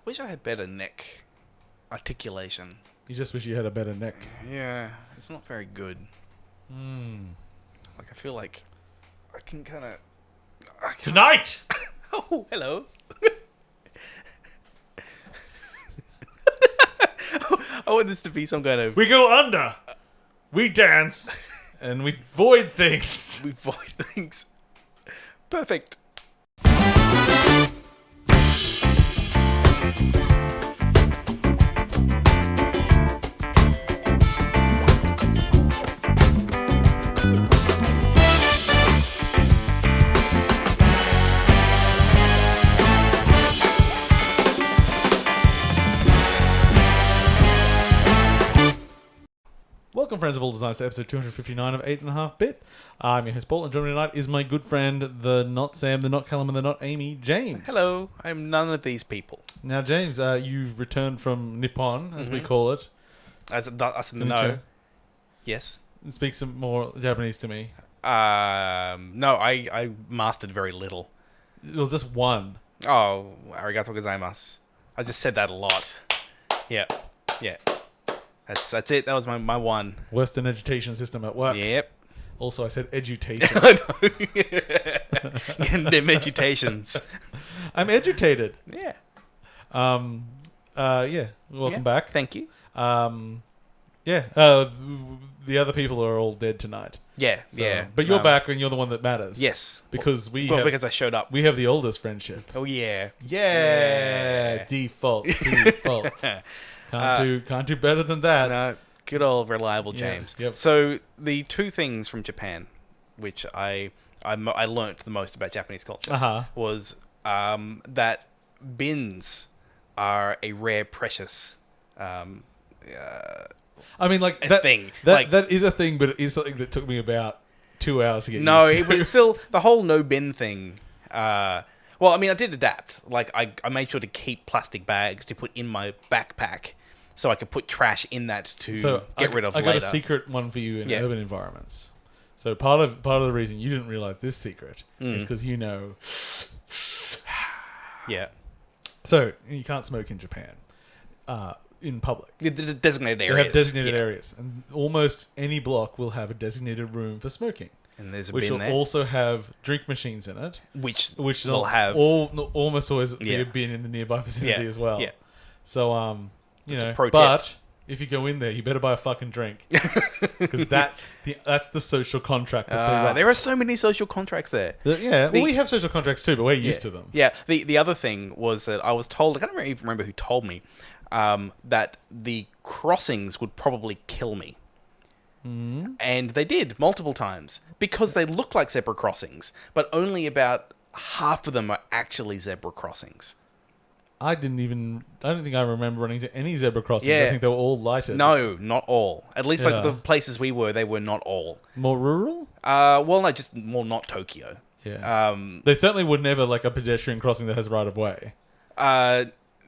wish I had better neck articulation. You just wish you had a better neck. Yeah, it's not very good. Hmm. I feel like I can kind of... Tonight! Oh, hello. I want this to be some kind of... We go under. We dance. And we void things. We void things. Perfect. Welcome, friends of all designs, to episode 259 of 8.5-Bit. I'm your host, Paul, and joining me tonight is my good friend, the not Sam, the not Callum, and the not Amy, James. Hello. I'm none of these people. Now, James, you returned from Nippon, as we call it. As us in the know. Yes. Speak some more Japanese to me. No, I mastered very little. Well, just one. Oh, arigato gozaimasu. I just said that a lot. Yeah. That's it. That was my one. Western education system at work. Yep. Also, I said edutation. I know. And them edutations. I'm edutated. Yeah. Yeah. Welcome back. Thank you. Yeah. The other people are all dead tonight. Yeah. So, yeah. But you're back, and you're the one that matters. Yes. Because because I showed up. We have the oldest friendship. Oh yeah. Yeah. Default. Can't do better than that. No, good old reliable James. Yep. So the two things from Japan, which I learnt the most about Japanese culture, was that bins are a rare, precious. I mean, like that thing. That is a thing, but it is something that took me about 2 hours to get used to. But still, the whole no bin thing. Well, I mean, I did adapt. Like, I made sure to keep plastic bags to put in my backpack, so I could put trash in that to get rid of later. I got a secret one for you in urban environments. So part of the reason you didn't realize this secret is because you know. Yeah. So you can't smoke in Japan, in public. The designated areas. They have designated areas, and almost any block will have a designated room for smoking. And there's a which bin will there. also have drink machines in it. Which will have... almost always be a bin in the nearby vicinity as well. Yeah. So, you know, pro but tip. if you go in there, you better buy a fucking drink. Because that's the social contract that they run. There are so many social contracts there. Well, we have social contracts too, but we're used to them. Yeah. The other thing was that I was told, I can't even remember who told me, that the crossings would probably kill me. And they did multiple times because they look like zebra crossings, but only about half of them are actually zebra crossings. I don't think I remember running to any zebra crossings. Yeah. I think they were all lighted. No, not all. At least like the places we were, they were not all. More rural? Well, no, just more not Tokyo. Yeah. They certainly would never like a pedestrian crossing that has right of way.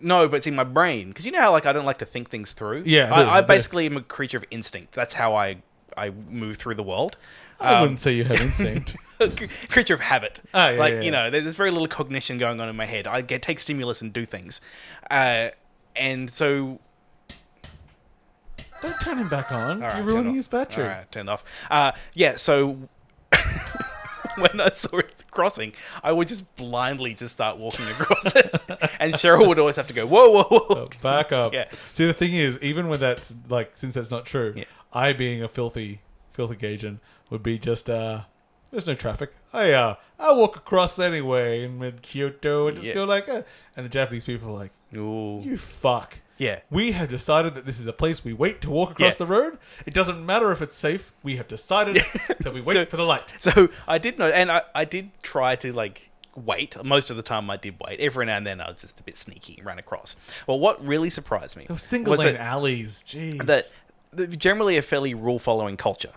No, but it's in my brain. Because you know how like I don't like to think things through? Yeah. I basically am a creature of instinct. That's how I move through the world. I wouldn't say you have instinct. Creature of habit. You know, there's very little cognition going on in my head. I take stimulus and do things. And so... Don't turn him back on. Right, you're ruining his battery. All right, turned off. So... when I saw it crossing, I would just blindly just start walking across it. And Cheryl would always have to go, whoa, whoa, whoa. Back up. Yeah. See, the thing is, even when that's, like, since that's not true, I, being a filthy Gaijin, would be just, there's no traffic. I walk across anyway in mid-Kyoto and just go like, And the Japanese people are like, ooh, you fuck. Yeah. We have decided that this is a place we wait to walk across the road. It doesn't matter if it's safe. We have decided that we wait for the light. So I did know, and I did try to like wait. Most of the time I did wait. Every now and then I was just a bit sneaky and ran across. Well, what really surprised me those single lane alleys, jeez. That generally a fairly rule-following culture.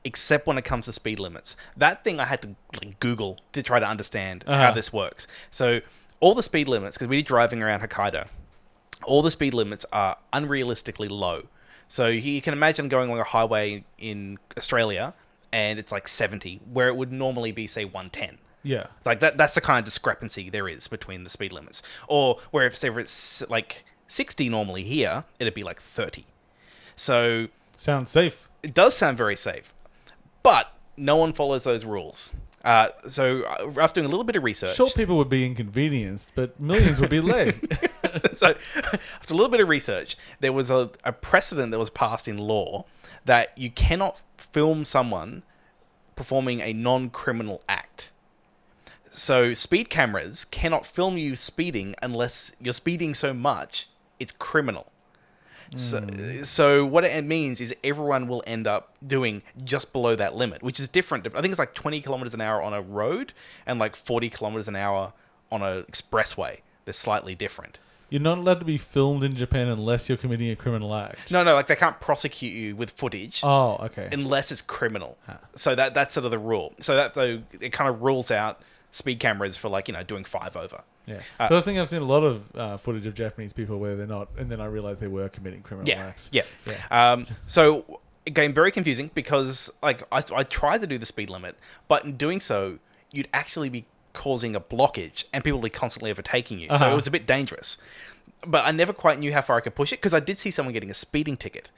Except when it comes to speed limits. That thing I had to like Google to try to understand how this works. So all the speed limits, because we're driving around Hokkaido, all the speed limits are unrealistically low. So you can imagine going along a highway in Australia and it's like 70, where it would normally be, say, 110. Yeah. Like that's the kind of discrepancy there is between the speed limits. Or where if it's like 60 normally here, it'd be like 30. So sounds safe. It does sound very safe. But no one follows those rules. So after doing a little bit of research... Sure, people would be inconvenienced, but millions would be led. So after a little bit of research, there was a precedent that was passed in law that you cannot film someone performing a non-criminal act. So speed cameras cannot film you speeding unless you're speeding so much it's criminal. So what it means is everyone will end up doing just below that limit, which is different. I think it's like 20 kilometers an hour on a road and like 40 kilometers an hour on an expressway. They're slightly different. You're not allowed to be filmed in Japan unless you're committing a criminal act. No, like they can't prosecute you with footage. Oh, okay. Unless it's criminal. So that's sort of the rule. So it kind of rules out speed cameras for like, doing 5 over. Yeah. I was thinking I've seen a lot of footage of Japanese people where they're not, and then I realized they were committing criminal acts. Yeah. So again, very confusing because like I tried to do the speed limit, but in doing so, you'd actually be causing a blockage and people would be constantly overtaking you. So it was a bit dangerous. But I never quite knew how far I could push it because I did see someone getting a speeding ticket.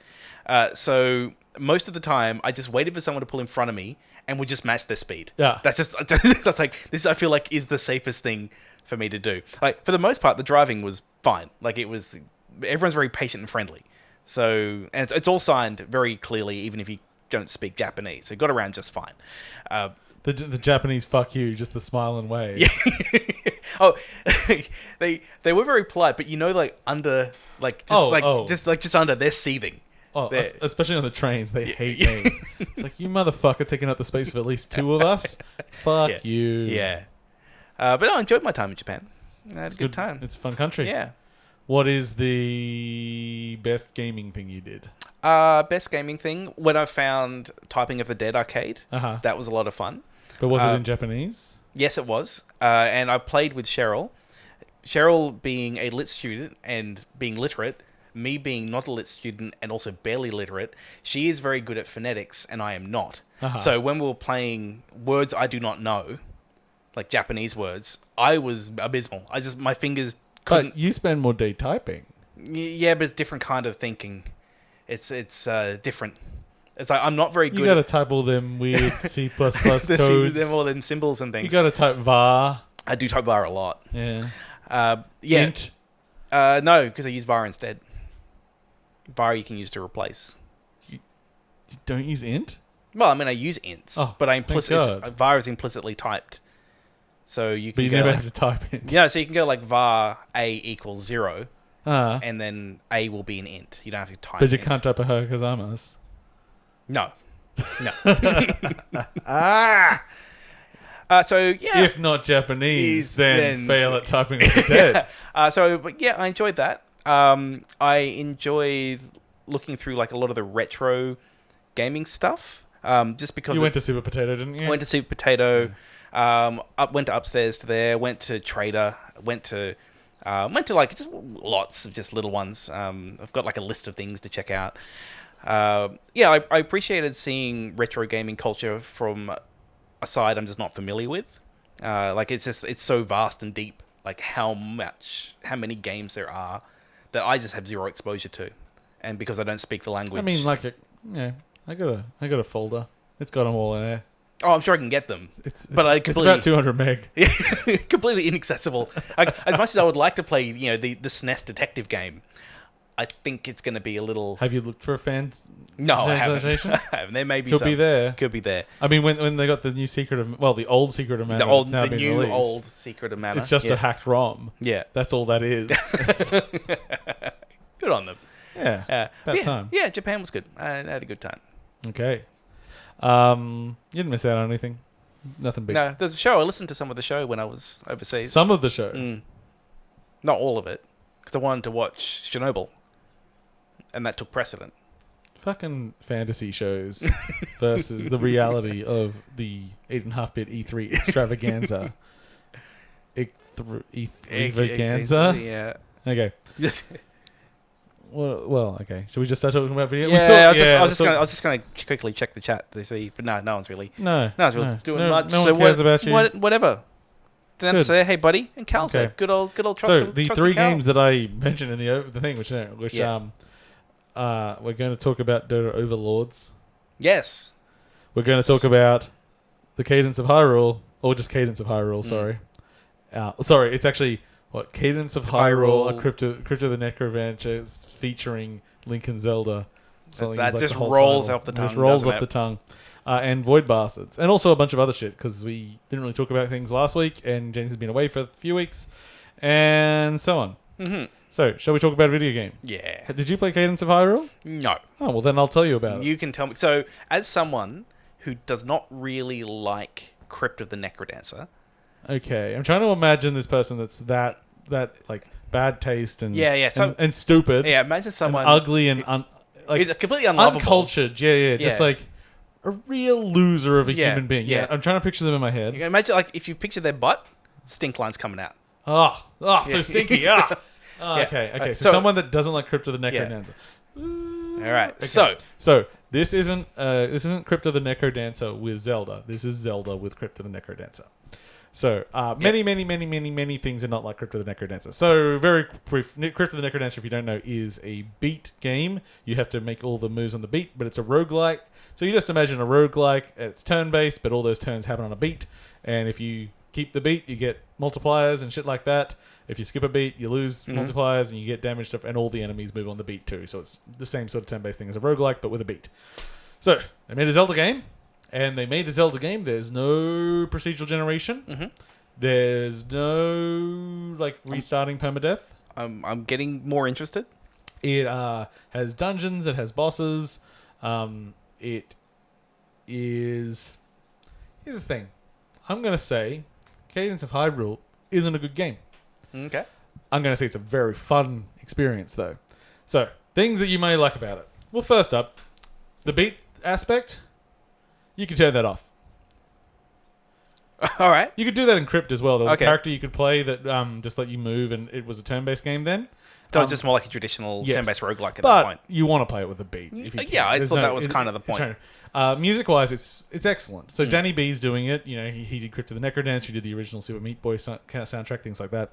So most of the time, I just waited for someone to pull in front of me and would just match their speed. Yeah. That's like, this I feel like is the safest thing for me to do. Like, for the most part, the driving was fine. Like, everyone's very patient and friendly. So, and it's all signed very clearly, even if you don't speak Japanese. So, it got around just fine. The Japanese fuck you, just the smile and wave. Yeah. Oh, they were very polite, but like under, like, just under, they're seething. Oh, especially on the trains, they hate me. It's like, you motherfucker taking up the space of at least 2 of us. Fuck you. Yeah. But I enjoyed my time in Japan. I had a good time. It's a fun country. Yeah. What is the best gaming thing you did? Best gaming thing? When I found Typing of the Dead arcade. That was a lot of fun. But was it in Japanese? Yes, it was. And I played with Cheryl. Cheryl being a lit student and being literate, me being not a lit student and also barely literate, she is very good at phonetics and I am not. So when we were playing words I do not know, like Japanese words, I was abysmal. My fingers couldn't... But you spend more day typing. Yeah, but it's different kind of thinking. It's different. It's like, I'm not very good... You gotta type all them weird C++ codes. All them symbols and things. You gotta type var. I do type var a lot. Yeah. Int? No, because I use var instead. var you can use to replace. You don't use int? Well, I mean, I use ints, but var is implicitly typed. So you can But you never have to type int. Yeah, so you can go like var a equals 0, and then a will be an int. You don't have to type But you can't type a Hokazamas. No. So, yeah. If not Japanese, then fail at typing of the dead. I enjoyed that. I enjoyed looking through like a lot of the retro gaming stuff. Just because you went to Super Potato, didn't you? I went to Super Potato. Went to upstairs to there. Went to Trader. Went to like just lots of just little ones. I've got like a list of things to check out. I appreciated seeing retro gaming culture from a side I'm just not familiar with. It's so vast and deep. Like how many games there are that I just have zero exposure to, and because I don't speak the language. I mean, I got a folder. It's got them all in there. Oh, I'm sure I can get them. It's about 200 meg. Completely inaccessible. As much as I would like to play, the SNES detective game, I think it's going to be a little... Have you looked for a fan's... No, I haven't. There may be Could be there. Could be there. I mean, when they got the new Secret of... Well, the old Secret of Mana. The old Secret of Mana. It's just a hacked ROM. Yeah. That's all that is. Good on them. Yeah. Time. Yeah, Japan was good. I had a good time. Okay. You didn't miss out on anything? Nothing big? No, there's a show. I listened to some of the show when I was overseas. Some of the show? Not all of it. Because I wanted to watch Chernobyl. And that took precedent. Fucking fantasy shows versus the reality of the 8.5-bit E3 extravaganza. Extravaganza? Yeah. Okay. Well, okay. Should we just start talking about video? I was just going to quickly check the chat to see, but no one's really doing much. No one cares about you. Whatever. Then say, hey buddy, and Cal said, good old trust. So the three games that I mentioned in the thing, which we're going to talk about Dota Overlords. Yes. We're going to talk about the Cadence of Hyrule, or just Cadence of Hyrule. Sorry, it's actually Cadence of Hyrule, a Crypto the Necromancer featuring Link and Zelda. That just rolls off the tongue. Just rolls off the tongue. And Void Bastards. And also a bunch of other shit, because we didn't really talk about things last week, and James has been away for a few weeks, and so on. Mm-hmm. So, shall we talk about a video game? Yeah. Did you play Cadence of Hyrule? No. Oh, well then I'll tell you about it. You can tell me. So, as someone who does not really like Crypt of the Necrodancer... Okay, I'm trying to imagine this person that's that like bad taste and and stupid. Yeah, imagine someone... And ugly and... he's completely unlovable. Uncultured, just like... A real loser of a human being. Yeah, I'm trying to picture them in my head. You can imagine, like, if you picture their butt, stink lines coming out. So stinky. Okay. So someone that doesn't like Crypt of the Necrodancer. All right. Okay. So this isn't Crypt of the Necrodancer with Zelda. This is Zelda with Crypt of the Necrodancer. So many things are not like Crypt of the Necrodancer. So very brief, Crypt of the Necrodancer, if you don't know, is a beat game. You have to make all the moves on the beat, but it's a roguelike. So you just imagine a roguelike. It's turn-based, but all those turns happen on a beat. And if you keep the beat, you get multipliers and shit like that. If you skip a beat, you lose multipliers and you get damage stuff, and all the enemies move on the beat too. So it's the same sort of turn-based thing as a roguelike, but with a beat. So they made a Zelda game, and they made a Zelda game. There's no procedural generation. Mm-hmm. There's no restarting permadeath. I'm getting more interested. It has dungeons. It has bosses. It is... Here's the thing. I'm going to say Cadence of Hyrule isn't a good game. Okay. I'm going to say it's a very fun experience, though. So, things that you may like about it. Well, first up, the beat aspect, you can turn that off. All right. You could do that in Crypt as well. There was a character you could play that just let you move, and it was a turn-based game then. So it's just more like a traditional turn-based roguelike at that point. But you want to play it with a beat. If you can. Yeah, I thought that was kind of the point. Music-wise, it's excellent. So Danny B's doing it. You know, he did Crypt of the Necrodancer. He did the original Super Meat Boy soundtrack, things like that.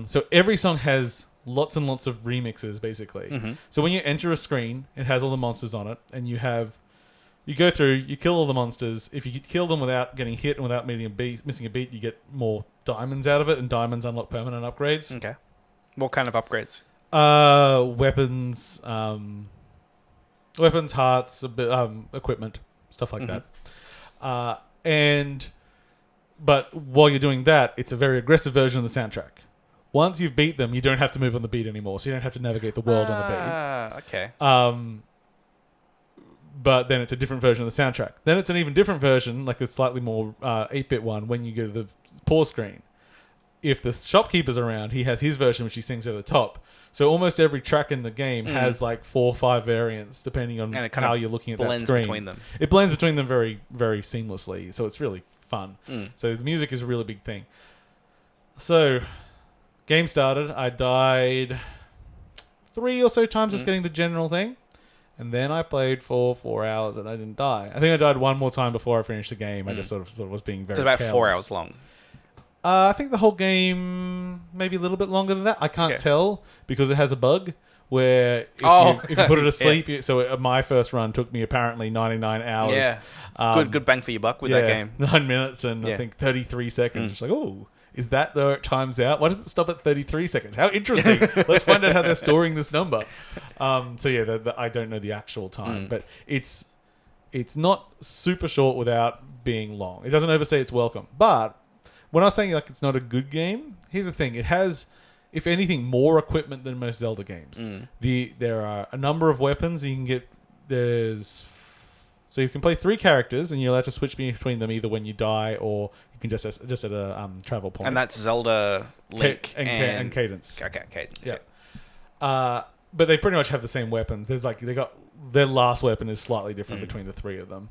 So every song has lots and lots of remixes, basically. Mm-hmm. So when you enter a screen, it has all the monsters on it, and you go through, you kill all the monsters. If you kill them without getting hit and without missing a beat, you get more diamonds out of it, and diamonds unlock permanent upgrades. Okay. What kind of upgrades? Weapons, hearts, equipment, stuff like that. But while you're doing that, it's a very aggressive version of the soundtrack. Once you've beat them, you don't have to move on the beat anymore, so you don't have to navigate the world on the beat. Okay. But then it's a different version of the soundtrack. Then it's an even different version, like a slightly more 8-bit one, when you go to the pause screen. If the shopkeeper's around, he has his version, which he sings over the top. So almost every track in the game has like 4 or 5 variants, depending on how you're looking at that screen. Between them. It blends between them very, very seamlessly. So it's really fun. So the music is a really big thing. So, game started. I died 3 or so times just getting the general thing. And then I played for 4 hours and I didn't die. I think I died one more time before I finished the game. I just sort of was being very about careless. 4 hours long. I think the whole game maybe a little bit longer than that. I can't tell because it has a bug where if you put it asleep. So my first run took me apparently 99 hours. Yeah, good bang for your buck with that game. 9 minutes and I think 33 seconds. It's like, oh, is that where it times out? Why does it stop at 33 seconds? How interesting. Let's find out how they're storing this number. I don't know the actual time, but it's not super short without being long. It doesn't overstay its welcome, but when I was saying like it's not a good game, here's the thing. It has, if anything, more equipment than most Zelda games. There are a number of weapons you can get. So you can play 3 characters and you're allowed to switch between them either when you die or you can just at a travel point. And that's Zelda, Link, and Cadence. Okay, Cadence. Yeah. But they pretty much have the same weapons. Their last weapon is slightly different between the 3 of them.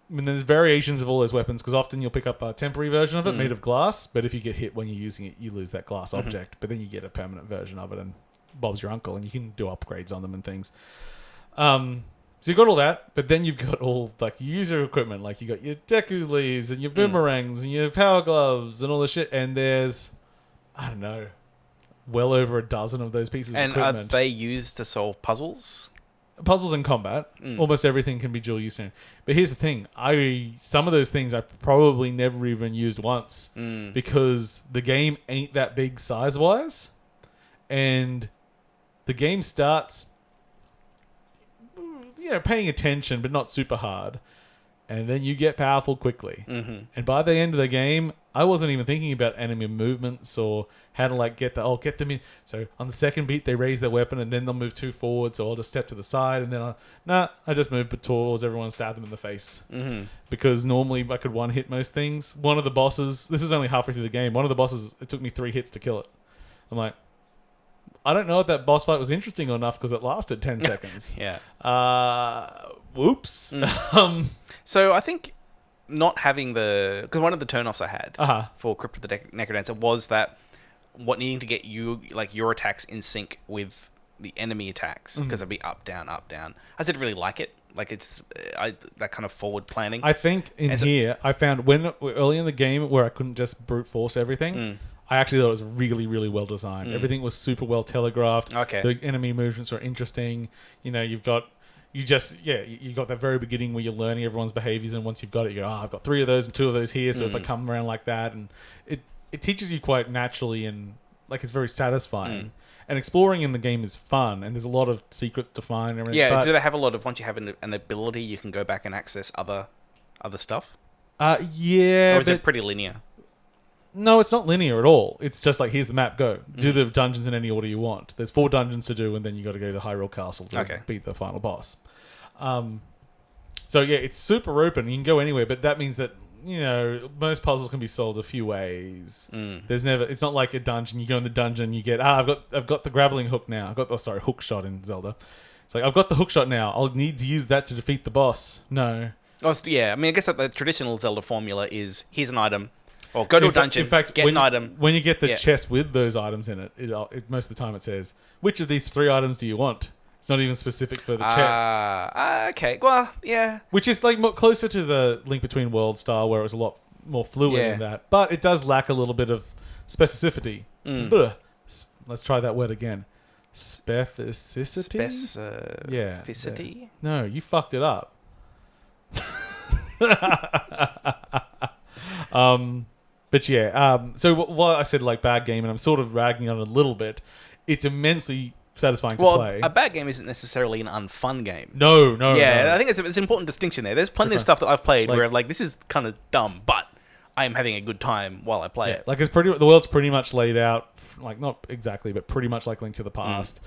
There's variations of all those weapons because often you'll pick up a temporary version of it made of glass, but if you get hit when you're using it, you lose that glass object. But then you get a permanent version of it, and Bob's your uncle, and you can do upgrades on them and things. So you've got all that, but then you've got all like user equipment, like you got your Deku leaves and your boomerangs and your power gloves and all the shit. And there's, I don't know, well over a dozen of those pieces of equipment. And are they used to solve puzzles? Puzzles and combat. Almost everything can be dual use. But here's the thing: some of those things I probably never even used once because the game ain't that big size wise, and the game starts. Paying attention, but not super hard. And then you get powerful quickly. Mm-hmm. And by the end of the game, I wasn't even thinking about enemy movements or how to like get them in. So on the second beat, they raise their weapon and then they'll move 2 forward. So I'll just step to the side and then I just move towards everyone and stab them in the face. Mm-hmm. Because normally I could one hit most things. One of the bosses, this is only halfway through the game. One of the bosses, it took me 3 hits to kill it. I'm like, I don't know if that boss fight was interesting enough because it lasted 10 seconds. Yeah. Whoops. So I think not having because one of the turnoffs I had for Crypt of the Necrodancer was that needing to get your attacks in sync with the enemy attacks because it'd be up, down, up, down. I didn't really like it. Like it's that kind of forward planning. I think I found early in the game where I couldn't just brute force everything. I actually thought it was really, really well designed. Everything was super well telegraphed. Okay. The enemy movements were interesting. You've got that very beginning where you're learning everyone's behaviors, and once you've got it, you go, I've got 3 of those and 2 of those here. So if I come around like that, and it teaches you quite naturally, and like it's very satisfying. And exploring in the game is fun, and there's a lot of secrets to find and everything. Yeah, do they have a lot of once you have an ability, you can go back and access other stuff? Yeah. Or is it pretty linear? No, it's not linear at all. It's just like, here's the map, go. Do the dungeons in any order you want. There's 4 dungeons to do, and then you got to go to Hyrule Castle to beat the final boss. So yeah, it's super open. You can go anywhere, but that means that, most puzzles can be solved a few ways. It's not like a dungeon. You go in the dungeon, you get, I've got the grappling hook now. Hook shot in Zelda. It's like, I've got the hook shot now. I'll need to use that to defeat the boss. No. Oh, yeah, I mean, I guess that the traditional Zelda formula is, here's an item, or go to a dungeon, in fact, get an item. When you get the chest with those items in it, most of the time it says, which of these 3 items do you want? It's not even specific for the chest. Okay. Well, yeah. Which is like closer to the Link Between Worlds style, where it was a lot more fluid in that. But it does lack a little bit of specificity. Let's try that word again. Specificity? Specificity? Yeah. No, you fucked it up. But yeah, so while I said like bad game, and I'm sort of ragging on it a little bit, it's immensely satisfying to play. A bad game isn't necessarily an unfun game. No. Yeah, I think it's an important distinction there. There's plenty of stuff that I've played where like this is kind of dumb, but I am having a good time while I play it. Like the world's pretty much laid out, like not exactly, but pretty much like Link to the Past.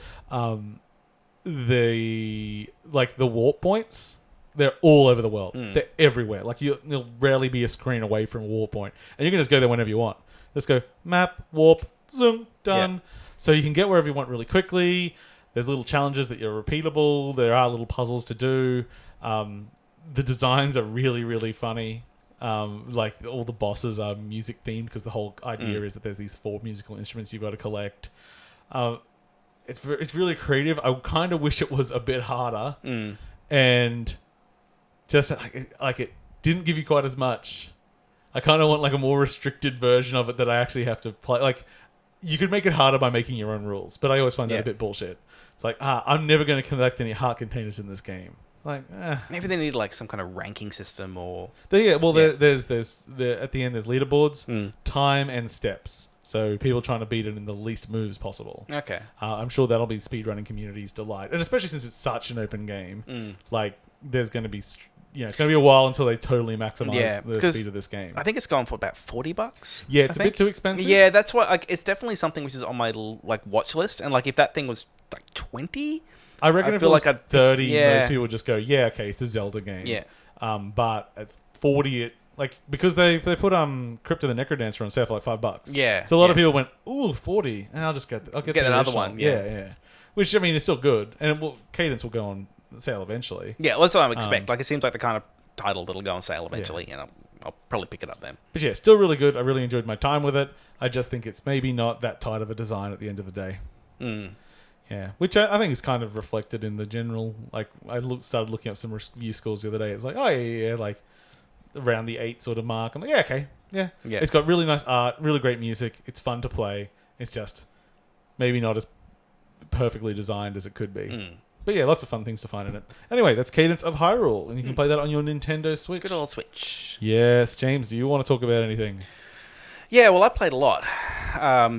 The warp points, they're all over the world. They're everywhere. Like you'll rarely be a screen away from a warp point, and you can just go there whenever you want. Just go map, warp, zoom, done. Yeah. So you can get wherever you want really quickly. There's little challenges that are repeatable. There are little puzzles to do. The designs are really, really funny. Like all the bosses are music themed because the whole idea is that there's these 4 musical instruments you've got to collect. It's really creative. I kind of wish it was a bit harder, and just like it didn't give you quite as much. I kind of want like a more restricted version of it that I actually have to play. Like you could make it harder by making your own rules, but I always find that a bit bullshit. It's like I'm never going to collect any heart containers in this game. It's like maybe they need like some kind of ranking system or there's at the end there's leaderboards, time and steps. So people trying to beat it in the least moves possible. Okay. I'm sure that'll be speedrunning community's delight, and especially since it's such an open game, like there's going to be. It's going to be a while until they totally maximize the speed of this game. I think it's going for about $40. Yeah, it's a bit too expensive. Yeah, that's why. Like, it's definitely something which is on my like watch list. And like, if that thing was like 20, I reckon if it was like 30, most people would just go, "Yeah, okay, it's a Zelda game." Yeah. But at 40, because they put Crypt of the Necrodancer on sale for like $5. Yeah. So a lot of people went, "Ooh, 40," and I'll get that other one. Yeah. Which I mean is still good, and Cadence will go on sale eventually. Yeah, well, that's what I expect. Like, it seems like the kind of title that'll go on sale eventually, and I'll probably pick it up then. But yeah, still really good. I really enjoyed my time with it. I just think it's maybe not that tight of a design at the end of the day. Yeah, which I think is kind of reflected in the general. Like, started looking up some review scores the other day. It's like, oh yeah, like around the 8 sort of mark. I'm like, yeah, okay, yeah. It's got really nice art, really great music. It's fun to play. It's just maybe not as perfectly designed as it could be. But yeah, lots of fun things to find in it. Anyway, that's Cadence of Hyrule, and you can play that on your Nintendo Switch. Good old Switch. Yes, James, do you want to talk about anything? Yeah, well, I played a lot,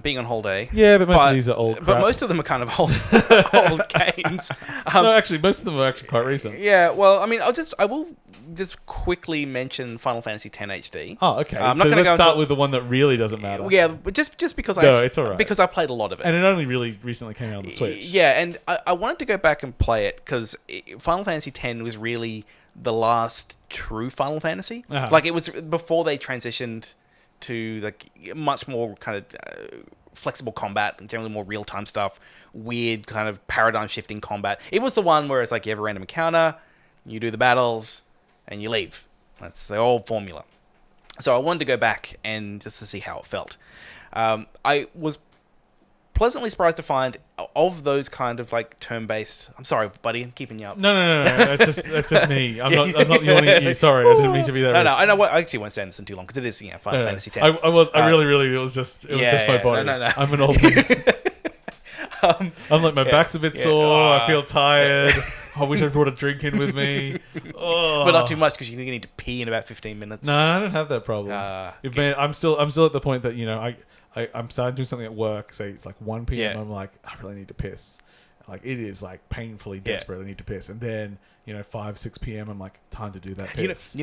being on holiday. Yeah, but most of these are old crap. But most of them are kind of old games. No, actually, most of them are actually quite recent. Yeah, well, I mean, I will just quickly mention Final Fantasy X HD. Oh, okay. I'm so not let's start with the one that really doesn't matter. Yeah, but just because it's all right. Because I played a lot of it. And it only really recently came out on the Switch. Yeah, and I wanted to go back and play it because Final Fantasy X was really the last true Final Fantasy. Like, it was before they transitioned to like much more kind of flexible combat and generally more real-time stuff, weird kind of paradigm-shifting combat. It was the one where it's like you have a random encounter, you do the battles, and you leave. That's the old formula. So I wanted to go back and just to see how it felt. I was pleasantly surprised to find of those kind of like turn-based. I'm sorry, buddy, I'm keeping you up. No. That's just me. I'm not yawning at you. Sorry, I didn't mean to be that. No. I know. I actually won't stand this in too long because it is Final Fantasy X. I really. It was just my body. No. I'm an old man. I'm like, my back's a bit sore. I feel tired. I wish I brought a drink in with me. But not too much because you need to pee in about 15 minutes. No, I don't have that problem. I'm still at the point that I'm starting to do something at work. Say it's like 1 p.m. I'm like, I really need to piss. Like, it is like painfully desperate. I need to piss. And then 5, 6 p.m. I'm like, time to do that piss.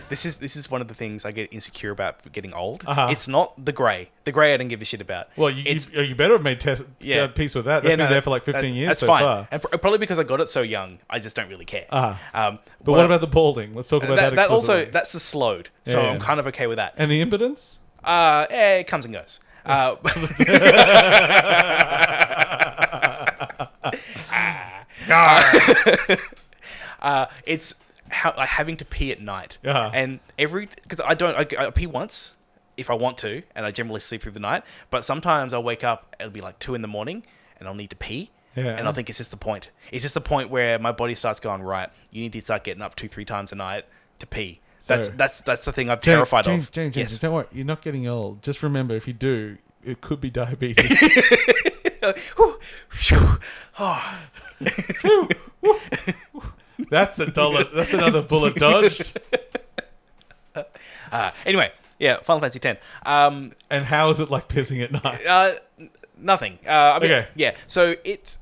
This is one of the things I get insecure about getting old. It's not the grey. The grey I don't give a shit about. Well, you better have made peace with that. That's been there for like 15 years that's so fine. Far. And probably because I got it so young, I just don't really care. But what about the balding? Let's talk about that explicitly. That's the slowed. So I'm kind of okay with that. And the impotence? It comes and goes. It's having to pee at night, and because I pee once if I want to, and I generally sleep through the night. But sometimes I'll wake up, it'll be like 2 a.m, and I'll need to pee. And I think it's just the point. It's just the point where my body starts going, right, you need to start getting up 2-3 times a night to pee. That's the thing I'm terrified of. James, don't worry. You're not getting old. Just remember, if you do, it could be diabetes. That's another bullet dodged. Anyway, Final Fantasy X. And how is it like pissing at night? Nothing. Okay. Yeah. So it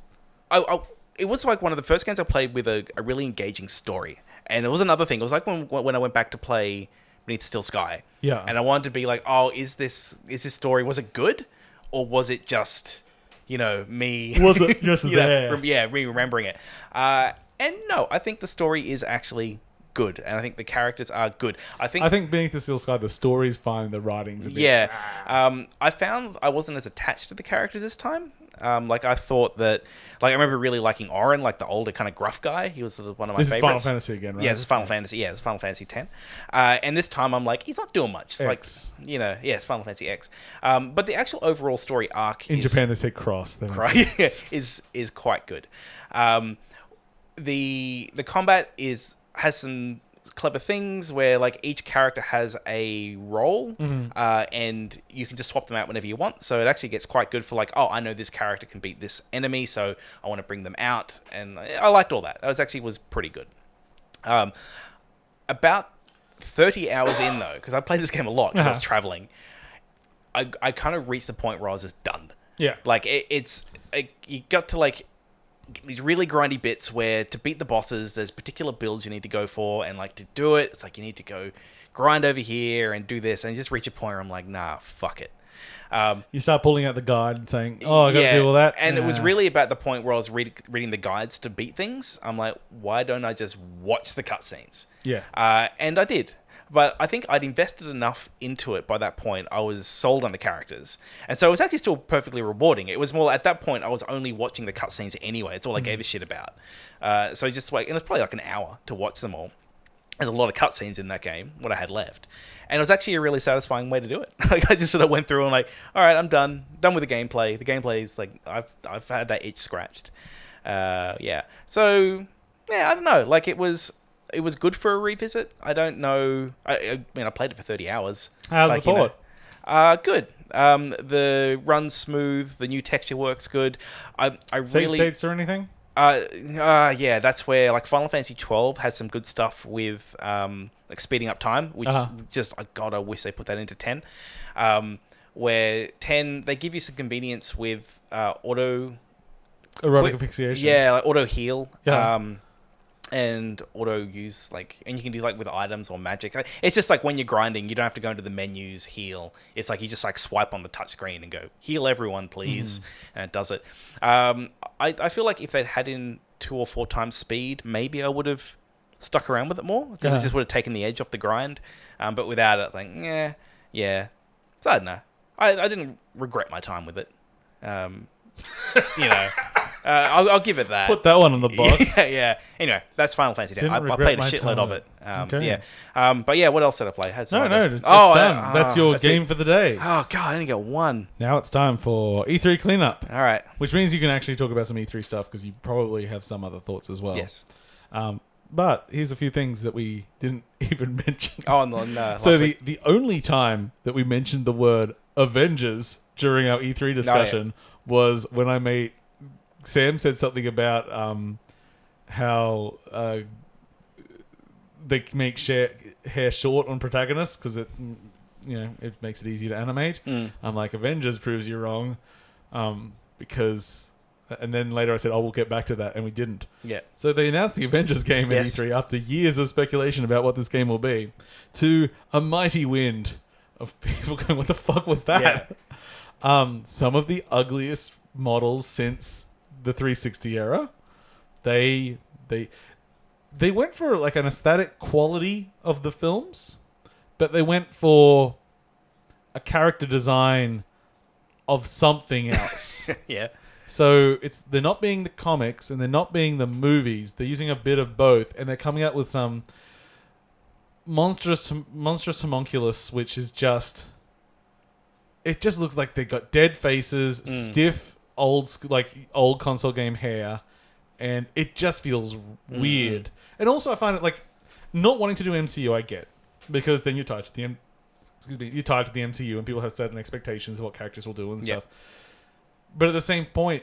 was like one of the first games I played with a really engaging story. And it was another thing. It was like when I went back to play Beneath Still Sky. Yeah. And I wanted to be like, oh, is this story, was it good? Or was it just, me... Was it just there? Remembering it. And no, I think the story is actually good. And I think the characters are good. I think Beneath the Still Sky, the story's fine, the writing's a bit... Yeah. I found I wasn't as attached to the characters this time. I thought that... I remember really liking Orin, like the older kind of gruff guy. He was one of my favorites. This is Final Fantasy again, right? Yeah, this is Final Fantasy. Yeah, it's Final Fantasy X. And this time I'm like, he's not doing much. X. It's Final Fantasy X. But the actual overall story arc in Japan they say cross. Is quite good. The combat has some clever things where each character has a role, and you can just swap them out whenever you want. So it actually gets quite good for I know this character can beat this enemy, so I want to bring them out, and I liked all that. That was pretty good. About 30 hours in though, because I played this game a lot because I was traveling, I kind of reached the point where I was just done. Yeah, you got to these really grindy bits where to beat the bosses, there's particular builds you need to go for, and to do it, it's you need to go grind over here and do this, and you just reach a point where I'm like, nah, fuck it. You start pulling out the guide and saying, oh, I got to do all that. And it was really about the point where I was reading the guides to beat things. I'm like, why don't I just watch the cutscenes? Yeah. And I did. But I think I'd invested enough into it by that point. I was sold on the characters. And so it was actually still perfectly rewarding. It was more, at that point, I was only watching the cutscenes anyway. It's all I gave a shit about. So just and it's probably an hour to watch them all. There's a lot of cutscenes in that game, what I had left. And it was actually a really satisfying way to do it. Like, I just sort of went through and like, all right, I'm done with the gameplay. The gameplay is like, I've had that itch scratched. Yeah. So, yeah, I don't know. Like, it was good for a revisit. I don't know. I mean, I played it for 30 hours. How's like, the port? Good. The run's smooth. The new texture works good. I Save really... states or anything? Yeah, that's where like Final Fantasy 12 has some good stuff with like speeding up time, which just I wish they put that into 10. Where 10 they give you some convenience with auto aerobic asphyxiation. Yeah, like auto heal. Yeah. And auto use, like, and you can do like with items or magic. It's just like when you're grinding, you don't have to go into the menus, heal. It's like you just like swipe on the touch screen and go, heal everyone, please. And it does it. I feel like if they'd had in 2 or 4 times speed, maybe I would have stuck around with it more, because it just would have taken the edge off the grind. But without it, like, yeah. So I don't know. I didn't regret my time with it. You know. I'll give it that. Put that one on the box. Yeah. Anyway, that's Final Fantasy X. I played a shitload of it. Okay. Yeah. But yeah, what else did I play? It's done. That's your game for the day. Oh, God, I only got one. Now it's time for E3 cleanup. All right. Which means you can actually talk about some E3 stuff, because you probably have some other thoughts as well. Yes. But here's a few things that we didn't even mention. Oh, no. So the only time that we mentioned the word Avengers during our E3 discussion was when Sam said something about how they make hair short on protagonists because it makes it easier to animate. I'm like, Avengers proves you wrong, because. And then later I said, we'll get back to that, and we didn't. Yeah. So they announced the Avengers game at E3 after years of speculation about what this game will be, to a mighty wind of people going, what the fuck was that? Yeah. Some of the ugliest models since the 360 era. They went for like an aesthetic quality of the films, but they went for a character design of something else. Yeah. So they're not being the comics and they're not being the movies. They're using a bit of both, and they're coming out with some monstrous homunculus, which is just... It just looks like they got dead faces, stiff, old console game hair, and it just feels weird. And also I find it like, not wanting to do MCU I get, because then you're tied to the MCU and people have certain expectations of what characters will do and stuff. But at the same point,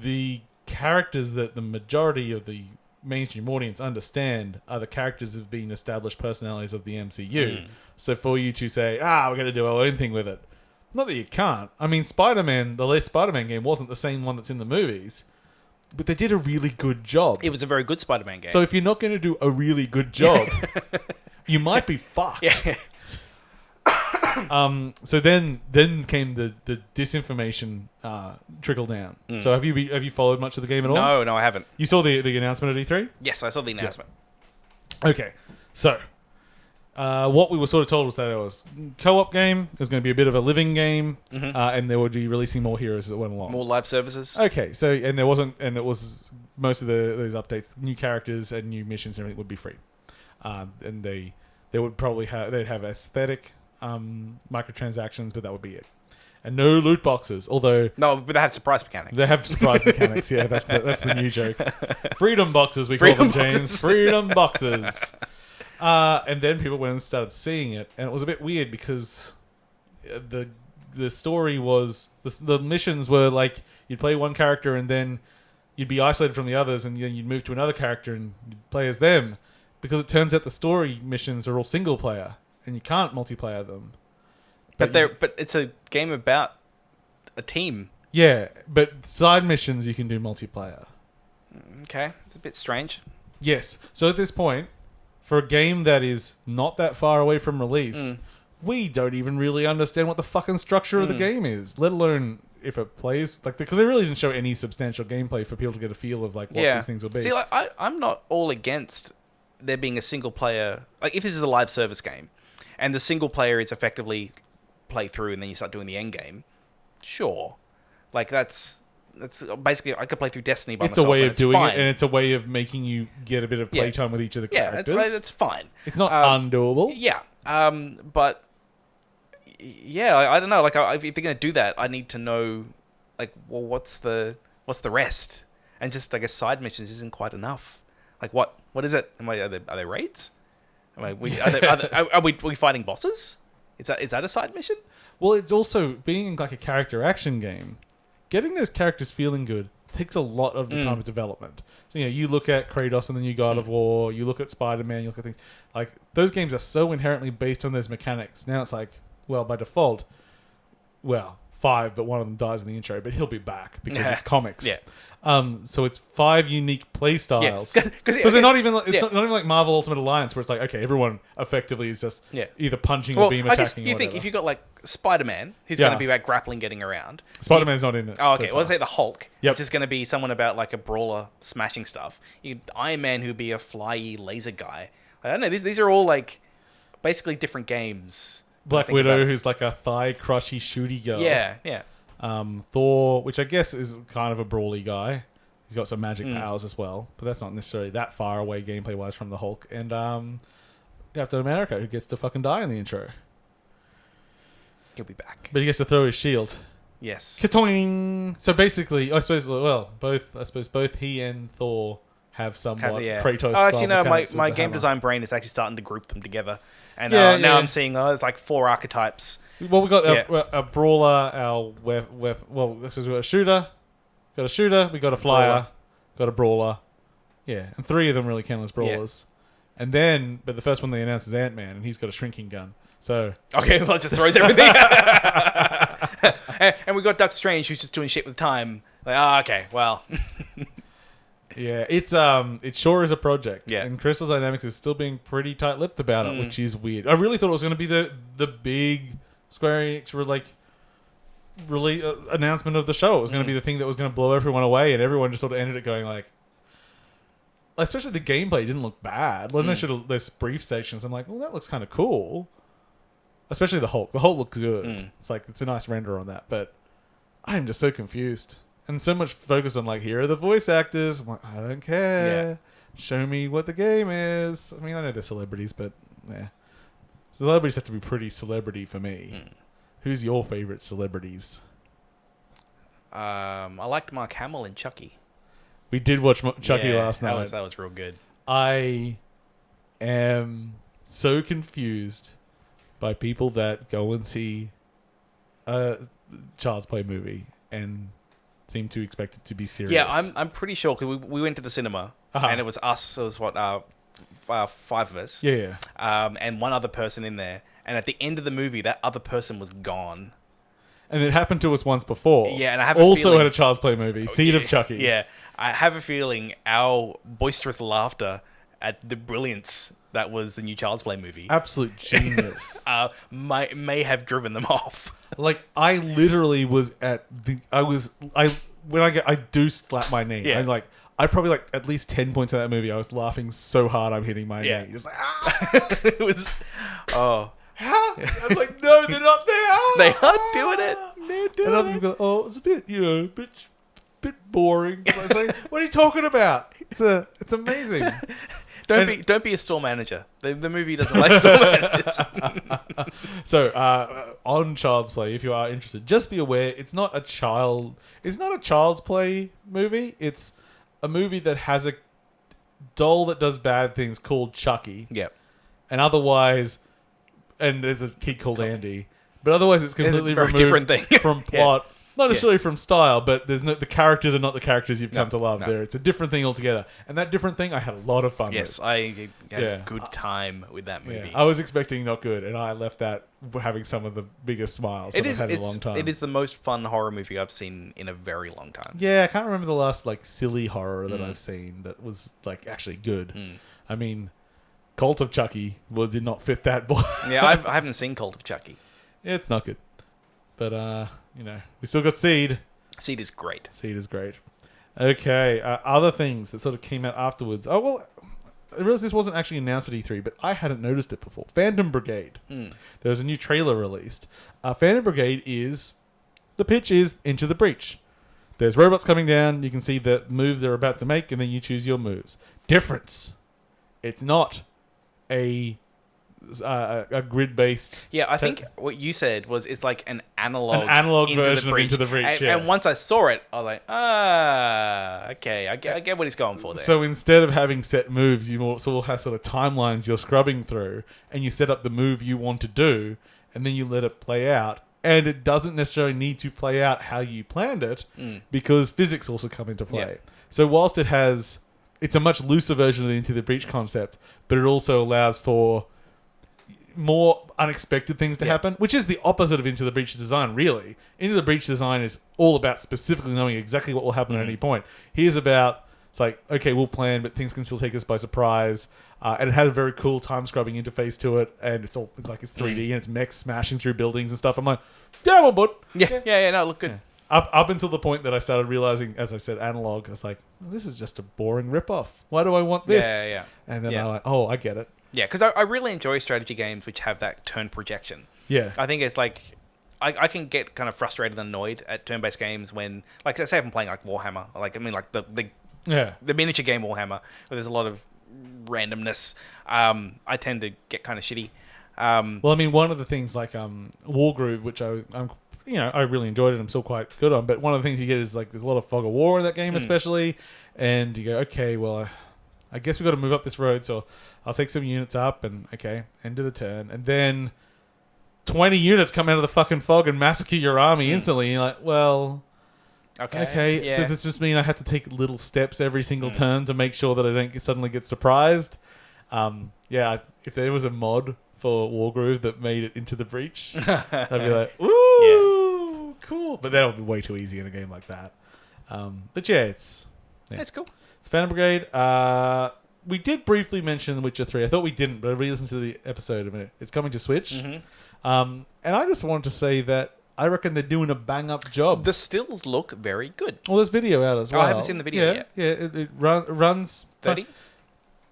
the characters that the majority of the mainstream audience understand are the characters of being established personalities of the MCU. So for you to say, we're going to do our own thing with it, not that you can't. I mean, Spider-Man, the last Spider-Man game wasn't the same one that's in the movies, but they did a really good job. It was a very good Spider-Man game. So if you're not going to do a really good job, you might be fucked. Yeah. So then came the disinformation trickle down. So have you followed much of the game at all? No, I haven't. You saw the announcement at E3? Yes, I saw the announcement. Yeah. Okay, so what we were sort of told was that it was a co-op game. It was going to be a bit of a living game, and they would be releasing more heroes as it went along. More live services. Okay, so it was most of those updates, new characters and new missions and everything would be free, and they would probably they'd have aesthetic. Microtransactions, but that would be it, and no loot boxes. Although but they have surprise mechanics. They have surprise mechanics. Yeah, that's the new joke. Freedom boxes, we call them, James. Freedom boxes. And then people went and started seeing it, and it was a bit weird because the story was the missions were like you'd play one character and then you'd be isolated from the others, and then you'd move to another character and you'd play as them, because it turns out the story missions are all single player. And you can't multiplayer them. But it's a game about a team. Yeah, but side missions you can do multiplayer. Okay, it's a bit strange. Yes. So at this point, for a game that is not that far away from release, we don't even really understand what the fucking structure of the game is, let alone if it plays like, because they really didn't show any substantial gameplay for people to get a feel of like what these things will be. See, like, I'm not all against there being a single player. Like, if this is a live service game, and the single player is effectively play through and then you start doing the end game, sure. Like, that's That's basically I could play through Destiny by It's myself. a way of doing fine. it, and it's a way of making you get a bit of playtime with each of the characters. Yeah, it's fine. It's not undoable. Yeah, but yeah, I don't know. Like, if they're gonna do that, I need to know, like, well, what's the rest? And just, I guess, side missions isn't quite enough. Like, what is it? Are they raids? Are we fighting bosses? Is that a side mission? Well, it's also being like a character action game. Getting those characters feeling good takes a lot of the time of development. So, you look at Kratos and the new God of War, you look at Spider-Man, you look at things like those games are so inherently based on those mechanics. Now it's like, well, by default, 5, but one of them dies in the intro, but he'll be back because it's comics. Yeah. So it's 5 unique play styles. Because they're not even not even like Marvel Ultimate Alliance, where it's like, okay, everyone effectively is just either punching or beam attacking. You think if you got like Spider-Man, who's going to be about grappling, getting around. Spider-Man's not in it. Oh, okay. So let's say the Hulk, which is going to be someone about like a brawler smashing stuff. Iron Man, who'd be a flyy laser guy. I don't know. These are all like basically different games. Black Widow, who's like a thigh crushy shooty girl. Yeah. Thor, which I guess is kind of a brawly guy. He's got some magic powers as well, but that's not necessarily that far away gameplay-wise from the Hulk. And Captain America, who gets to fucking die in the intro. He'll be back. But he gets to throw his shield. Yes. Ka-toing! So basically, I suppose both he and Thor have somewhat Kratos. Oh, actually, no. My game design brain is actually starting to group them together, and now I'm seeing there's like 4 archetypes. Well, we got a brawler, this is a shooter. Got a shooter. We got a flyer. Got a brawler. Yeah, and 3 of them really count as brawlers. Yeah. And then, but the first one they announced is Ant-Man, and he's got a shrinking gun. So okay, well, it just throws everything. And we got Doctor Strange, who's just doing shit with time. Like, okay, well. Yeah, it sure is a project. Yeah. And Crystal Dynamics is still being pretty tight-lipped about it, which is weird. I really thought it was going to be the big Square Enix announcement of the show. It was going to be the thing that was going to blow everyone away, and everyone just sort of ended it going like, especially the gameplay didn't look bad. When they showed those brief sections, I'm like, well, that looks kind of cool. Especially the Hulk. The Hulk looks good. It's like, it's a nice render on that, but I'm just so confused. And so much focus on like, here are the voice actors. I'm like, I don't care. Yeah. Show me what the game is. I mean, I know they're celebrities, but yeah. Celebrities have to be pretty celebrity for me. Who's your favorite celebrities? I liked Mark Hamill in Chucky. We did watch Chucky last night. That was real good. I am so confused by people that go and see a Child's Play movie and seem to expect it to be serious. Yeah, I'm pretty sure because we went to the cinema and it was us. It was 5 of us. Yeah. And one other person in there. And at the end of the movie, that other person was gone. And it happened to us once before. Yeah, and I have also at a Child's Play movie, Seed of Chucky. Yeah, I have a feeling our boisterous laughter at the brilliance that was the new Child's Play movie, absolute genius, may have driven them off. Like I literally was at I do slap my knee. Yeah. I probably at least 10 points of that movie. I was laughing so hard I'm hitting my knee. Just like It was How? I'm like, no, they're not there. They are doing it. They're doing and other people go, it's a bit, bit boring. I was like, what are you talking about? It's amazing. Don't be a store manager. The movie doesn't like store managers. So on Child's Play, if you are interested, just be aware it's not a Child's Play movie. It's a movie that has a doll that does bad things called Chucky. Yep. And otherwise, and there's a kid called Andy. But otherwise, it's completely removed different thing. From plot. Yeah. Not necessarily from style, but the characters are not the characters you've come to love. There, it's a different thing altogether. And that different thing, I had a lot of fun with. Yes, I had a good time with that movie. Yeah, I was expecting not good, and I left that having some of the biggest smiles I've had in a long time. It is the most fun horror movie I've seen in a very long time. Yeah, I can't remember the last silly horror that I've seen that was actually good. I mean, Cult of Chucky did not fit that. Yeah, I haven't seen Cult of Chucky. Yeah, it's not good. But, we still got Seed. Seed is great. Okay, other things that sort of came out afterwards. Oh, well, I realized this wasn't actually announced at E3, but I hadn't noticed it before. Phantom Brigade. There was a new trailer released. Phantom Brigade the pitch is Into the Breach. There's robots coming down. You can see the moves they're about to make, and then you choose your moves. Difference. It's not a grid-based... Yeah, I think what you said was it's like an analog version of Into the Breach. And once I saw it, I was like, okay, I get what he's going for there. So instead of having set moves, you also have sort of timelines you're scrubbing through, and you set up the move you want to do, and then you let it play out. And it doesn't necessarily need to play out how you planned it, because physics also come into play. Yeah. So whilst it's a much looser version of the Into the Breach concept, but it also allows for more unexpected things to happen, which is the opposite of Into the Breach design, really. Into the Breach design is all about specifically knowing exactly what will happen at any point. Here's about, it's like, okay, we'll plan, but things can still take us by surprise. And it had a very cool time-scrubbing interface to it, and it's all like it's 3D, and it's mechs smashing through buildings and stuff. I'm like, yeah, well, bud. Yeah, no, look good. Yeah. Up until the point that I started realizing, as I said, analog, I was like, well, this is just a boring rip-off. Why do I want this? Yeah. And then I'm like, oh, I get it. Yeah, because I really enjoy strategy games which have that turn projection. Yeah. I think it's like... I can get kind of frustrated and annoyed at turn-based games when... Like, say if I'm playing like Warhammer. Like, I mean, like the miniature game Warhammer, where there's a lot of randomness. I tend to get kind of shitty. Well, I mean, one of the things like Wargroove, which I really enjoyed it. I'm still quite good on. But one of the things you get is like there's a lot of fog of war in that game, especially. And you go, okay, well, I guess we've got to move up this road, so I'll take some units up, and okay, end of the turn. And then 20 units come out of the fucking fog and massacre your army instantly. And you're like, well, okay, does this just mean I have to take little steps every single turn to make sure that I don't suddenly get surprised? If there was a mod for Wargroove that made it Into the Breach, I'd be like, ooh, cool. But that would be way too easy in a game like that. But yeah, it's cool. It's Phantom Brigade. We did briefly mention The Witcher 3. I thought we didn't, but I re-listened to the episode a minute. It's coming to Switch. And I just wanted to say that I reckon they're doing a bang-up job. The stills look very good. Well, there's video out as well. I haven't seen the video yet. Yeah, it runs... 30?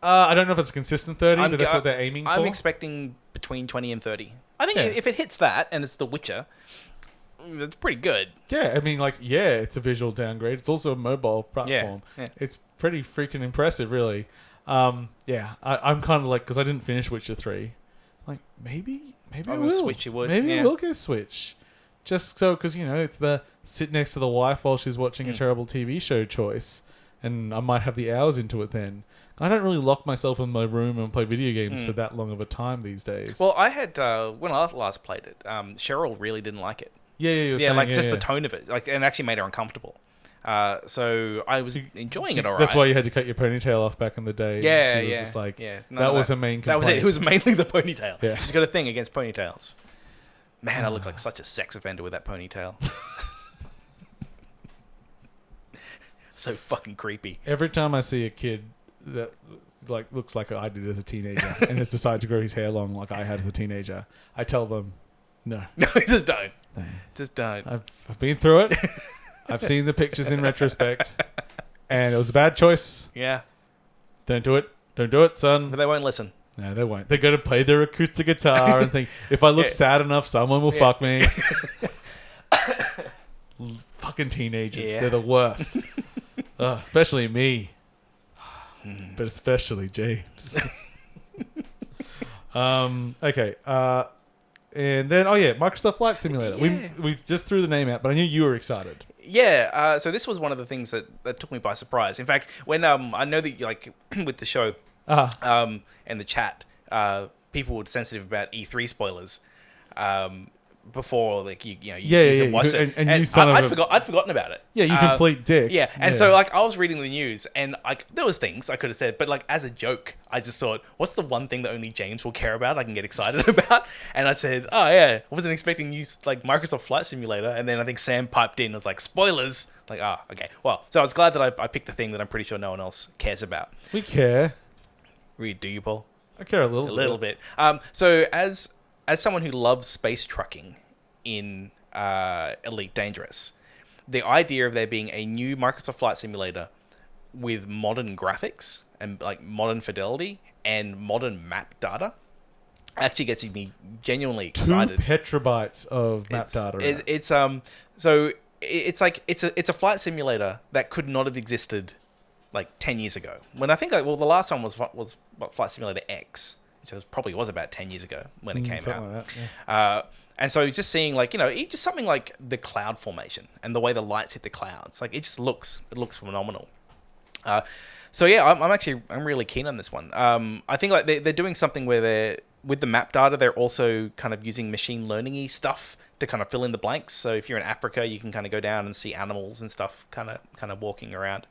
I don't know if it's a consistent 30, but that's what they're aiming for. I'm expecting between 20 and 30. I think if it hits that, and it's The Witcher... That's pretty good. Yeah, I mean, it's a visual downgrade. It's also a mobile platform. Yeah. It's pretty freaking impressive, really. I'm kind of like, because I didn't finish Witcher 3, like, maybe I will. Switch you would. Maybe I will go Switch. Just so, because, it's the sit next to the wife while she's watching a terrible TV show choice, and I might have the hours into it then. I don't really lock myself in my room and play video games for that long of a time these days. Well, I had, when I last played it, Cheryl really didn't like it. The tone of it, and it actually made her uncomfortable. So I was enjoying it all right. That's why you had to cut your ponytail off back in the day. Yeah, she was just like, that was her main complaint. That was it. It was mainly the ponytail. Yeah. She's got a thing against ponytails. Man, I look like such a sex offender with that ponytail. So fucking creepy. Every time I see a kid that looks like I did as a teenager and has decided to grow his hair long like I had as a teenager, I tell them, no. No, just don't. Just don't. I've been through it. I've seen the pictures in retrospect, and it was a bad choice. Yeah. Don't do it. Don't do it, son. But they won't listen. No, they won't. They're going to play their acoustic guitar and think, if I look sad enough, someone will fuck me. Fucking teenagers. Yeah. They're the worst. Especially me. But especially James. Okay. And then, Microsoft Flight Simulator. Yeah. We just threw the name out, but I knew you were excited. Yeah, so this was one of the things that took me by surprise. In fact, when I know that with the show and the chat, people were sensitive about E3 spoilers before you watched it. And you son I'd forgotten about it. Yeah, you complete dick. Yeah, and so I was reading the news, and there was things I could have said, but as a joke, I just thought, what's the one thing that only James will care about? I can get excited about, and I said, oh yeah, I wasn't expecting you Microsoft Flight Simulator, and then I think Sam piped in, and was like, spoilers. Okay, well, so I was glad that I picked the thing that I'm pretty sure no one else cares about. We care. Really, do you, Paul? I care a little bit. So as someone who loves space trucking in Elite Dangerous, the idea of there being a new Microsoft Flight Simulator with modern graphics and modern fidelity and modern map data actually gets me genuinely excited. 2 petabytes of map data. It's so it's like it's a flight simulator that could not have existed like 10 years ago. When I think the last one was Flight Simulator X, which probably was about 10 years ago when it came out. Like that, yeah. And so just seeing like, just something like the cloud formation and the way the lights hit the clouds, like it looks phenomenal. So yeah, I'm really keen on this one. I think like they're doing something where with the map data, they're also kind of using machine learning-y stuff to kind of fill in the blanks. So if you're in Africa, you can kind of go down and see animals and stuff kind of walking around.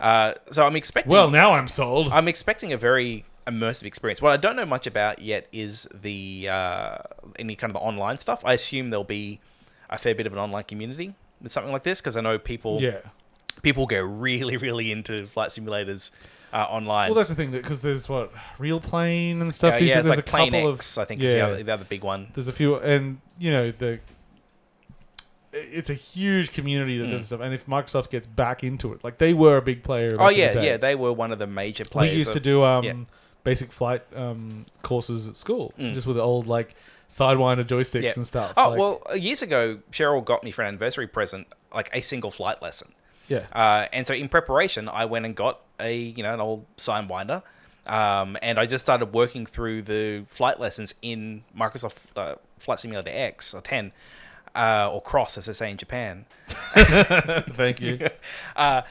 So I'm expecting... Well, now I'm sold. I'm expecting a very immersive experience. What I don't know much about yet is the any kind of the online stuff. I assume there'll be a fair bit of an online community with something like this, because I know people go really, really into flight simulators online. Well, that's the thing, because there's Real Plane and stuff. Yeah, there's like a Plane couple X, I think, is the other big one. There's a few, and it's a huge community that does stuff. And if Microsoft gets back into it, like they were a big player. They were one of the major players. We used to do basic flight courses at school, just with the old like Sidewinder joysticks and stuff. Years ago, Cheryl got me for an anniversary present like a single flight lesson. Yeah. And so in preparation, I went and got an old Sidewinder, and I just started working through the flight lessons in Microsoft Flight Simulator X or 10. Or Cross, as they say in Japan. Thank you. And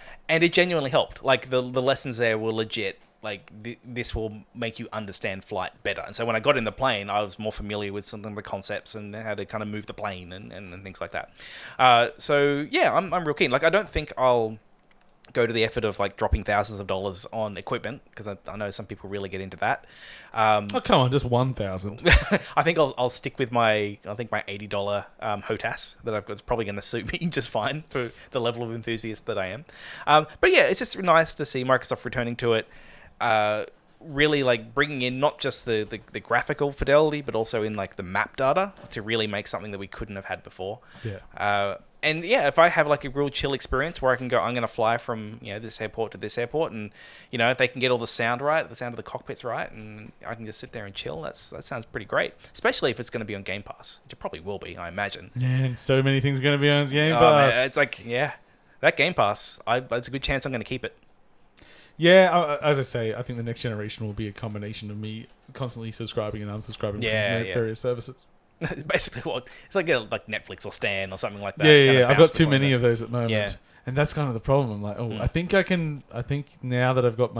it genuinely helped. Like, the lessons there were legit. Like, this will make you understand flight better. And so when I got in the plane, I was more familiar with some of the concepts and how to kind of move the plane and things like that. So, yeah, I'm real keen. Like, I don't think I'll go to the effort of, like, dropping thousands of dollars on equipment, because I know some people really get into that. Oh, come on, just 1,000. I think I'll stick with my $80 HOTAS that I've got. It's probably going to suit me just fine for the level of enthusiast that I am. But yeah, it's just nice to see Microsoft returning to it, really like bringing in not just the graphical fidelity, but also in like the map data to really make something that we couldn't have had before. Yeah. And yeah, if I have like a real chill experience where I can go, I'm going to fly from this airport to this airport, and if they can get all the sound right, the sound of the cockpits right, and I can just sit there and chill, that sounds pretty great. Especially if it's going to be on Game Pass, which it probably will be, I imagine. Yeah, and so many things are going to be on Game Pass. Man, it's like that Game Pass. It's a good chance I'm going to keep it. Yeah, as I say, I think the next generation will be a combination of me constantly subscribing and unsubscribing to various services. It's basically it's like Netflix or Stan or something like that. Yeah. I've got too many of those at the moment. Yeah. And that's kind of the problem. I'm like, I think now that I've got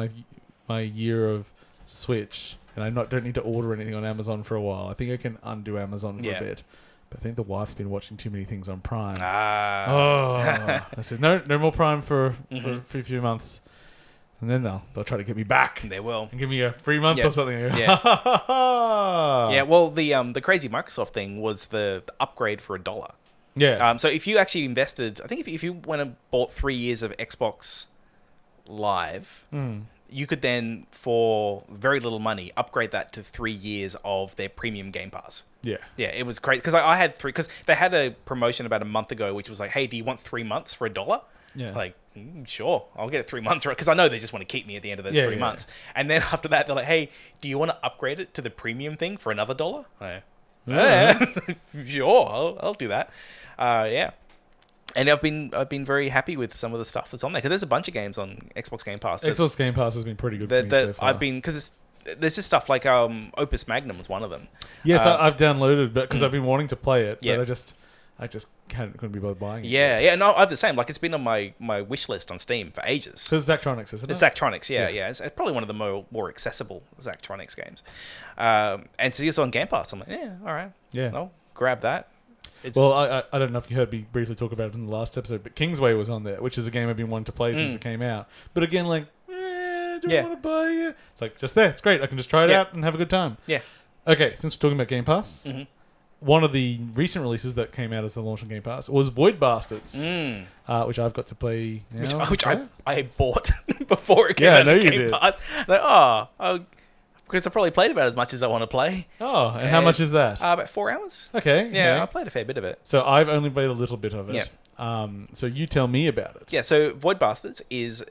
my year of Switch and I don't need to order anything on Amazon for a while, I think I can undo Amazon for a bit. But I think the wife's been watching too many things on Prime. I said, no more Prime for a few months. And then they'll try to get me back. They will. And give me a free month or something. Yeah. Yeah, well, the crazy Microsoft thing was the upgrade for $1. Yeah. So if you actually invested, I think if you went and bought 3 years of Xbox Live, you could then, for very little money, upgrade that to 3 years of their premium Game Pass. Yeah. Yeah, it was great. Because I had 3, because they had a promotion about a month ago, which was like, hey, do you want 3 months for $1? Yeah. Like, sure, I'll get it 3 months, right? Because I know they just want to keep me at the end of those 3 months. And then after that, they're like, hey, do you want to upgrade it to the premium thing for another $1? Sure, I'll do that. Yeah. And I've been very happy with some of the stuff that's on there, because there's a bunch of games on Xbox Game Pass. Xbox Game Pass has been pretty good for me so far. Because there's just stuff like Opus Magnum was one of them. Yes, I've downloaded, but because I've been wanting to play it, but I just couldn't be bothered buying it. Yeah. No, I have the same. Like, it's been on my wish list on Steam for ages. Because it's Zachtronics, isn't it? It's Zachtronics, yeah. It's probably one of the more accessible Zachtronics games. And so it's on Game Pass. I'm like, yeah, all right. Yeah. I'll grab that. Well, I don't know if you heard me briefly talk about it in the last episode, but Kingsway was on there, which is a game I've been wanting to play since it came out. But again, like, do I want to buy it? It's like, just there. It's great. I can just try it out and have a good time. Yeah. Okay, since we're talking about Game Pass... One of the recent releases that came out as the launch on Game Pass was Void Bastards, which I've got to play now. Which I bought before it came out on Game Pass. Like, because I probably played about as much as I want to play. Oh, and how much is that? About 4 hours. Okay. Yeah, I played a fair bit of it. So I've only played a little bit of it. Yeah. So you tell me about it. Yeah, so Void Bastards is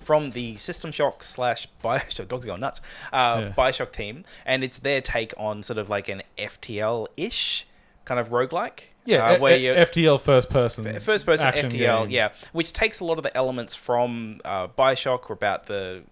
from the System Shock / Bioshock, dogs going nuts, Bioshock team, and it's their take on sort of like an FTL-ish kind of roguelike. Yeah, where you FTL first person FTL, game. yeah, which takes a lot of the elements from BioShock, or about the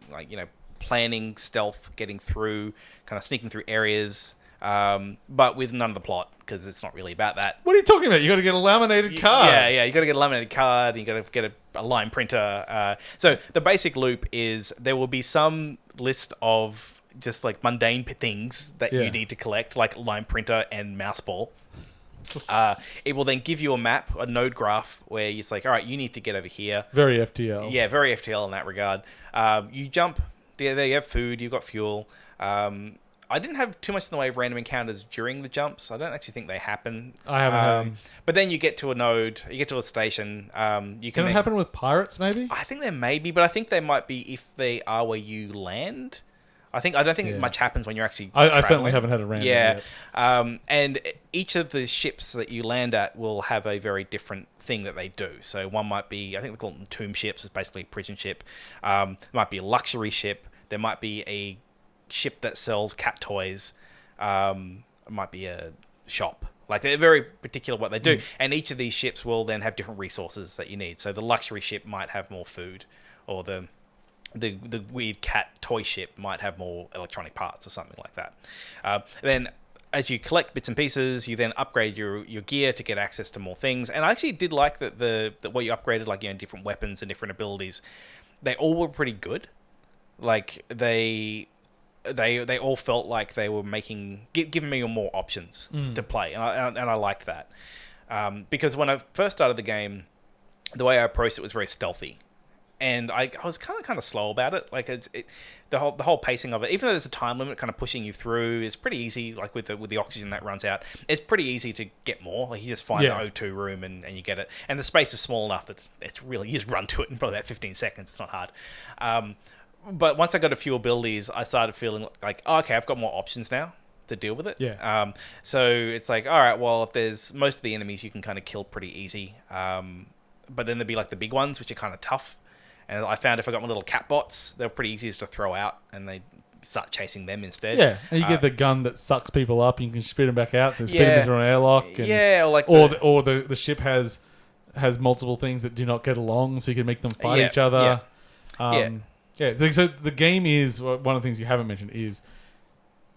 planning, stealth, getting through, kind of sneaking through areas, but with none of the plot, because it's not really about that. What are you talking about? You got to get a laminated card. Yeah, you got to get a laminated card. You got to get a line printer. So the basic loop is there will be some list of just like mundane things that you need to collect, like line printer and mouse ball. It will then give you a map, a node graph, where it's like, all right, you need to get over here. Very FTL. Yeah, very FTL in that regard. You jump. There you have food. You've got fuel. I didn't have too much in the way of random encounters during the jumps. I don't actually think they happen. I haven't had any. But then you get to a node, you get to a station. Can it happen with pirates, maybe? I think there may be, but I think they might be if they are where you land. I don't think much happens when you're actually I certainly haven't had a random yet. And each of the ships that you land at will have a very different thing that they do. So one might be, I think we call them tomb ships. It's basically a prison ship. It might be a luxury ship. There might be a ship that sells cat toys. It might be a shop. Like, they're very particular what they do. And each of these ships will then have different resources that you need. So the luxury ship might have more food, or the weird cat toy ship might have more electronic parts or something like that. Then as you collect bits and pieces, you then upgrade your gear to get access to more things. And I actually did like that what you upgraded, like, different weapons and different abilities, they all were pretty good. Like, they all felt like they were giving me more options to play, and I liked that, because when I first started the game, the way I approached it was very stealthy, and I was kind of slow about it. Like, the whole pacing of it, even though there's a time limit kind of pushing you through, is pretty easy. Like, with the oxygen that runs out, it's pretty easy to get more. Like, you just find the O2 room and you get it, and the space is small enough that it's really, you just run to it in probably about 15 seconds. It's not hard. But once I got a few abilities, I started feeling like, oh, okay, I've got more options now to deal with it. Yeah. So it's like, all right, well, if there's most of the enemies you can kind of kill pretty easy. But then there'd be like the big ones, which are kind of tough. And I found if I got my little cat bots, they're pretty easy to throw out, and they start chasing them instead. Yeah, and you get the gun that sucks people up, and you can spit them back out, so spit them into an airlock. And, or the ship has multiple things that do not get along, so you can make them fight each other. Yeah, so the game is, one of the things you haven't mentioned, is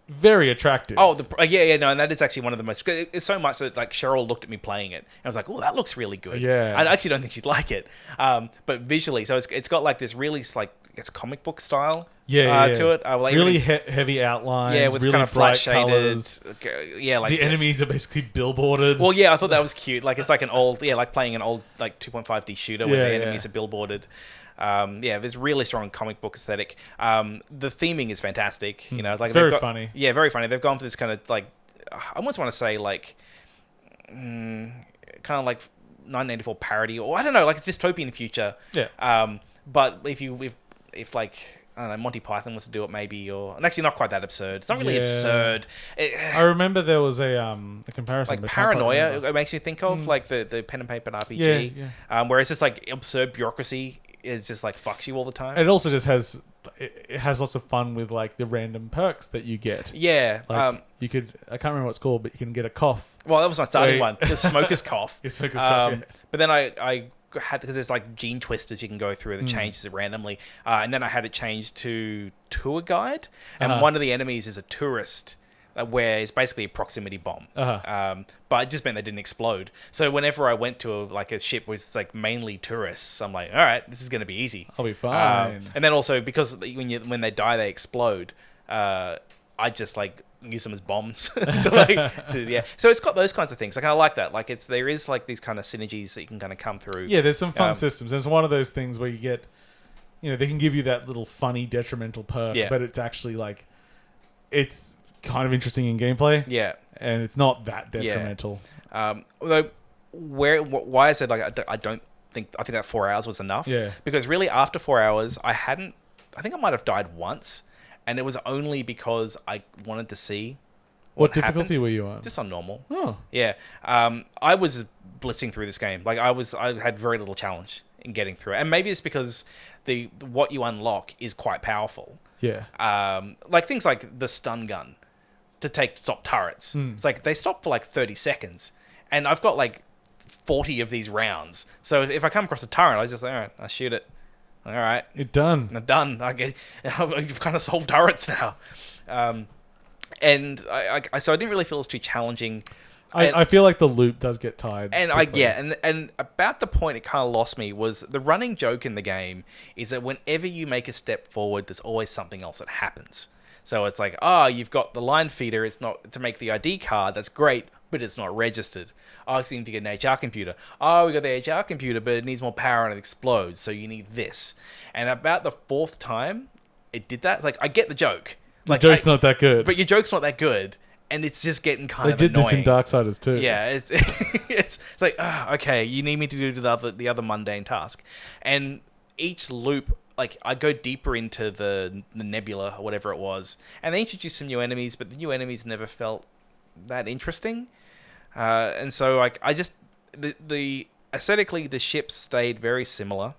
very attractive. Oh, and that is actually one of the most... It's so much that, like, Cheryl looked at me playing it, and I was like, oh, that looks really good. Yeah. I actually don't think she'd like it. But visually, so it's got, like, this really, like, I guess, comic book style to it. Like, really heavy outlines, with really kind of bright flat colours. Like... The enemies are basically billboarded. Well, yeah, I thought that was cute. Like, it's like an old... Yeah, like playing an old, like, 2.5D shooter where the enemies are billboarded. There's really strong comic book aesthetic. The theming is fantastic. It's like, it's very funny. Yeah, very funny. They've gone for this kind of, like, I almost want to say, like, kind of like 1984 parody, or I don't know, like, it's dystopian future. Yeah. But if like, I don't know, Monty Python was to do it, maybe, or... And actually not quite that absurd. It's not really absurd. I remember there was a comparison. Like Paranoia, it makes me think of, like, the pen and paper RPG. Yeah. Where it's just, like, absurd bureaucracy. It just, like, fucks you all the time. It also just has... It has lots of fun with, like, the random perks that you get. Yeah. Like, you could... I can't remember what it's called, but you can get a cough. Well, that was my starting one. The Smoker's Cough. It's Smoker's Cough, yeah. But then I had... Because there's, like, gene twisters you can go through that changes it randomly. And then I had it changed to Tour Guide. And one of the enemies is a tourist... where it's basically a proximity bomb. But it just meant they didn't explode. So whenever I went to a ship with like mainly tourists, I'm like, all right, this is going to be easy. I'll be fine. And then also because when they die, they explode. I just like use them as bombs. So it's got those kinds of things. I kind of like that. Like there is like these kind of synergies that you can kind of come through. Yeah, there's some fun systems. There's one of those things where you get, they can give you that little funny detrimental perk, but it's actually like, it's kind of interesting in gameplay. Yeah. And it's not that detrimental. Although, why I said, like, I think that 4 hours was enough. Yeah. Because really, after 4 hours, I think I might have died once. And it was only because I wanted to see what difficulty were you on? Just on normal. Oh. Yeah. I was blitzing through this game. Like, I had very little challenge in getting through it. And maybe it's because what you unlock is quite powerful. Yeah. Like things like the stun gun. to stop turrets. It's like they stop for like 30 seconds, and I've got like 40 of these rounds. So if I come across a turret, I just all right, I shoot it. All right, you're done. I'm done. You've kind of solved turrets now, and so I didn't really feel it was too challenging. I feel like the loop does get tired. And and about the point it kind of lost me was the running joke in the game is that whenever you make a step forward, there's always something else that happens. So it's like, you've got the line feeder. It's not to make the ID card. That's great, but it's not registered. You need to get an HR computer. We got the HR computer, but it needs more power and it explodes. So you need this. And about the fourth time it did that, like, I get the joke. Like, the joke's not that good. But your joke's not that good. And it's just getting kind of annoying. They did this in Darksiders too. Yeah, it's like, okay, you need me to do the other mundane task. And each loop, like, I go deeper into the nebula or whatever it was, and they introduced some new enemies, but the new enemies never felt that interesting. And so, like, I just the aesthetically the ships stayed very similar,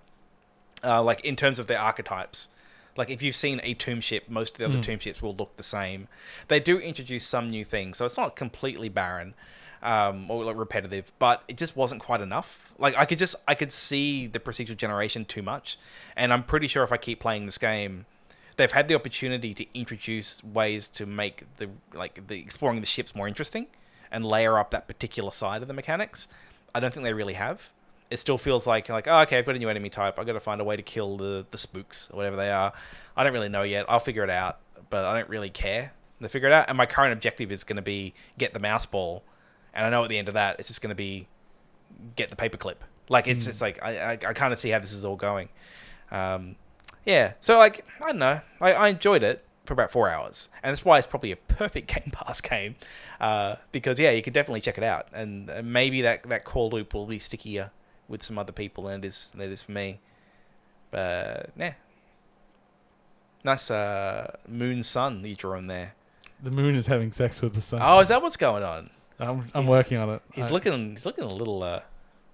like in terms of their archetypes. Like, if you've seen a tomb ship, most of the other tomb ships will look the same. They do introduce some new things, so it's not completely barren or like repetitive, but it just wasn't quite enough. Like, I could see the procedural generation too much, and I'm pretty sure if I keep playing this game, they've had the opportunity to introduce ways to make the exploring the ships more interesting and layer up that particular side of the mechanics. I don't think they really have. It still feels like, okay, I've got a new enemy type. I've got to find a way to kill the spooks or whatever they are. I don't really know yet. I'll figure it out, but I don't really care to figure it out. And my current objective is going to be get the mouse ball. And I know at the end of that, it's just going to be get the paperclip. Like, it's just like, I kind of see how this is all going. Yeah. So, like, I don't know. I enjoyed it for about 4 hours. And that's why it's probably a perfect Game Pass game. Because, yeah, you could definitely check it out. And maybe that core loop will be stickier with some other people than it is for me. But yeah, nice moon sun that you drew in there. The moon is having sex with the sun. Oh, is that what's going on? I'm working on it. He's looking a little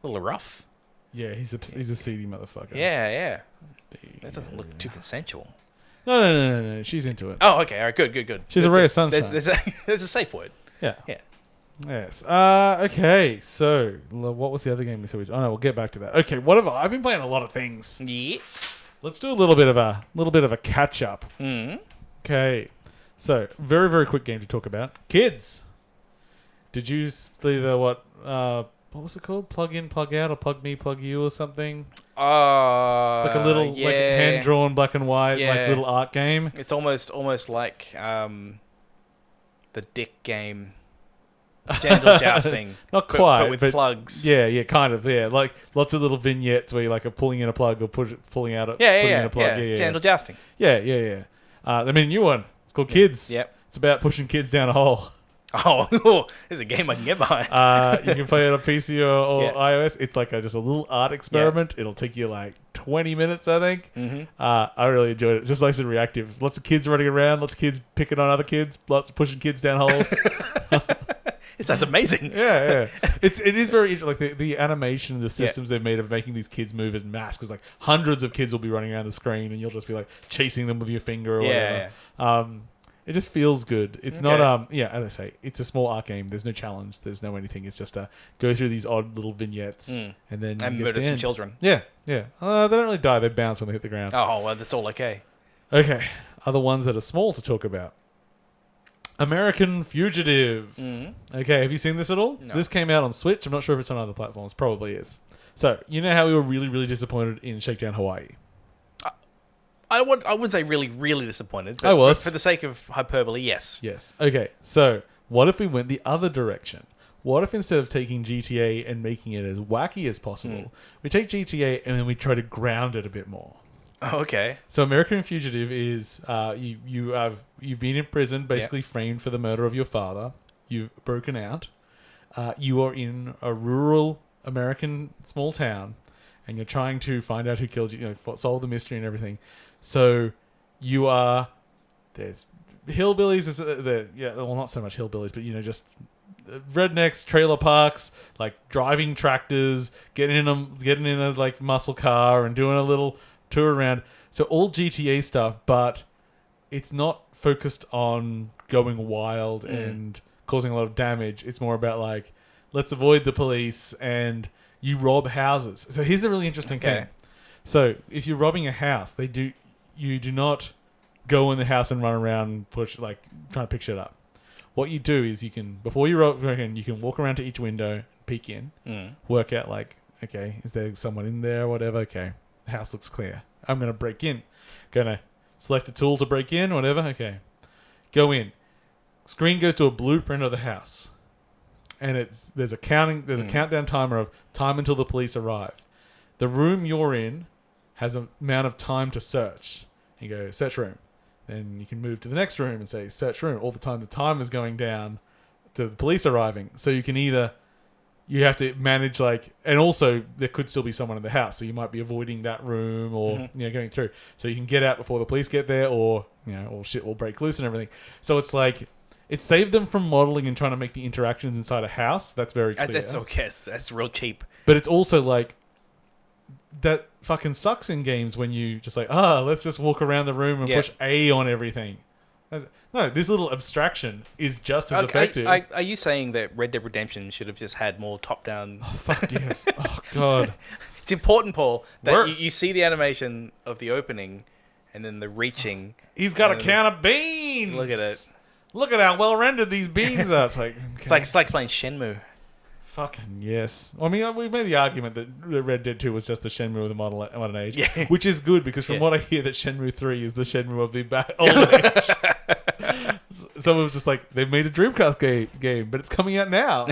rough. Yeah, he's a seedy motherfucker. Yeah. That doesn't look too consensual. No. She's into it. Oh, okay. All right. Good. She's a ray of sunshine. There's a safe word. Yeah. Yes. Okay. So, what was the other game we said? Oh no, we'll get back to that. Okay. I've been playing a lot of things. Yeah. Let's do a little bit of a catch up. Okay. So, very very quick game to talk about. Kids. Did you see what was it called? Plug in, plug out, or plug me, plug you, or something? It's like a little like hand drawn black and white like little art game. It's almost like the dick game. Jandal jousting. Not quite. But with plugs. Yeah, kind of. Yeah, like lots of little vignettes where you like are pulling in a plug or pulling out a putting in a plug. Yeah. Jandal jousting. Yeah. I mean, a new one. It's called Kids. Yep. It's about pushing kids down a hole. Oh, there's a game I can get behind. You can play it on PC or iOS. It's like just a little art experiment. It'll take you like 20 minutes, I think. I really enjoyed it. It's just nice and reactive. Lots of kids running around. Lots of kids picking on other kids. Lots of pushing kids down holes. It sounds amazing. Yeah. It is very interesting. Like the animation, the systems they've made of making these kids move as mass, because like hundreds of kids will be running around the screen, and you'll just be like chasing them with your finger or whatever. It just feels good. It's not as I say, it's a small art game. There's no challenge. There's no anything. It's just go through these odd little vignettes and then murder some children. Yeah. They don't really die. They bounce when they hit the ground. Oh, well, that's all okay. Okay. Other ones that are small to talk about. American Fugitive. Okay, have you seen this at all? No. This came out on Switch. I'm not sure if it's on other platforms. Probably is. So, you know how we were really, really disappointed in Shakedown Hawaii? I wouldn't say really, really disappointed. But I was. For the sake of hyperbole, yes. Yes. Okay, so what if we went the other direction? What if instead of taking GTA and making it as wacky as possible, we take GTA and then we try to ground it a bit more? Oh, okay. So American Fugitive is you've been in prison, basically framed for the murder of your father. You've broken out. You are in a rural American small town, and you're trying to find out who killed you. Solve the mystery and everything. So there's hillbillies. Well, not so much hillbillies, but just rednecks, trailer parks, like driving tractors, getting in a like muscle car and doing a little tour around. So all GTA stuff, but it's not focused on going wild and causing a lot of damage. It's more about like, let's avoid the police and you rob houses. So here's a really interesting thing. So if you're robbing a house, you do not go in the house and run around and push, like, trying to pick shit up. What you do is before you rob in, you can walk around to each window, peek in, work out like, okay, is there someone in there or whatever? Okay, the house looks clear. I'm going to break in. Going to select a tool to break in, whatever. Okay. Go in. Screen goes to a blueprint of the house. And there's a countdown timer of time until the police arrive. The room you're in has an amount of time to search. You go, search room. Then you can move to the next room and say, search room. All the time the time is going down to the police arriving. So you can you have to manage and also there could still be someone in the house. So you might be avoiding that room or, going through. So you can get out before the police get there or shit will break loose and everything. So it's like, it saved them from modeling and trying to make the interactions inside a house. That's very clear. That's okay. That's real cheap. But it's also like, that fucking sucks in games when you just like, let's just walk around the room and push A on everything. No, this little abstraction is just as effective. Are you saying that Red Dead Redemption should have just had more top-down... Oh, fuck yes. Oh, God. It's important, Paul, that you see the animation of the opening and then the reaching. He's got a can of beans! Look at it. Look at how well-rendered these beans are. It's like... Okay. It's like playing Shenmue. Fucking yes. I mean, we made the argument that Red Dead 2 was just the Shenmue of the modern age, which is good because from what I hear, that Shenmue 3 is the Shenmue of the old age. So it was just like, they've made a Dreamcast game, but it's coming out now.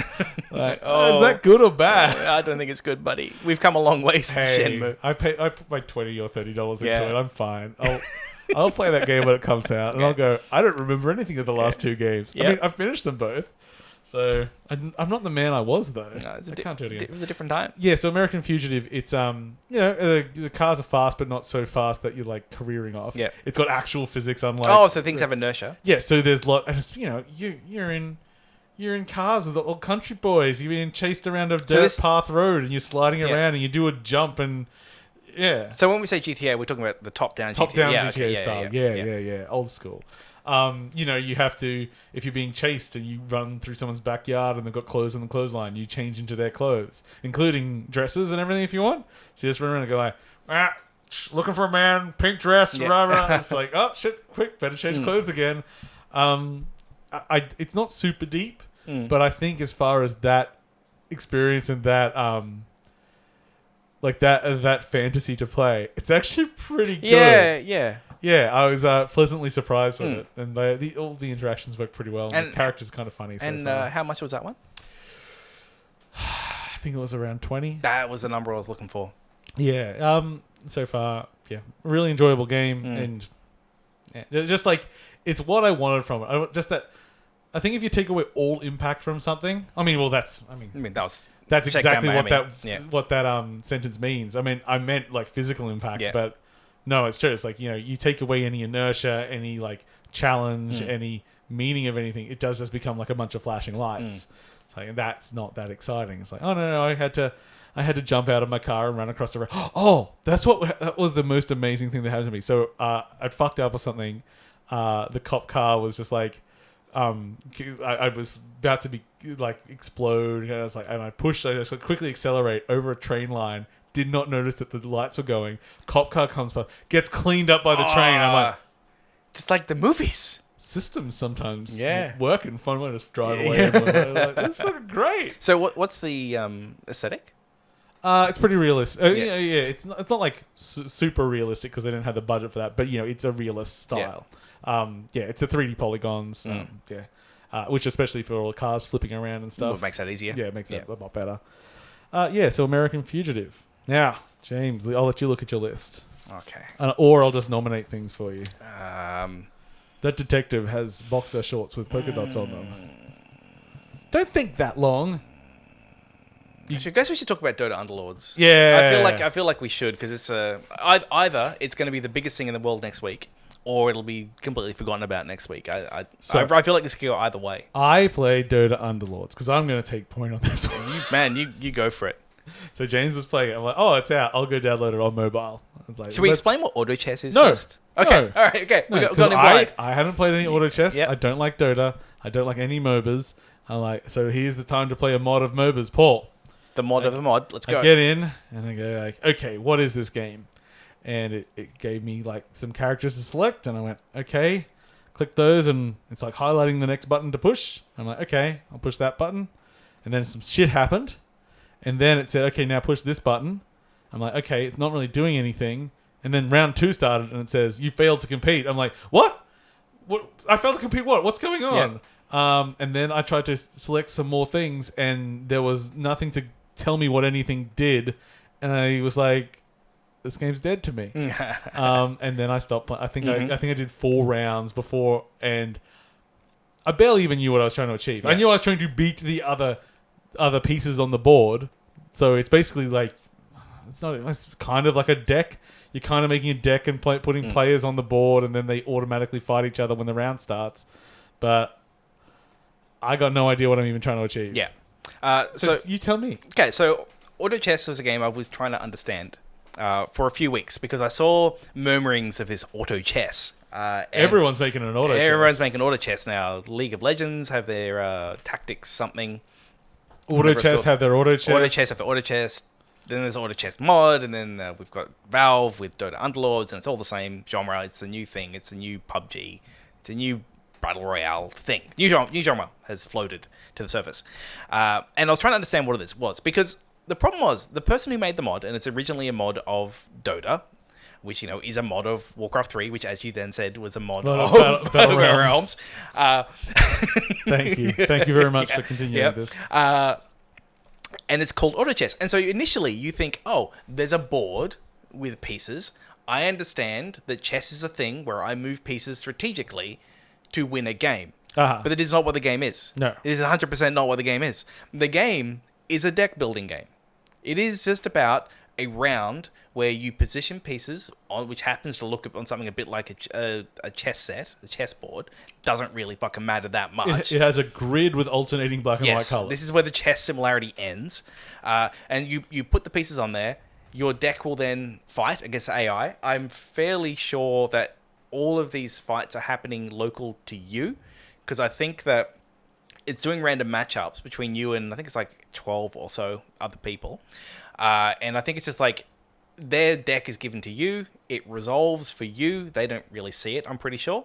Like, is that good or bad? I don't think it's good, buddy. We've come a long way since Shenmue. I put my $20 or $30 into it. I'm fine. I'll play that game when it comes out, and I'll go, I don't remember anything of the last two games. I mean, I finished them both. So I'm not the man I was though. No, I can't do it again. It was a different time. Yeah. So American Fugitive, it's the cars are fast, but not so fast that you're like careering off. Yeah. It's got actual physics, unlike. So things have inertia. Yeah. So there's and it's, you're in cars with old country boys. You're being chased around a dirt path road, and you're sliding around, and you do a jump and. Yeah. So when we say GTA, we're talking about the top-down GTA style. Yeah. Old school. You have to, if you're being chased and you run through someone's backyard and they've got clothes on the clothesline, you change into their clothes, including dresses and everything if you want. So you just run around and go like, looking for a man, pink dress, rah, rah. It's like, oh shit, quick, better change clothes again. It's not super deep, but I think as far as that experience and that, that fantasy to play, it's actually pretty good. Yeah, I was pleasantly surprised with it, and all the interactions work pretty well, and the characters are kind of funny. And how much was that one? I think it was around 20. That was the number I was looking for. Yeah. So far, really enjoyable game, and just like it's what I wanted from it. I think if you take away all impact from something, that's exactly what that sentence means. I mean, I meant like physical impact, but. No, it's true. It's like, you take away any inertia, any like challenge, any meaning of anything, it does just become like a bunch of flashing lights. It's like, that's not that exciting. It's like, oh no, I had to jump out of my car and run across the road. Oh, that was the most amazing thing that happened to me. So I'd fucked up or something. The cop car was just like, I was about to be like explode, and I was like, and I just quickly accelerate over a train line. Did not notice that the lights were going. Cop car comes by, gets cleaned up by the train. I'm like, just like the movies. Systems sometimes work and fun way to just drive away. That's fucking great. So what's the aesthetic? It's pretty realistic. It's not like super realistic because they didn't have the budget for that. But it's a realist style. It's a 3D polygons. Which especially for all the cars flipping around and stuff. Well, it makes that easier. Yeah, it makes that a lot better. So American Fugitive. Now, James, I'll let you look at your list. Okay. Or I'll just nominate things for you. That detective has boxer shorts with polka dots on them. Don't think that long. I guess we should talk about Dota Underlords. Yeah. I feel like we should because it's either it's going to be the biggest thing in the world next week, or it'll be completely forgotten about next week. I feel like this could go either way. I play Dota Underlords because I'm going to take point on this one. You go for it. So James was playing it. I'm like, oh, it's out. I'll go download it on mobile. Should we explain what auto chess is? No. First? Okay, all right, okay. No, we got him blind. I haven't played any auto chess. Yep. I don't like Dota. I don't like any MOBAs. So here's the time to play a mod of MOBAs. Paul. The mod of the mod. Let's go. I get in and I go like, okay, what is this game? And it gave me like some characters to select, and I went, okay, click those, and it's like highlighting the next button to push. I'm like, okay, I'll push that button, and then some shit happened, and then it said, okay, now push this button. I'm like, okay, it's not really doing anything, and then round 2 started, and it says you failed to compete. I'm like, what? What? I failed to compete? What? What's going on? Yeah. And then I tried to select some more things, and there was nothing to tell me what anything did, and I was like, this game's dead to me. And then I stopped. I think I did 4 rounds before, and I barely even knew what I was trying to achieve. Yeah. I knew I was trying to beat the other pieces on the board. So it's basically like it's kind of like a deck. You're kind of making a deck and putting players on the board, and then they automatically fight each other when the round starts. But I got no idea what I'm even trying to achieve. Yeah. So you tell me. Okay, so auto chess was a game I was trying to understand. For a few weeks, because I saw murmurings of this auto chess. Everyone's making an auto chess. Everyone's making auto chess now. League of Legends have their tactics something. Auto chess have their auto chess. Auto chess have their auto chess. Then there's auto chess mod, and then we've got Valve with Dota Underlords, and it's all the same genre. It's a new thing. It's a new PUBG. It's a new Battle Royale thing. New genre has floated to the surface. And I was trying to understand what it was, because the problem was, the person who made the mod, and it's originally a mod of Dota, which, is a mod of Warcraft 3, which, as you then said, was a mod of Battle Realms. Thank you. Thank you very much for continuing this. And it's called auto chess. And so initially you think, oh, there's a board with pieces. I understand that chess is a thing where I move pieces strategically to win a game. But that is not what the game is. No. It is 100% not what the game is. The game is a deck building game. It is just about a round where you position pieces, which happens to look on something a bit like a chess set, a chessboard. Doesn't really fucking matter that much. It has a grid with alternating black and white colors. This is where the chess similarity ends. And you put the pieces on there. Your deck will then fight against AI. I'm fairly sure that all of these fights are happening local to you, because I think that it's doing random matchups between you and I think it's like 12 or so other people. And I think it's just like their deck is given to you. It resolves for you. They don't really see it, I'm pretty sure.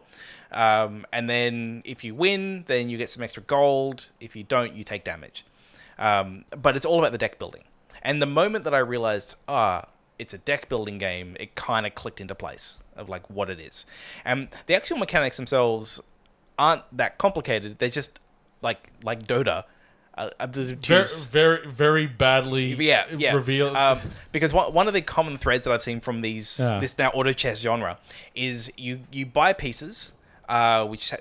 And then if you win, then you get some extra gold. If you don't, you take damage. But it's all about the deck building. And the moment that I realized, it's a deck building game, it kind of clicked into place of like what it is. And the actual mechanics themselves aren't that complicated. They're just like Dota. Very, very badly revealed. Because one of the common threads that I've seen from this now auto chess genre is you buy pieces which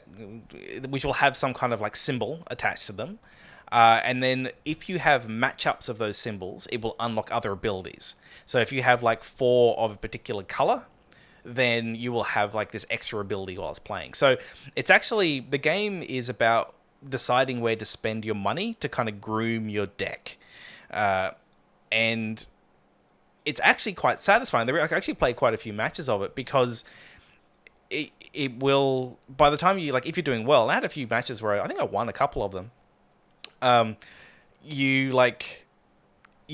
will have some kind of like symbol attached to them. And then if you have matchups of those symbols, it will unlock other abilities. So if you have like 4 of a particular color, then you will have like this extra ability while it's playing. So it's actually, the game is about deciding where to spend your money to kind of groom your deck. And it's actually quite satisfying. I actually played quite a few matches of it, because it will, by the time you, like, if you're doing well, and I had a few matches where I think I won a couple of them, you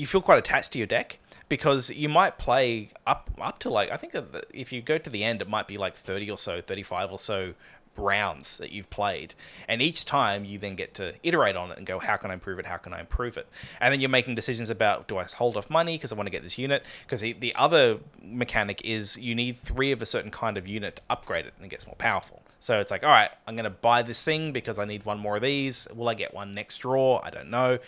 feel quite attached to your deck, because you might play up to like, I think if you go to the end, it might be like 30 or so, 35 or so rounds that you've played. And each time you then get to iterate on it and go, how can I improve it? How can I improve it? And then you're making decisions about, do I hold off money because I want to get this unit? Because the other mechanic is you need 3 of a certain kind of unit to upgrade it and it gets more powerful. So it's like, all right, I'm going to buy this thing because I need 1 more of these. Will I get 1 next draw? I don't know.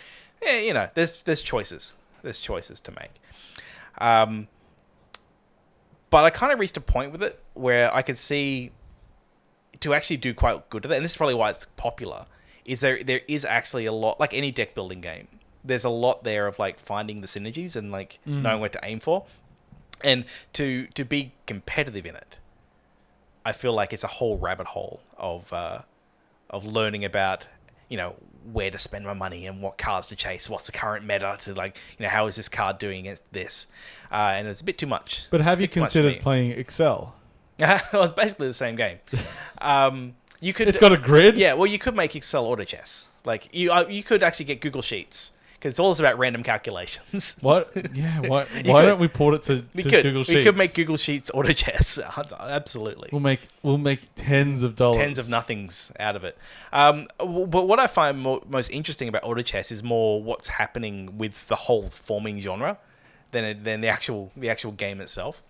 Yeah, there's choices. There's choices to make. But I kind of reached a point with it where I could see, to actually do quite good at it, and this is probably why it's popular, is there is actually a lot, like any deck building game, there's a lot there of like finding the synergies and like knowing where to aim for. And to be competitive in it, I feel like it's a whole rabbit hole of learning about, where to spend my money and what cards to chase, what's the current meta, to like, how is this card doing against this? And it's a bit too much. But have you considered playing Excel? Well, it's basically the same game. You could. It's got a grid. Yeah, well, you could make Excel auto chess. Like you could actually get Google Sheets because it's all about random calculations. What? Yeah. Why don't we port it to Google Sheets? We could make Google Sheets auto chess. Absolutely. We'll make tens of dollars. Tens of nothings out of it. But what I find most interesting about auto chess is more what's happening with the whole forming genre than the actual game itself.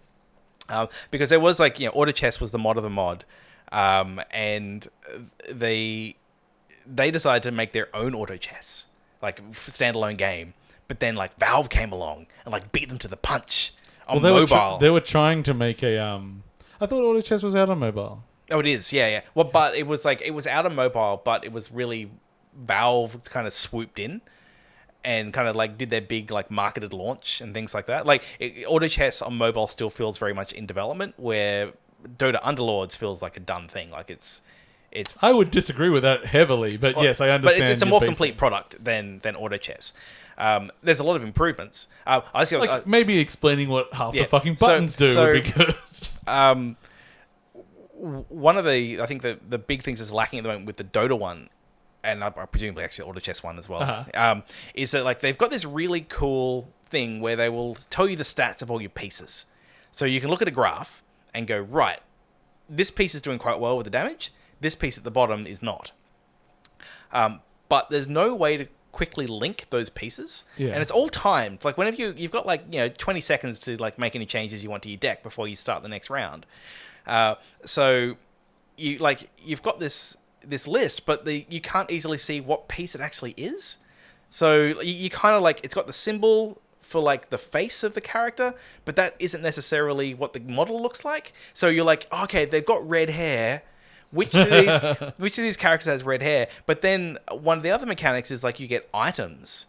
Because there was auto chess was the mod of the mod, and they decided to make their own auto chess, like standalone game. But then Valve came along and beat them to the punch on mobile. They were trying to make a I thought auto chess was out on mobile. Oh, it is. Yeah. Well, but it was it was out on mobile, but it was really Valve kind of swooped in and kind of did their big marketed launch and things like that. Auto chess on mobile still feels very much in development, where Dota Underlords feels like a done thing. It's. I would disagree with that heavily, but yes, I understand. But it's a more complete product than auto chess. There's a lot of improvements. Maybe explaining what half the fucking buttons do would be good. One of I think the big things that's lacking at the moment with the Dota one, and presumably actually auto chess one as well, is that they've got this really cool thing where they will tell you the stats of all your pieces. So you can look at a graph and go, right, this piece is doing quite well with the damage. This piece at the bottom is not. But there's no way to quickly link those pieces. Yeah. And it's all timed. Whenever you've got 20 seconds to make any changes you want to your deck before you start the next round. So you've got this list, but you can't easily see what piece it actually is. So you kind of it's got the symbol for the face of the character, but that isn't necessarily what the model looks like. So you're okay, they've got red hair. Which of these characters has red hair? But then one of the other mechanics is you get items,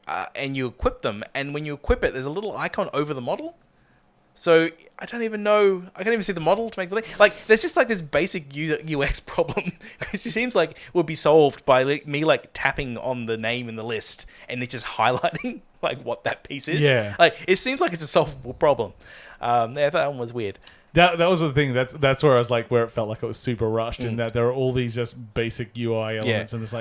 and you equip them, and when you equip it, there's a little icon over the model. So I don't even know. I can't even see the model to make the link. There's just this basic UX problem, which seems would be solved by me tapping on the name in the list and it just highlighting what that piece is. Yeah. It seems like it's a solvable problem. Yeah, that one was weird. That was the thing. That's where I was where it felt like it was super rushed in that there are all these just basic UI elements and it's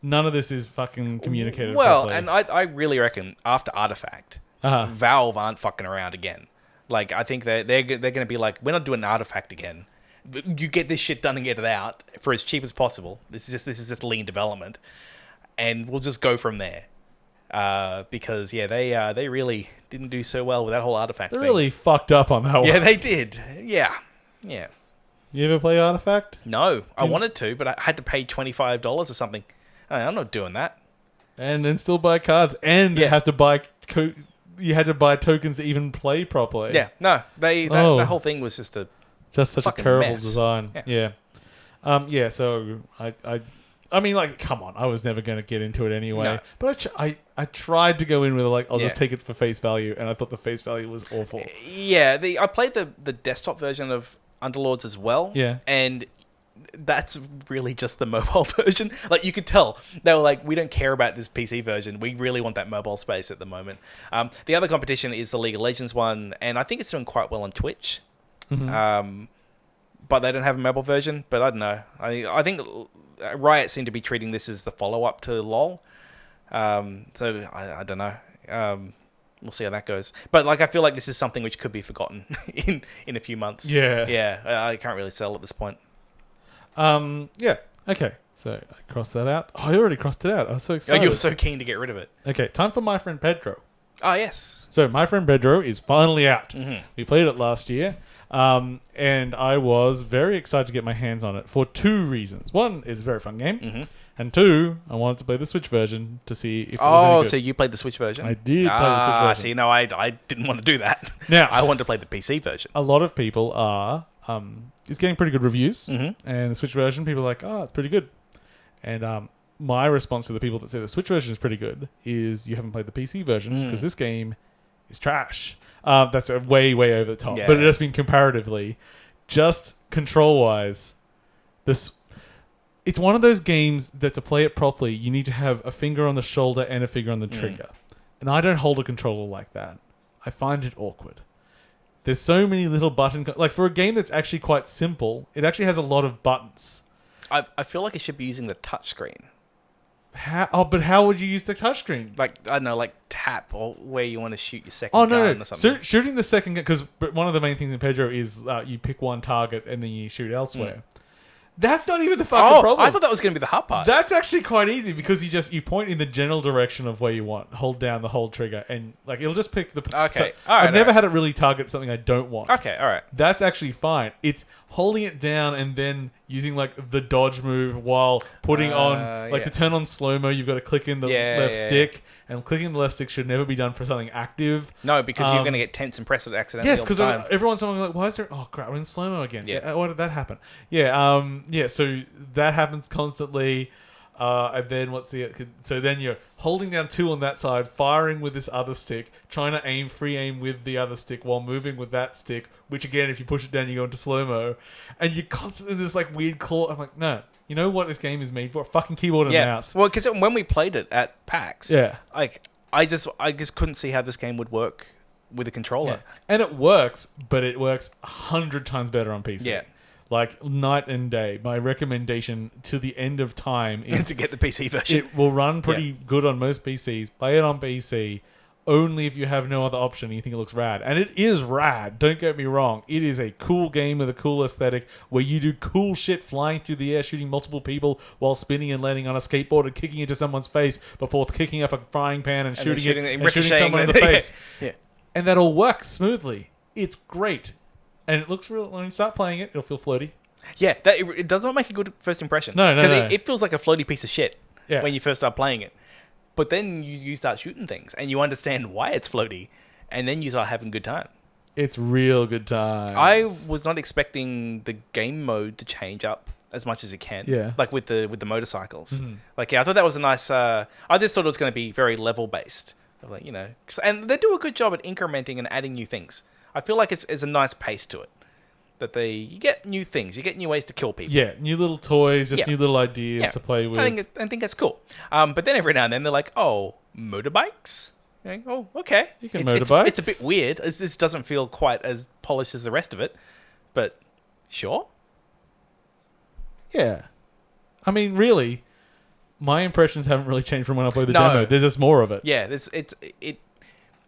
none of this is fucking communicated properly. And I really reckon after Artifact, Valve aren't fucking around again. I think they're going to be we're not doing an Artifact again. You get this shit done and get it out for as cheap as possible. This is just lean development, and we'll just go from there. Because they really didn't do so well with that whole Artifact thing. They really fucked up on that one. Yeah, they did. Yeah. You ever play Artifact? No, I wanted to, but I had to pay $25 or something. I'm not doing that. And then still buy cards, and have to buy. You had to buy tokens to even play properly. Yeah, no, that whole thing was just such a terrible mess. design. Yeah. So I mean, come on, I was never going to get into it anyway. No. But I tried to go in with I'll just take it for face value, and I thought the face value was awful. Yeah, I played the desktop version of Underlords as well. Yeah, and that's really just the mobile version. You could tell they were we don't care about this PC version. We really want that mobile space at the moment. The other competition is the League of Legends one, and I think it's doing quite well on Twitch. Mm-hmm. But they don't have a mobile version. But I don't know. I think Riot seem to be treating this as the follow-up to LoL. So I don't know. We'll see how that goes. But I feel this is something which could be forgotten in a few months. Yeah. I can't really sell at this point. Yeah. Okay. So I crossed that out. Oh, I already crossed it out. I was so excited. Oh, you were so keen to get rid of it. Okay. Time for My Friend Pedro. Oh, yes. So My Friend Pedro is finally out. Mm-hmm. We played it last year. And I was very excited to get my hands on it for two reasons. One, it's a very fun game. Mm-hmm. And two, I wanted to play the Switch version to see if it was any good. So you played the Switch version? I did play the Switch version. See, no, I didn't want to do that. Now, I wanted to play the PC version. A lot of people are... it's getting pretty good reviews. Mm-hmm. And the Switch version, people are it's pretty good. And my response to the people that say the Switch version is pretty good is you haven't played the PC version because this game is trash. That's way, way over the top. Yeah. But it has been comparatively... Just control-wise, it's one of those games that to play it properly, you need to have a finger on the shoulder and a finger on the trigger. And I don't hold a controller like that. I find it awkward. There's so many little like for a game that's actually quite simple, it actually has a lot of buttons. I feel like it should be using the touchscreen. But how would you use the touchscreen? Like, I don't know, like tap or where you want to shoot your second gun or something. Shooting the second gun, because one of the main things in Pedro is you pick one target and then you shoot elsewhere. That's not even the fucking problem. I thought that was going to be the hard part. That's actually quite easy because you point in the general direction of where you want, hold down the hold trigger, and like it'll just pick the. Okay, all right. I've never had it really target something I don't want. Okay, all right. That's actually fine. It's holding it down and then using like the dodge move while putting on to turn on slow mo. You've got to click in the left stick. And clicking the left stick should never be done for something active. No, because you're going to get tense and press it accidentally. Yes, because everyone's like, "Why is there? Oh crap! I'm in slow mo again." Yeah. Why did that happen? Yeah. So that happens constantly. And then so then you're holding down 2 on that side, firing with this other stick, trying to free aim with the other stick while moving with that stick. Which again, if you push it down, you go into slow mo, and you're constantly this like weird claw. I'm like, no. You know what this game is made for? A fucking keyboard and mouse. Well, because when we played it at PAX, like I just couldn't see how this game would work with a controller. Yeah. And it works, but it works 100 times better on PC. Yeah. Like night and day. My recommendation to the end of time is to get the PC version. It will run pretty good on most PCs. Play it on PC. Only if you have no other option and you think it looks rad. And it is rad, don't get me wrong. It is a cool game with a cool aesthetic where you do cool shit flying through the air, shooting multiple people while spinning and landing on a skateboard and kicking into someone's face before kicking up a frying pan and shooting someone in the face. Yeah. And that all works smoothly. It's great. And it looks real. When you start playing it, it'll feel floaty. Yeah, it does not make a good first impression. No. Because it feels like a floaty piece of shit when you first start playing it. But then you start shooting things, and you understand why it's floaty, and then you start having a good time. It's real good time. I was not expecting the game mode to change up as much as it can. Yeah. Like with the motorcycles. Mm-hmm. Like, I thought that was a nice... I just thought it was going to be very level-based. Like, and they do a good job at incrementing and adding new things. I feel like it's a nice pace to it. That you get new things, you get new ways to kill people. Yeah, new little toys, new little ideas to play with. I think that's cool. But then every now and then they're like, oh, motorbikes? Like, oh, okay. You can motorbikes. It's a bit weird. This doesn't feel quite as polished as the rest of it. But sure. Yeah. I mean, really, my impressions haven't really changed from when I played the demo. There's just more of it. Yeah,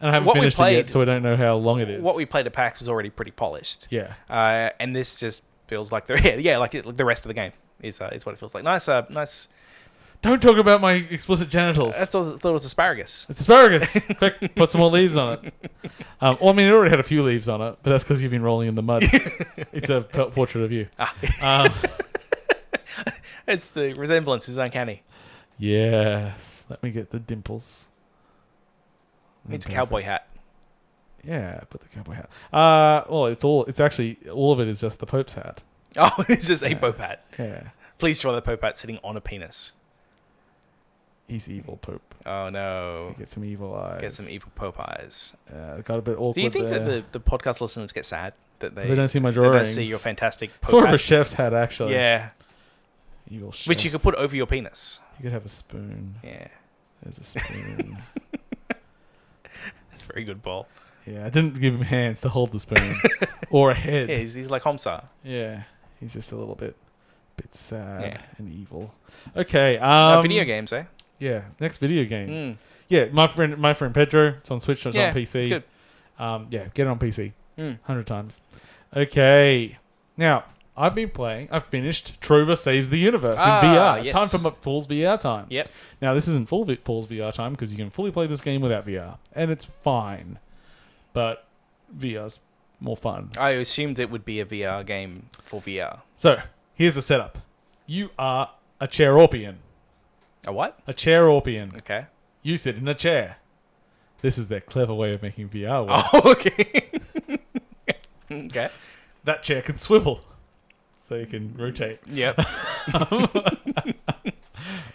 and I haven't finished it yet, so I don't know how long it is. What we played at PAX was already pretty polished. Yeah. And this just feels like the rest of the game is what it feels like. Nice. Don't talk about my explicit genitals. I thought it was asparagus. It's asparagus. Quick, put some more leaves on it. It already had a few leaves on it, but that's because you've been rolling in the mud. It's a portrait of you. It's the resemblance is uncanny. Yes. Let me get the dimples. Needs a cowboy hat. Yeah, put the cowboy hat. It's actually all of it is just the Pope's hat. Oh, it's just a Pope hat. Yeah. Please draw the Pope hat sitting on a penis. He's evil Pope. Oh no. Get some evil eyes. Get some evil Pope eyes. Got a bit awkward. Do you think that the podcast listeners get sad that they don't see my drawings? They don't see your fantastic Pope hat? It's more hat? of a chef's hat, actually. Yeah. Evil chef. Which you could put over your penis. You could have a spoon. Yeah. There's a spoon. That's a very good ball. Yeah, I didn't give him hands to hold the spoon. Or a head. Yeah, he's like Homsar. Yeah. He's just a little bit sad and evil. Okay. Video games, eh? Yeah. Next video game. Yeah, my friend Pedro. It's on Switch. It's on PC. It's good. Get it on PC. 100 times. Okay. Now, I've finished Trover Saves the Universe in VR. It's time for Paul's VR time. Yep. Now, this isn't full Paul's VR time because you can fully play this game without VR. And it's fine. But VR's more fun. I assumed it would be a VR game for VR. So, here's the setup. You are a Chairorpian. A what? A Chairorpian. Okay. You sit in a chair. This is their clever way of making VR work. Oh, okay. Okay. That chair can swivel. So you can rotate. Yep.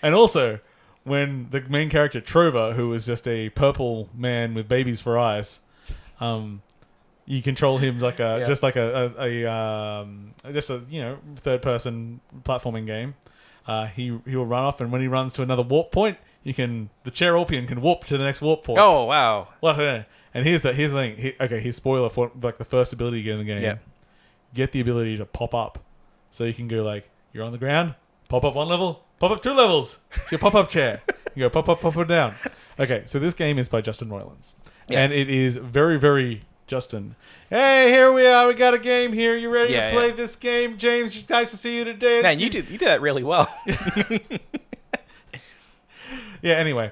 And also, when the main character Trover, who is just a purple man with babies for eyes, you control him like just a third person platforming game. He will run off, and when he runs to another warp point, the Chairorpian can warp to the next warp point. Oh wow! Well, And here's the thing. Here's spoiler for like the first ability you get in the game. Yeah. Get the ability to pop up, so you can go like you're on the ground, pop up 1 level, pop up 2 levels. It's your pop up chair. You go pop up down. Okay, so this game is by Justin Roiland's, and it is very, very Justin. Hey, here we are. We got a game here. You ready to play this game, James? Nice to see you today. Man, you did that really well. Yeah. Anyway.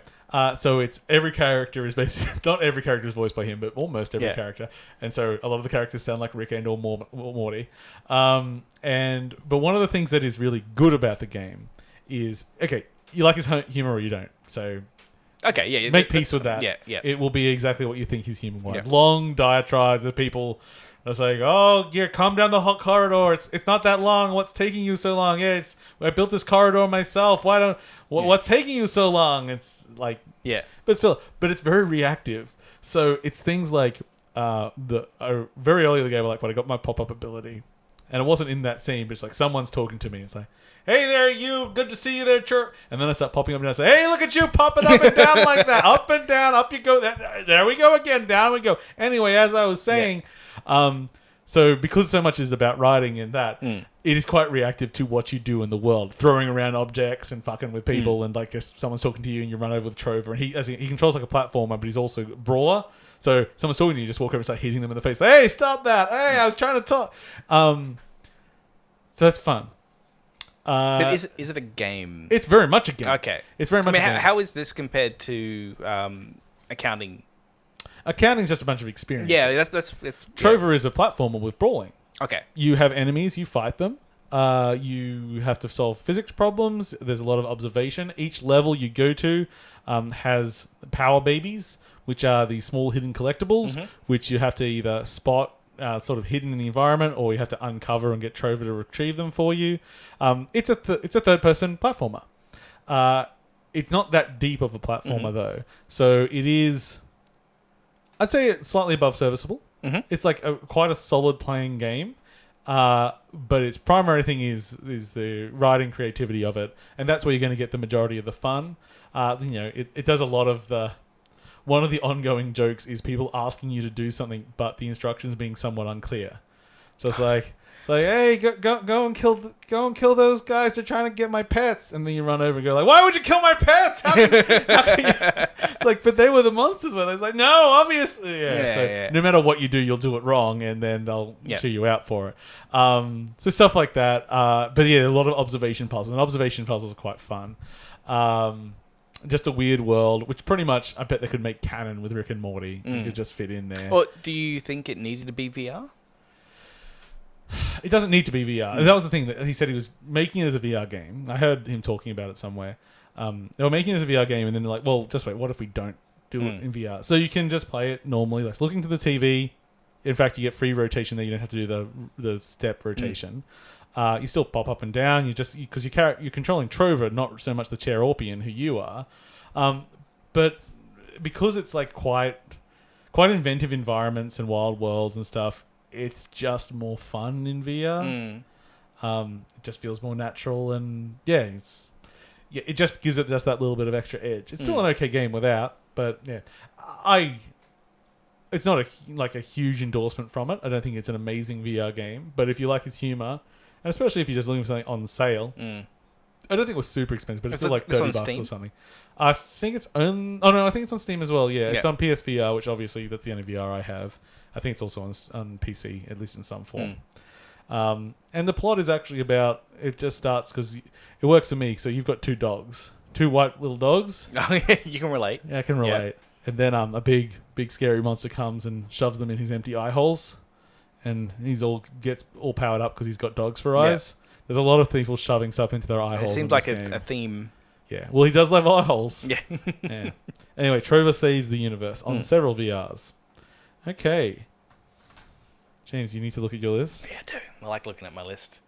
So it's every character is basically not every character is voiced by him, but almost every character, and so a lot of the characters sound like Rick and or Morty. But one of the things that is really good about the game is you like his humor or you don't. So make peace with that. Yeah. It will be exactly what you think his humor was. Yeah. Long diatribes of people. It's like, oh, yeah, come down the hot corridor. It's not that long. What's taking you so long? Yeah, I built this corridor myself. What's taking you so long? It's like, but it's very reactive. So it's things like very early in the game, like when I got my pop up ability, and it wasn't in that scene, but it's like someone's talking to me. It's like, hey there, you. Good to see you there, chirp. And then I start popping up and down. I say, hey, look at you popping up and down like that. Up and down, up you go. There we go again. Down we go. Anyway, as I was saying. So because so much is about writing and that, it is quite reactive to what you do in the world, throwing around objects and fucking with people, and like just someone's talking to you and you run over with Trover, and he controls like a platformer, but he's also a brawler. So someone's talking to you, you just walk over and start hitting them in the face. Hey, stop that! Hey, I was trying to talk. So that's fun. But is it a game? It's very much a game. Okay, it's very much. A game. How is this compared to accounting? Accounting is just a bunch of experiences. Yeah, that's Trover is a platformer with brawling. Okay. You have enemies, you fight them. You have to solve physics problems. There's a lot of observation. Each level you go to has power babies, which are the small hidden collectibles, which you have to either spot sort of hidden in the environment, or you have to uncover and get Trover to retrieve them for you. It's a third-person platformer. It's not that deep of a platformer, though. So it is... I'd say it's slightly above serviceable. It's like quite a solid playing game, but its primary thing is the writing creativity of it, and that's where you're going to get the majority of the fun. It does a lot of the... One of the ongoing jokes is people asking you to do something, but the instructions being somewhat unclear. So it's like, hey, go and kill those guys. They're trying to get my pets, and then you run over and go like, why would you kill my pets? How can It's like, but they were the monsters. Where it's like, no, obviously, no matter what you do, you'll do it wrong, and then they'll chew you out for it. So stuff like that. But yeah, a lot of observation puzzles, and observation puzzles are quite fun. Just a weird world, which pretty much I bet they could make canon with Rick and Morty. You could just fit in there. Well, do you think it needed to be VR? It doesn't need to be VR. And that was the thing that he said he was making it as a VR game. I heard him talking about it somewhere. They were making it as a VR game, and then they're like, well, just wait, what if we don't do it in VR? So you can just play it normally, like looking to the TV. In fact, you get free rotation there. You don't have to do the step rotation. You still pop up and down. You just because you're controlling Trover, not so much the Chairorpian who you are. But because it's like quite inventive environments and wild worlds and stuff, it's just more fun in VR. It just feels more natural, and it just gives it just that little bit of extra edge. It's still an okay game without, but it's not a huge endorsement from it. I don't think it's an amazing VR game, but if you like his humor, and especially if you're just looking for something on sale, I don't think it was super expensive, but it's still like $30 or something. I think it's on. Oh no, I think it's on Steam as well. Yeah, it's on PSVR, which obviously that's the only VR I have. I think it's also on PC, at least in some form. And the plot is actually about... It just starts because it works for me. So you've got 2 dogs. 2 white little dogs. You can relate. Yeah, I can relate. Yeah. And then a big scary monster comes and shoves them in his empty eye holes. And gets all powered up because he's got dogs for eyes. There's a lot of people shoving stuff into their eye holes. It seems like a theme. Yeah. Well, he does love eye holes. Yeah. Anyway, Trover saves the universe on several VRs. Okay. James, you need to look at your list. Yeah, I do. I like looking at my list.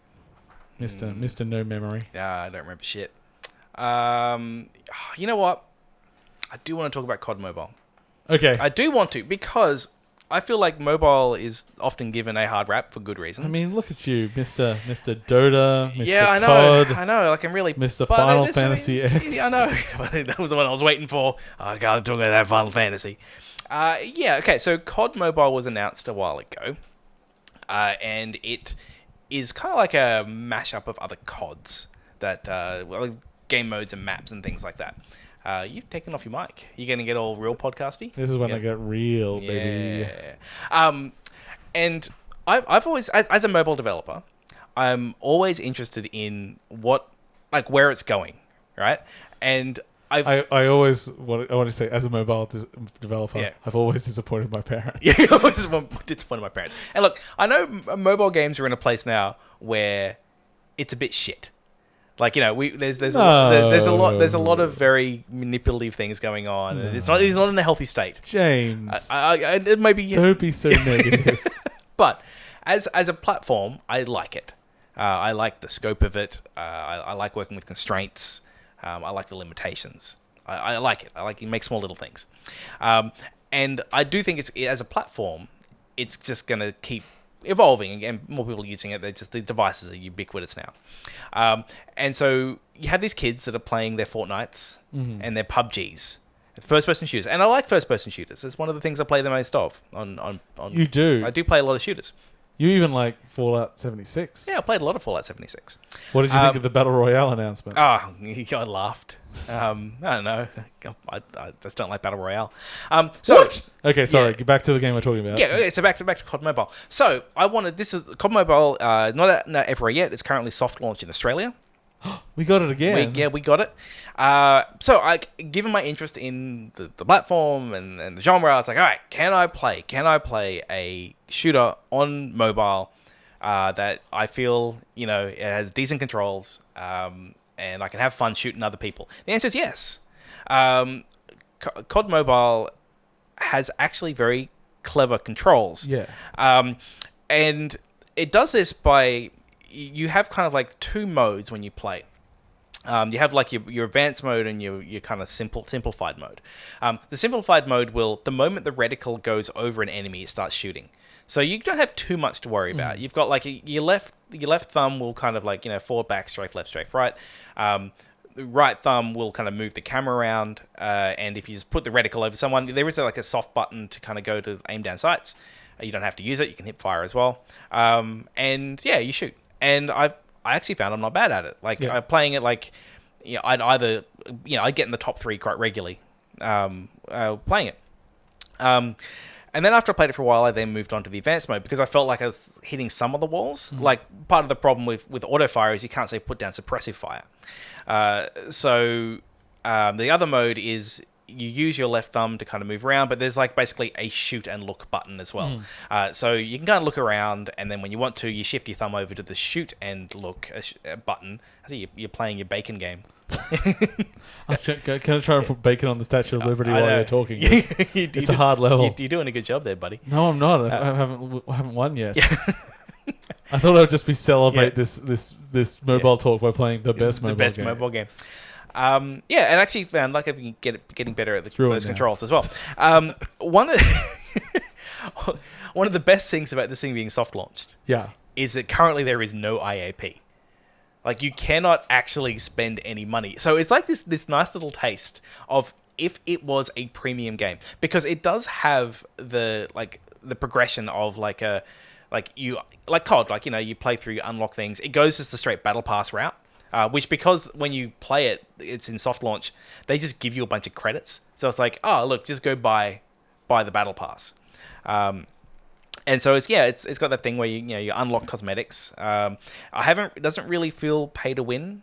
Mr. No Memory. Yeah, I don't remember shit. You know what? I do want to talk about COD Mobile. Okay. I do want to, because I feel like mobile is often given a hard rap for good reasons. I mean, look at you, Mr. Dota, Mr. Yeah, I know. COD, I know. Like, I'm really... Mr. Final Fantasy X. I know. That was the one I was waiting for. I gotta talk about that Final Fantasy. Yeah, okay, so COD Mobile was announced a while ago, and it is kind of like a mashup of other CODs, that game modes and maps and things like that. You've taken off your mic. You're going to get all real podcasty? This is when I get real, baby. And I've always, as a mobile developer, I'm always interested in where it's going, right? And I always want to say, as a mobile developer, I've always disappointed my parents. Yeah, I always disappointed my parents. And look, I know mobile games are in a place now where it's a bit shit. Like, there's a lot of very manipulative things going on, and it's not in a healthy state. James, it may be. Don't be so negative. But as a platform, I like it. I like the scope of it. I like working with constraints. I like the limitations. I like it. I like you make small little things. And I do think as a platform, it's just going to keep evolving and more people using it. The devices are ubiquitous now. And so you have these kids that are playing their Fortnites and their PUBGs. First-person shooters. And I like first-person shooters. It's one of the things I play the most of. You do? I do play a lot of shooters. You even like Fallout 76? Yeah, I played a lot of Fallout 76. What did you think of the Battle Royale announcement? I laughed. I don't know. I just don't like Battle Royale. What? Okay, sorry. Get back to the game we're talking about. Yeah, okay, so back to COD Mobile. So this is COD Mobile, not everywhere yet. It's currently soft launched in Australia. We got it again. We got it. So given my interest in the platform and the genre, I was like, all right, can I play a shooter on mobile that I feel, it has decent controls, and I can have fun shooting other people? The answer is yes. COD Mobile has actually very clever controls. Yeah. And it does this by... You have kind of like two modes when you play. You have like your advanced mode and your kind of simplified mode. The simplified mode will, the moment the reticle goes over an enemy, it starts shooting. So you don't have too much to worry about. You've got like your left thumb will kind of like, forward, back, strafe, left, strafe, right. The right thumb will kind of move the camera around. And if you just put the reticle over someone, there is like a soft button to kind of go to aim down sights. You don't have to use it. You can hip fire as well. And yeah, you shoot. And I actually found I'm not bad at it. Like playing it, like I'd either I'd get in the top 3 quite regularly playing it. And then after I played it for a while, I then moved on to the advanced mode because I felt like I was hitting some of the walls. Like part of the problem with auto fire is you can't say put down suppressive fire. So the other mode is you use your left thumb to kind of move around, but there's like basically a shoot and look button as well. So you can kind of look around, and then when you want to, you shift your thumb over to the shoot and look button. I think you're playing your bacon game. Can I try and put bacon on the Statue of Liberty while you're talking? It's a hard level. You're doing a good job there, buddy. No, I'm not. I haven't won yet. I thought I'd just celebrate this mobile talk by playing the best mobile game. And actually found like I've been getting better at those controls as well. One of the best things about this thing being soft launched, is that currently there is no IAP. Like you cannot actually spend any money. So it's like this nice little taste of if it was a premium game, because it does have the progression of COD, you play through, you unlock things. It goes just the straight battle pass route. Which, because when you play it, it's in soft launch, they just give you a bunch of credits. So it's like, oh, look, just go buy the battle pass. And so it's got that thing where you unlock cosmetics. It doesn't really feel pay to win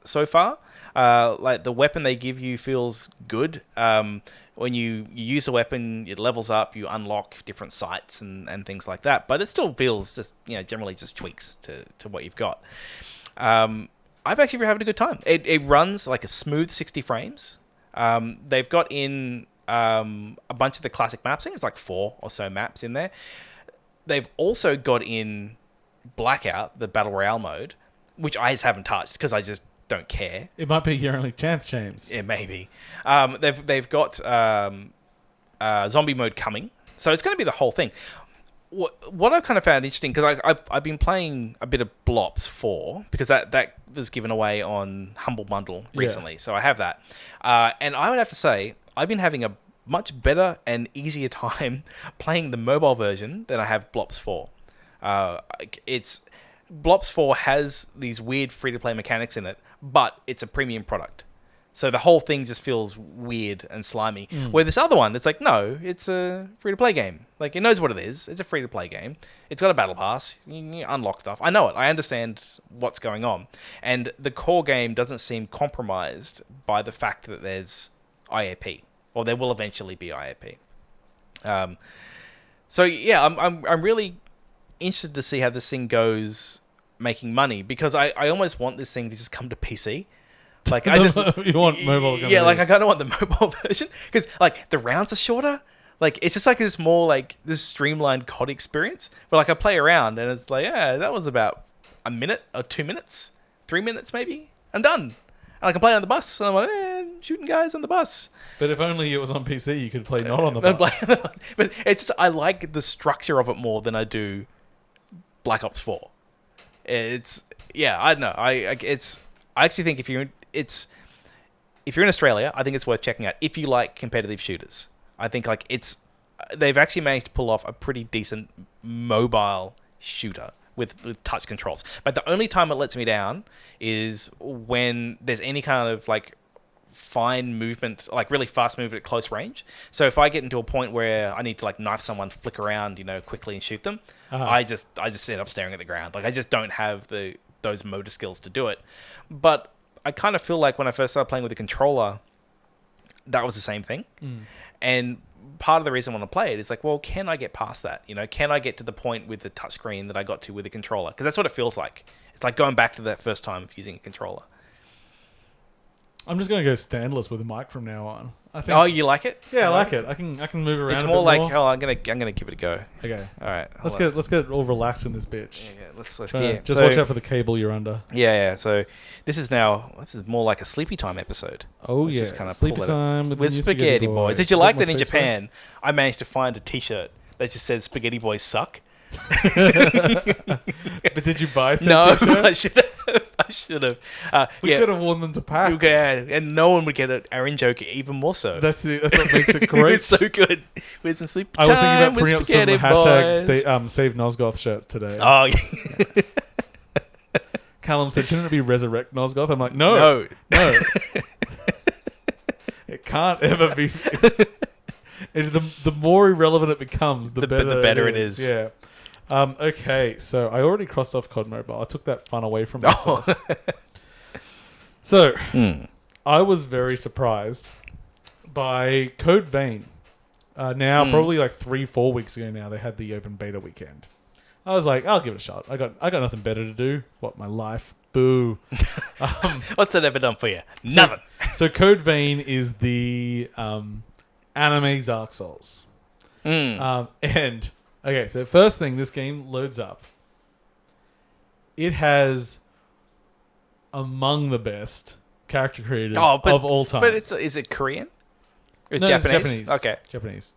so far. Like the weapon they give you feels good. When you use a weapon, it levels up, you unlock different sights and things like that. But it still feels just, generally just tweaks to what you've got. I've actually been having a good time. It runs like a smooth 60 frames. They've got in a bunch of the classic maps. I think it's like 4 or so maps in there. They've also got in Blackout, the Battle Royale mode, which I just haven't touched because I just don't care. It might be your only chance, James. Yeah, maybe. They've got zombie mode coming. So it's going to be the whole thing. What I've kind of found interesting, because I've been playing a bit of Blops 4, because that was given away on Humble Bundle recently, so I have that. And I would have to say, I've been having a much better and easier time playing the mobile version than I have Blops 4. Blops 4 has these weird free-to-play mechanics in it, but it's a premium product. So the whole thing just feels weird and slimy. Where this other one, it's like, no, it's a free-to-play game. Like, it knows what it is. It's a free-to-play game. It's got a battle pass. You unlock stuff. I know it. I understand what's going on. And the core game doesn't seem compromised by the fact that there's IAP. Or there will eventually be IAP. So, yeah, I'm really interested to see how this thing goes making money. Because I almost want this thing to just come to PC. Like I just you want mobile? Yeah, like I kind of want the mobile version because like the rounds are shorter. Like it's just like this more like this streamlined COD experience. But like I play around and it's like that was about a minute or 2 minutes, 3 minutes maybe. I'm done. And I can play on the bus. And I'm like, shooting guys on the bus. But if only it was on PC, you could play not on the bus. But it's just I like the structure of it more than I do Black Ops 4. It's I don't know. I actually think if you're in Australia, I think it's worth checking out if you like competitive shooters. I think they've actually managed to pull off a pretty decent mobile shooter with touch controls. But the only time it lets me down is when there's any kind of like fine movement, like really fast movement at close range. So if I get into a point where I need to like knife someone, flick around, quickly and shoot them, I just end up staring at the ground. Like I just don't have those motor skills to do it. But I kind of feel like when I first started playing with a controller, that was the same thing. And part of the reason I want to play it is like, well, can I get past that? Can I get to the point with the touchscreen that I got to with the controller? Because that's what it feels like. It's like going back to that first time of using a controller. I'm just going to go standless with a mic from now on. I think. Oh, you like it? Yeah, I like it. I can move around. It's a more bit like, more. oh, I'm gonna give it a go. Okay. All right. Let's get all relaxed in this bitch. Yeah, let's just watch out for the cable you're under. Yeah. So this is more like a sleepy time episode. Oh let's yeah, just kind of sleepy time with Spaghetti Boys. Did you like that in Space Japan? I managed to find a T-shirt that just says "Spaghetti Boys suck." But did you buy some No, T-shirt? I should have. We could have worn them to PAX. And no one would get it. Aaron joke even more so. That's what makes it great. It's so good. With some sleep I was thinking about putting up some hashtag Save Nosgoth shirts today. Oh, yeah. Callum said, shouldn't it be Resurrect Nosgoth? I'm like, no. It can't ever be. The more irrelevant it becomes, the better it is. Yeah. Okay, so I already crossed off COD Mobile. I took that fun away from myself. So, I was very surprised by Code Vein. Probably like 3-4 weeks ago now, they had the open beta weekend. I was like, I'll give it a shot. I got nothing better to do. What, my life? Boo. What's that ever done for you? Nothing. So Code Vein is the anime Dark Souls. And... Okay, so first thing, this game loads up. It has among the best character creators of all time. But is it Korean? No, Japanese? It's Japanese. Okay. Japanese.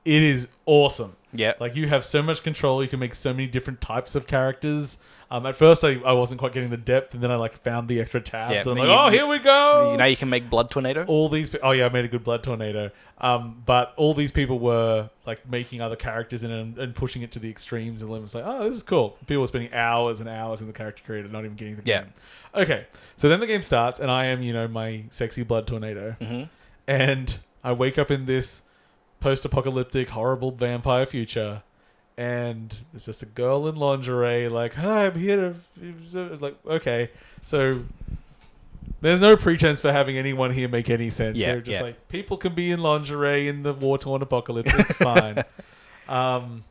It is awesome. Yeah. Like, you have so much control. You can make so many different types of characters. At first, I wasn't quite getting the depth, and then I found the extra tabs. Yeah, and I'm like, here we go! Now you can make Blood Tornado? I made a good Blood Tornado. But all these people were like making other characters in it and pushing it to the extremes, and it was like, oh, this is cool. People were spending hours and hours in the character creator, not even getting the game. Okay, so then the game starts, and I am, my sexy Blood Tornado. Mm-hmm. And I wake up in this post-apocalyptic, horrible vampire future, and there's just a girl in lingerie, like, hi, I'm here to... Like, okay, so... There's no pretense for having anyone here make any sense. They're just like, people can be in lingerie in the war-torn apocalypse. It's fine. And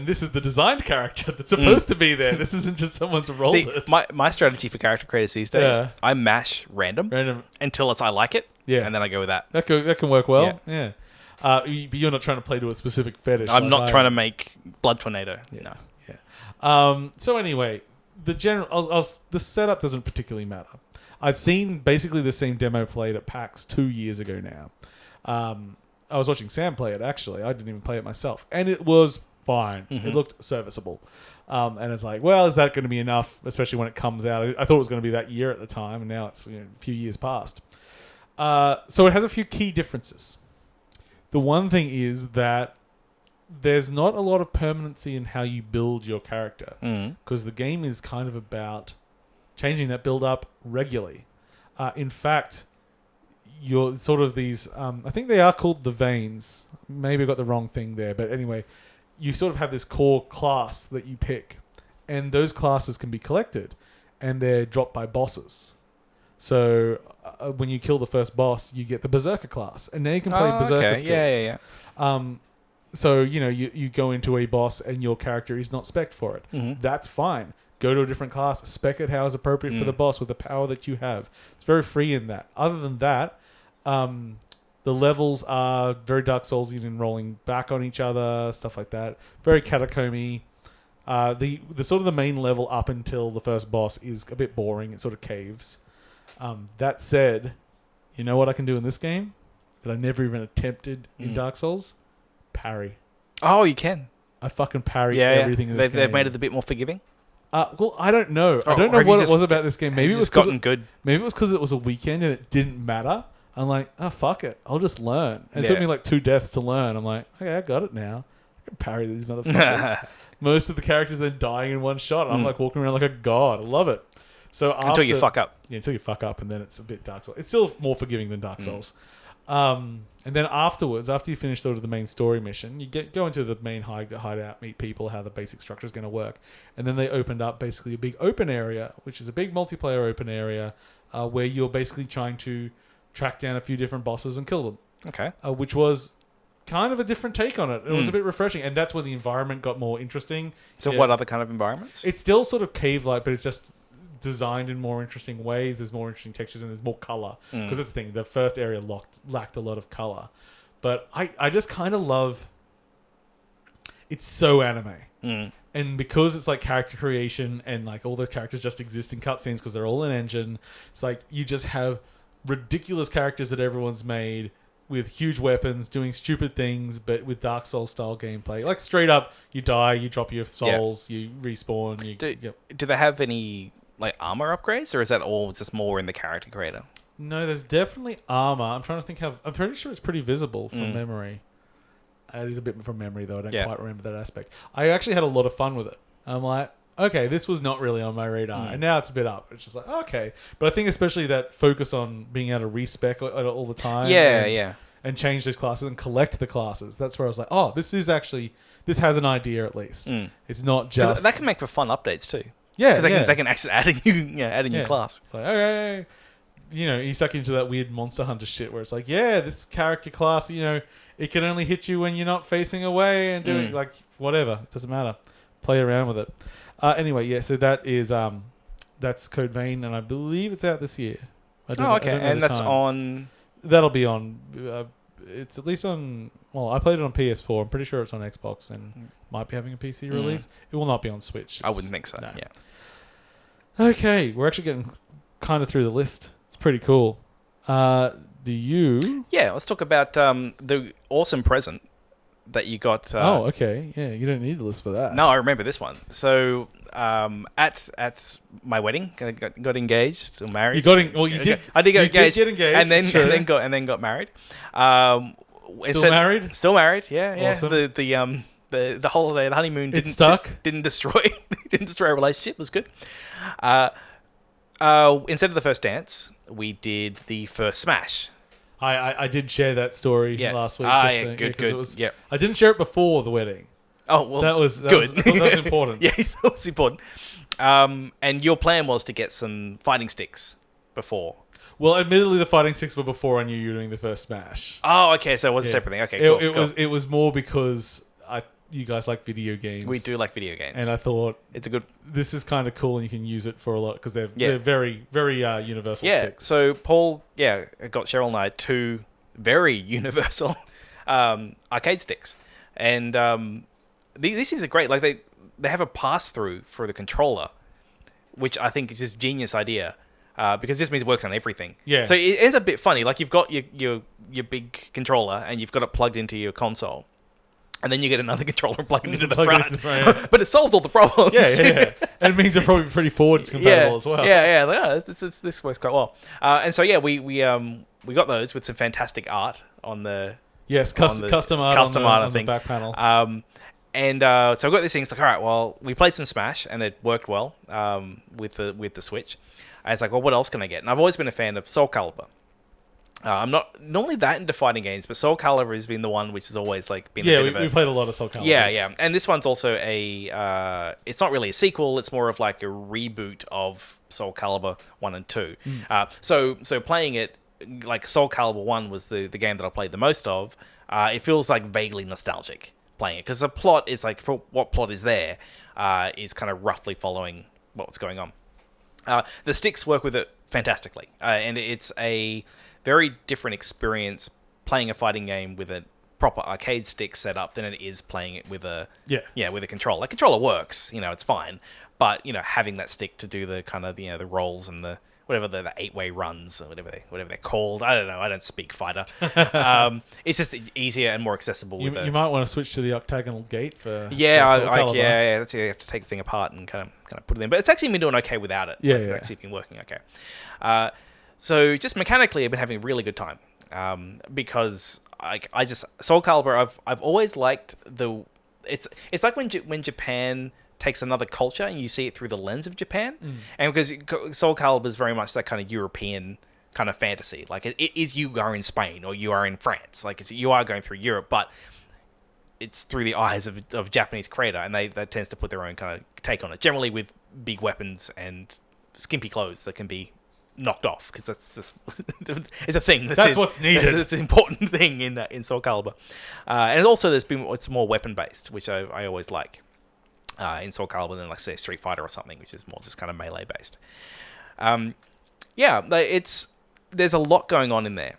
this is the designed character that's supposed to be there. This isn't just someone's rolled it. My strategy for character creators these days, I mash random until I like it, and then I go with that. That can work well. Yeah. But you're not trying to play to a specific fetish. I'm not trying to make Blood Tornado. Yeah. No. Yeah. So anyway, the setup doesn't particularly matter. I'd seen basically the same demo played at PAX 2 years ago now. I was watching Sam play it, actually. I didn't even play it myself. And it was fine. Mm-hmm. It looked serviceable. And it's like, well, is that going to be enough, especially when it comes out? I thought it was going to be that year at the time, and now it's a few years past. So it has a few key differences. The one thing is that there's not a lot of permanency in how you build your character. Because the game is kind of about changing that build up regularly. In fact, you're sort of these... I think they are called the veins. Maybe I got the wrong thing there. But anyway, you sort of have this core class that you pick. And those classes can be collected. And they're dropped by bosses. So when you kill the first boss, you get the Berserker class. And now you can play Berserker skills. Yeah. So, you go into a boss and your character is not spec'd for it. That's fine. Go to a different class, spec it how is appropriate for the boss with the power that you have. It's very free in that. Other than that, the levels are very Dark Soulsian in rolling back on each other, stuff like that. Very catacomby. The sort of the main level up until the first boss is a bit boring. It sort of caves. That said, you know what I can do in this game that I never even attempted in Dark Souls? Parry. Oh, you can. I fucking parry everything in this game. They've made it a bit more forgiving? Well, I don't know. I don't know what it was about this game. Maybe it was good. Maybe it was because it was a weekend and it didn't matter. I'm like, fuck it. I'll just learn. And it took me like 2 deaths to learn. I'm like, okay, I got it now. I can parry these motherfuckers. Most of the characters then dying in one shot. I'm like walking around like a god. I love it. So until you fuck up. Yeah, until you fuck up, and then it's a bit Dark Souls. It's still more forgiving than Dark Souls. And then afterwards, after you finish sort of the main story mission, you go into the main hideout, meet people, how the basic structure is going to work. And then they opened up basically a big open area, which is a big multiplayer open area, where you're basically trying to track down a few different bosses and kill them. Okay. Which was kind of a different take on it. It was a bit refreshing. And that's when the environment got more interesting. So what other kind of environments? It's still sort of cave-like, but it's just designed in more interesting ways. There's more interesting textures and there's more color. Because that's the thing. The first area lacked a lot of color. But I just kind of love... It's so anime. And because it's like character creation and like all those characters just exist in cutscenes because they're all in engine, it's like you just have ridiculous characters that everyone's made with huge weapons doing stupid things, but with Dark Souls style gameplay. Like straight up, you die, you drop your souls, you respawn. Do they have any like armor upgrades, or is that all just more in the character creator? No, there's definitely armor. I'm trying to think how... I'm pretty sure it's pretty visible from memory. It is a bit from memory, though. I don't quite remember that aspect. I actually had a lot of fun with it. I'm like, okay, this was not really on my radar. And now it's a bit up. It's just like, okay. But I think especially that focus on being able to respec all the time. And change those classes and collect the classes. That's where I was like, oh, this has an idea at least. It's not just... That can make for fun updates, too. Yeah, because they can actually add a new class. It's like, okay... you suck into that weird Monster Hunter shit where it's like, this character class, it can only hit you when you're not facing away and doing like whatever. It doesn't matter. Play around with it. Anyway, so that is that's Code Vein, and I believe it's out this year. Okay, and that's on. That'll be on. It's at least on. Well, I played it on PS4. I'm pretty sure it's on Xbox and might be having a PC release. It will not be on Switch. I wouldn't think so. No. Yeah. Okay, we're actually getting kind of through the list. It's pretty cool. Do you... Yeah, let's talk about the awesome present that you got. Okay. Yeah, you don't need the list for that. No, I remember this one. So, at my wedding, I got engaged or married. You got you did. I did get engaged. Did get engaged, and then got married. Married? Still married. Yeah. Awesome. The holiday, the honeymoon didn't destroy a relationship. It was good. Instead of the first dance, we did the first smash. I did share that story last week. Good. I didn't share it before the wedding. Oh, well, that was good. That was important. Yeah, that was important. And your plan was to get some fighting sticks before. Well, admittedly, the fighting sticks were before I knew you were doing the first smash. Oh, okay. So it was a separate thing. Okay, cool. It was more because you guys like video games. We do like video games. And I thought... This is kind of cool and you can use it for a lot because they're very, very universal sticks. So Paul, got Cheryl and I 2 very universal arcade sticks. And these things are great. Like they have a pass-through for the controller, which I think is just a genius idea. Because this means it works on everything. Yeah. So it ends up a bit funny. Like you've got your big controller and you've got it plugged into your console. And then you get another controller and plug it into the front. But it solves all the problems. Yeah. And it means they're probably pretty forward compatible as well. Yeah. This works quite well. And so, we got those with some fantastic art on the Yes, custom art on the back panel. So I've got this thing. It's like, all right, well, we played some Smash, and it worked well with the Switch. And it's like, well, what else can I get? And I've always been a fan of SoulCalibur. I'm not normally that into fighting games, but SoulCalibur has been the one which has always like been. Yeah, we played a lot of SoulCalibur. Yeah, and this one's also it's not really a sequel. It's more of like a reboot of SoulCalibur 1 and 2. So playing it, like SoulCalibur 1 was the game that I played the most of. It feels like vaguely nostalgic playing it because the plot is like, for what plot is there, is kind of roughly following what's going on. The sticks work with it fantastically, and it's a very different experience playing a fighting game with a proper arcade stick setup than it is playing it with a with a controller. Like, controller works, it's fine, but having that stick to do the kind of the rolls and the whatever the 8-way runs or whatever they're called. I don't know. I don't speak fighter. It's just easier and more accessible. You might want to switch to the octagonal gate for yeah. That's it. You have to take the thing apart and kind of put it in. But it's actually been doing okay without it. It's actually been working okay. So just mechanically, I've been having a really good time because I just SoulCalibur. I've always liked it's like when Japan takes another culture and you see it through the lens of Japan, and because SoulCalibur is very much that kind of European kind of fantasy. Like it is, you are in Spain or you are in France. Like you are going through Europe, but it's through the eyes of a Japanese creator, and they tends to put their own kind of take on it. Generally with big weapons and skimpy clothes that can be knocked off, because that's just it's a thing. That's what's needed. It's an important thing in SoulCalibur, and also it's more weapon based, which I always like in SoulCalibur than, like, say, Street Fighter or something, which is more just kind of melee based. There's a lot going on in there.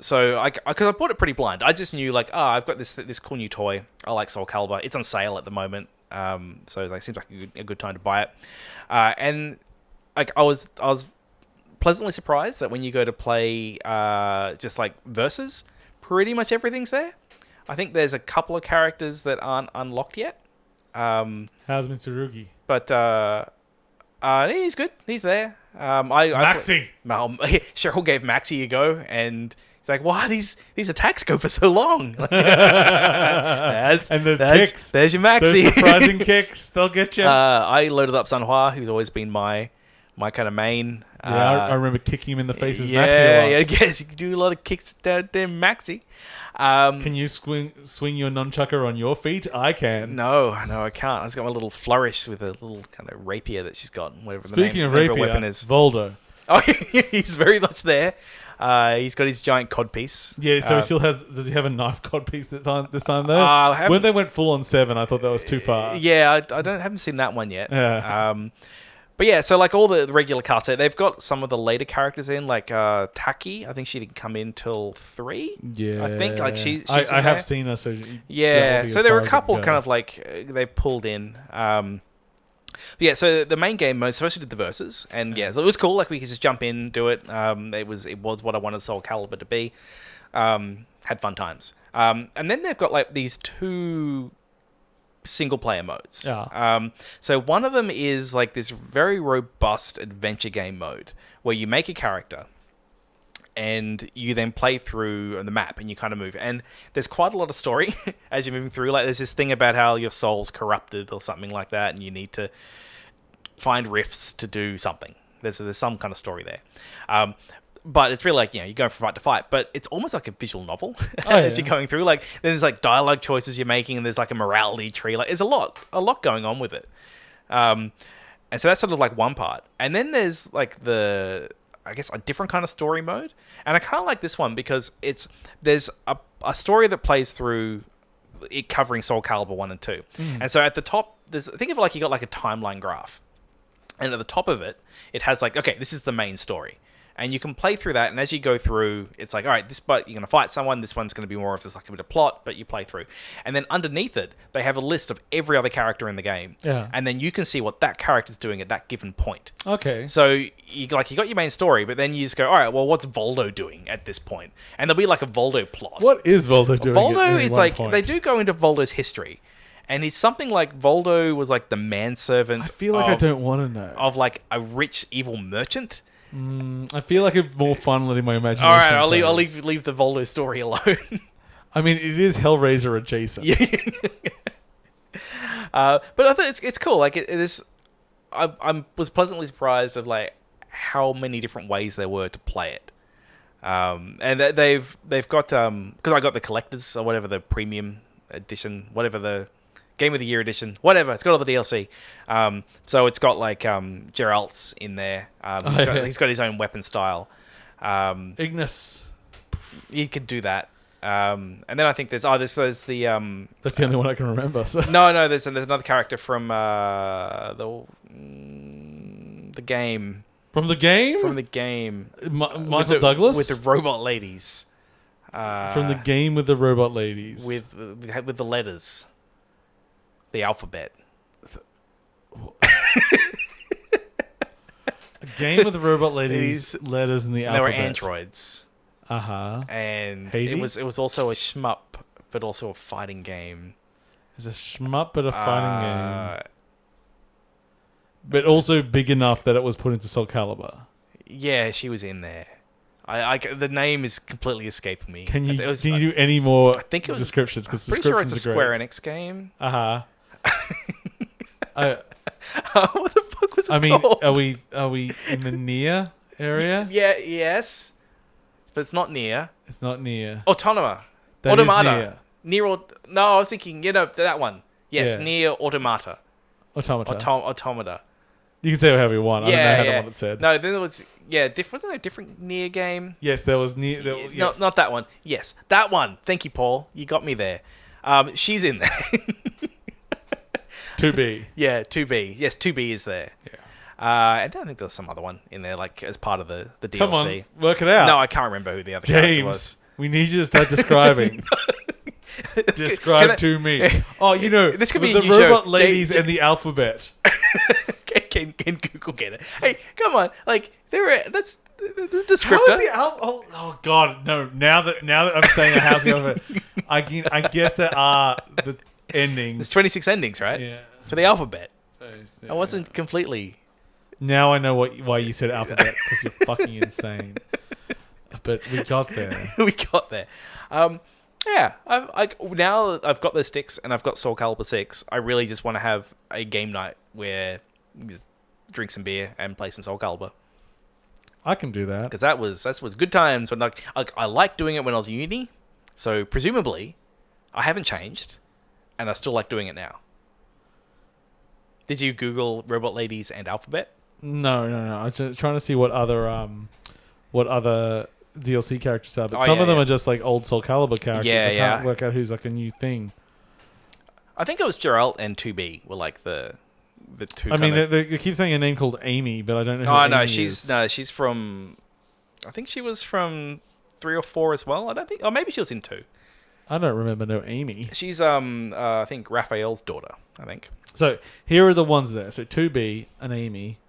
So because I bought it pretty blind, I just knew like, I've got this cool new toy. I like SoulCalibur. It's on sale at the moment, so it seems like a good time to buy it. And like I was pleasantly surprised that when you go to play just like versus, pretty much everything's there. I think there's a couple of characters that aren't unlocked yet. How's Mitsurugi? But he's good. He's there. Maxi. Cheryl gave Maxi a go, and he's like, "Why these attacks go for so long?" And there's kicks. There's your Maxi. There's surprising kicks. They'll get you. I loaded up Sunhua, who's always been my kind of main. Yeah, I remember kicking him in the face as Maxi a lot. Yeah, I guess you can do a lot of kicks with that damn Maxi. Can you swing your nunchucker on your feet? I can. No, I can't. I just got my little flourish with a little kind of rapier that she's got. Speaking of rapier, weapon is Voldo. Oh, he's very much there. He's got his giant codpiece. Yeah, so he still has. Does he have a knife codpiece this time though? When they went full on 7, I thought that was too far. Yeah, I haven't seen that one yet. Yeah. But yeah, so like all the regular cast, they've got some of the later characters in, like Taki. I think she didn't come in till 3. Yeah, I think like I have seen her. So yeah, so there were a couple kind of like they've pulled in. But yeah, so the main game mode, especially did the verses, and yeah, so it was cool. Like we could just jump in, do it. It was what I wanted SoulCalibur to be. Had fun times. And then they've got like these 2 single player modes. So one of them is like this very robust adventure game mode where you make a character and you then play through the map and you kind of move, and there's quite a lot of story as you're moving through. Like there's this thing about how your soul's corrupted or something like that, and you need to find rifts to do something. There's some kind of story there. But it's really like, you're going from fight to fight, but it's almost like a visual novel as you're going through. Like, there's like dialogue choices you're making, and there's like a morality tree. Like, there's a lot going on with it. And so that's sort of like one part. And then there's like a different kind of story mode. And I kind of like this one because there's a story that plays through it covering SoulCalibur 1 and 2. And so at the top, think of it like you got like a timeline graph. And at the top of it, it has like, okay, this is the main story. And you can play through that, and as you go through, it's like, all right, you're going to fight someone, this one's going to be more of just like a bit of plot, but you play through. And then underneath it, they have a list of every other character in the game. Yeah. And then you can see what that character's doing at that given point. Okay. So, you got your main story, but then you just go, all right, well, what's Voldo doing at this point? And there'll be like a Voldo plot. What is Voldo doing? Voldo is like, they do go into Voldo's history. And he's something like Voldo was like the manservant. I feel like I don't want to know. Of like a rich, evil merchant. I feel like it's more fun letting my imagination. All right, I'll leave the Voldo story alone. I mean, it is Hellraiser adjacent. Yeah. But I think it's cool. Like it is. I was pleasantly surprised of like how many different ways there were to play it. And they've got because I got the collectors or whatever, the premium edition, whatever the Game of the Year edition, whatever. It's got all the DLC. So it's got like Geralt's in there. He's got his own weapon style. Ignis. You could do that. And then I think there's the That's the only one I can remember. So. No, there's another character from the game. From the game? From the game. Michael Douglas? With the robot ladies. From the game with the robot ladies. With the letters. The alphabet. A game with the robot ladies, letters in the alphabet. They were androids. Uh-huh. And Hades? it was also a shmup, but also a fighting game. It's a shmup, but a fighting game. But also big enough that it was put into SoulCalibur. Yeah, she was in there. The name is completely escaping me. Can you do any more descriptions? I'm pretty sure it's a Square Enix game. Uh-huh. What the fuck was it called? Are we in the near area? Yes. But it's not near. It's not near. Automata. That Automata. is near. No, I was thinking, that one. Yes, near Automata. Automata. You can say whatever you want. I don't know how the one it said. No, then there was wasn't there a different near game? Yes, there was near. Yes. Not that one. Yes, that one. Thank you, Paul. You got me there. She's in there. 2B. Yeah, 2B. Yes, 2B is there. Yeah. I don't think there was some other one in there, like as part of the DLC. Come on, work it out. No, I can't remember who the other character was. James, we need you to start describing. Describe to me. Oh, this could be the robot ladies and the alphabet. Can Google get it? Hey, come on! Like that's the descriptor. How is the oh God, no! Now that I'm saying a house the alphabet, I guess there are the endings. There's 26 endings, right? Yeah. For the alphabet. So, I wasn't completely. Now I know why you said alphabet, because you're fucking insane. But we got there. We got there. Yeah. Now that I've got the sticks and I've got SoulCalibur 6, I really just want to have a game night where we just drink some beer and play some SoulCalibur. I can do that. Because that was good times when I liked doing it when I was in uni. So presumably, I haven't changed, and I still like doing it now. Did you Google robot ladies and alphabet? No. I was just trying to see what other DLC characters are, but some of them are just like old SoulCalibur characters. Yeah, I can't work out who's like a new thing. I think it was Geralt and 2B were like the two. I mean, they keep saying a name called Amy, but I don't know who Amy is. She's from. I think she was from 3 or 4 as well. I don't think, or maybe she was in 2. I don't remember no Amy. She's I think Raphael's daughter. I think. So here are the ones there. So 2B and Amy,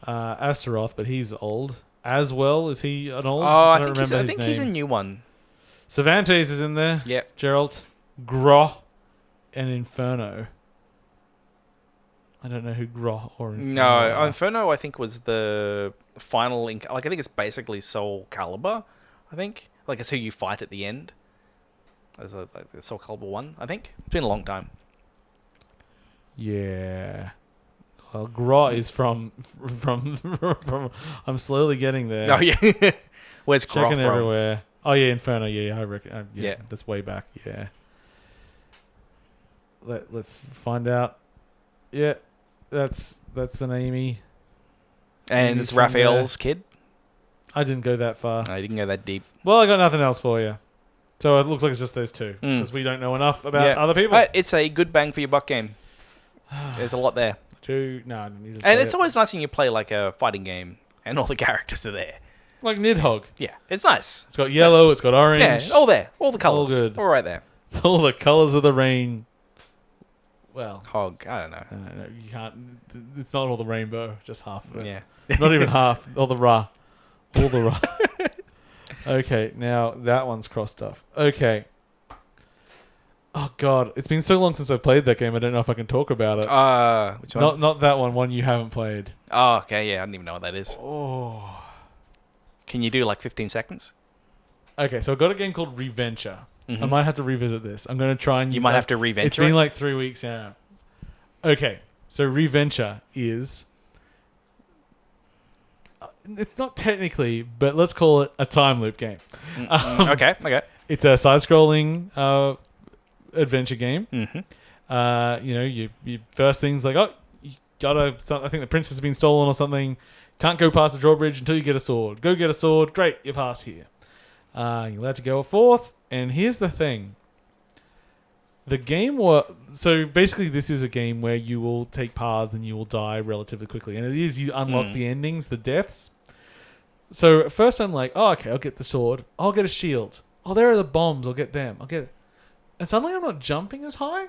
Astaroth, but he's old. As well, is he an old? Oh, I think he's a new one. Cervantes is in there. Yep. Geralt, Groh, and Inferno. I don't know who Groh or Inferno are. Inferno I think was the final. I think it's basically SoulCalibur. I think it's who you fight at the end. As the SoulCalibur 1, I think. It's been a long time. Yeah. Well, Groh is from. I'm slowly getting there. Oh yeah. Where's Groh Checking from? Everywhere. Oh yeah, Inferno. Yeah, I reckon. Yeah, that's way back. Yeah. Let's find out. Yeah, that's an Amy. And it's Raphael's kid. I didn't go that far. I didn't go that deep. Well, I got nothing else for you. So it looks like it's just those two because we don't know enough about other people. But it's a good bang for your buck game. There's a lot there. I didn't need to say and it's always nice when you play like a fighting game and all the characters are there. Like Nidhogg. Yeah, it's nice. It's got yellow, it's got orange. Yeah, all there. All the colours. All good. All right there. It's all the colours of the rain. Well. Hog, I don't know. No, you can't. It's not all the rainbow, just half of it. Yeah. Not even half. All the Ra. All the Ra. Okay, now that one's crossed off. Okay. Oh God, it's been so long since I've played that game. I don't know if I can talk about it. Which one? Not that one you haven't played. Oh, okay, yeah, I don't even know what that is. Oh. Can you do like 15 seconds? Okay, so I've got a game called Reventure. I might have to revisit this. I'm going to try and use You might have to Reventure. It's been like 3 weeks now. Okay, so Reventure is... It's not technically, but let's call it a time loop game. Okay. It's a side-scrolling adventure game. Mm-hmm. You first things like, you gotta... I think the princess has been stolen or something. Can't go past the drawbridge until you get a sword. Go get a sword. Great, you're past here. You're allowed to go forth. And here's the thing. The game so basically this is a game where you will take paths and you will die relatively quickly. And it is, you unlock the endings, the deaths. So at first I'm like, oh, okay, I'll get the sword. I'll get a shield. Oh, there are the bombs. I'll get them. And suddenly I'm not jumping as high.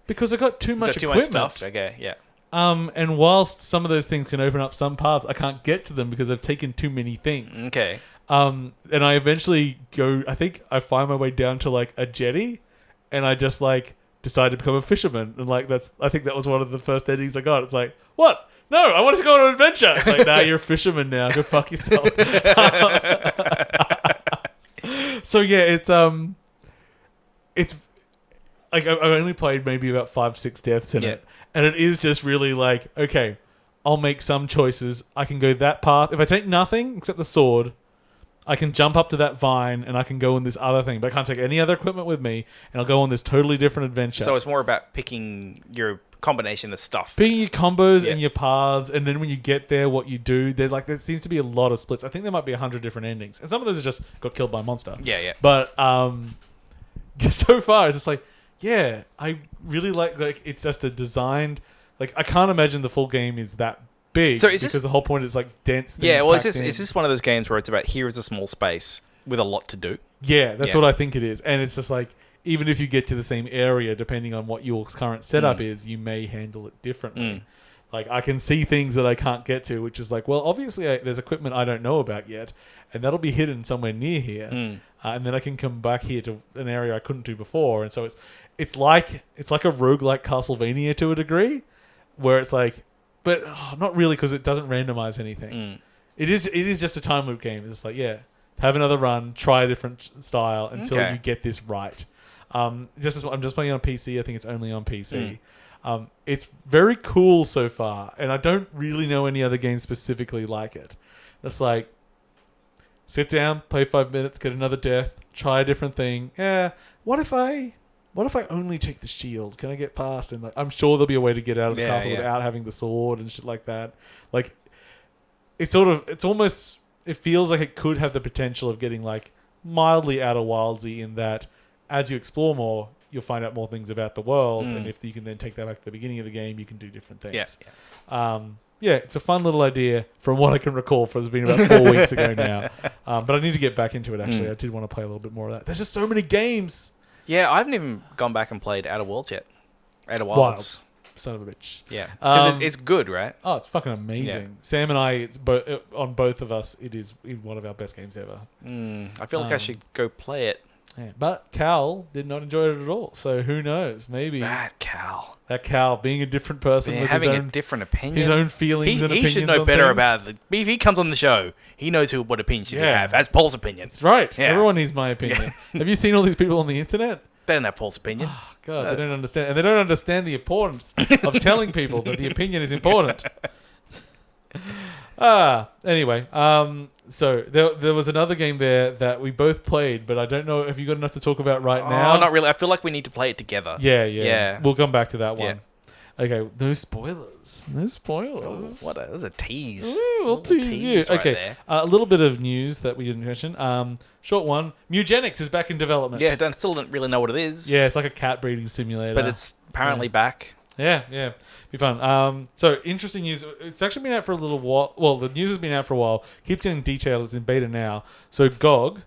Because I got too much equipment. Too much stuff. Okay, yeah. And whilst some of those things can open up some paths, I can't get to them because I've taken too many things. Okay. And I eventually I think I find my way down to like a jetty, and I just like decide to become a fisherman. And like I think that was one of the first endings I got. It's like, what? No, I wanted to go on an adventure. It's like, nah, you're a fisherman now. Go fuck yourself. So yeah, it's like I only played maybe about 5-6 deaths in it. And it is just really like, okay, I'll make some choices. I can go that path. If I take nothing except the sword, I can jump up to that vine and I can go on this other thing. But I can't take any other equipment with me, and I'll go on this totally different adventure. So it's more about picking your combination of stuff. Picking your combos and your paths, and then when you get there, what you do. There seems to be a lot of splits. I think there might be 100 different endings. And some of those are just got killed by a monster. Yeah. But so far, it's just like, yeah, I really like it's just a designed... Like, I can't imagine the full game is that big, so because the whole point is like dense things. Yeah, well, is this one of those games where it's about here is a small space with a lot to do? Yeah, that's what I think it is. And it's just like, even if you get to the same area, depending on what your current setup is, you may handle it differently. Like, I can see things that I can't get to, which is like, well, obviously there's equipment I don't know about yet, and that'll be hidden somewhere near here. And then I can come back here to an area I couldn't do before. And so it's like a roguelike Castlevania to a degree, where it's like, but not really, because it doesn't randomize anything. It is just a time loop game. It's like, yeah, have another run, try a different style until you get this right. I'm just playing on PC. I think it's only on PC. It's very cool so far, and I don't really know any other games specifically like it. It's like, sit down, play 5 minutes, get another death, try a different thing. Yeah, what if I only take the shield? Can I get past? And like, I'm sure there'll be a way to get out of the castle without having the sword and shit like that. Like, it feels like it could have the potential of getting like mildly Outer Wildsy, in that as you explore more, you'll find out more things about the world, and if you can then take that back to the beginning of the game, you can do different things. Yeah, it's a fun little idea from what I can recall. It's been about 4 weeks ago now. But I need to get back into it, actually. I did want to play a little bit more of that. There's just so many games. Yeah, I haven't even gone back and played Outer Worlds yet. Outer Wilds. Son of a bitch. Yeah. Because it's good, right? Oh, it's fucking amazing. Yeah. Sam and I, on both of us, it is one of our best games ever. I feel like I should go play it. Yeah. But Cal did not enjoy it at all. So who knows? Maybe That Cal being a different person, with having his own, a different opinion, his own feelings and opinions. He should know better things. about it. If he comes on the show, he knows what opinions you have. That's Paul's opinion. That's right. Yeah. Everyone needs my opinion. Have you seen all these people on the internet? They don't have Paul's opinion. Oh, God, they don't understand. And they don't understand the importance of telling people that the opinion is important. Anyway, so there was another game there that we both played, but I don't know if you got enough to talk about right now. Not really. I feel like we need to play it together. Yeah. We'll come back to that one. Yeah. Okay, no spoilers. Oh, that was a tease. Ooh, we'll tease you. Okay, there. A little bit of news that we didn't mention. Short one. Mewgentics is back in development. Yeah, still don't really know what it is. Yeah, it's like a cat breeding simulator. But it's apparently back. Yeah. Be fun. So, interesting news. It's actually been out for a little while. Well, the news has been out for a while. Keep getting detailed. It's in beta now. So, GOG,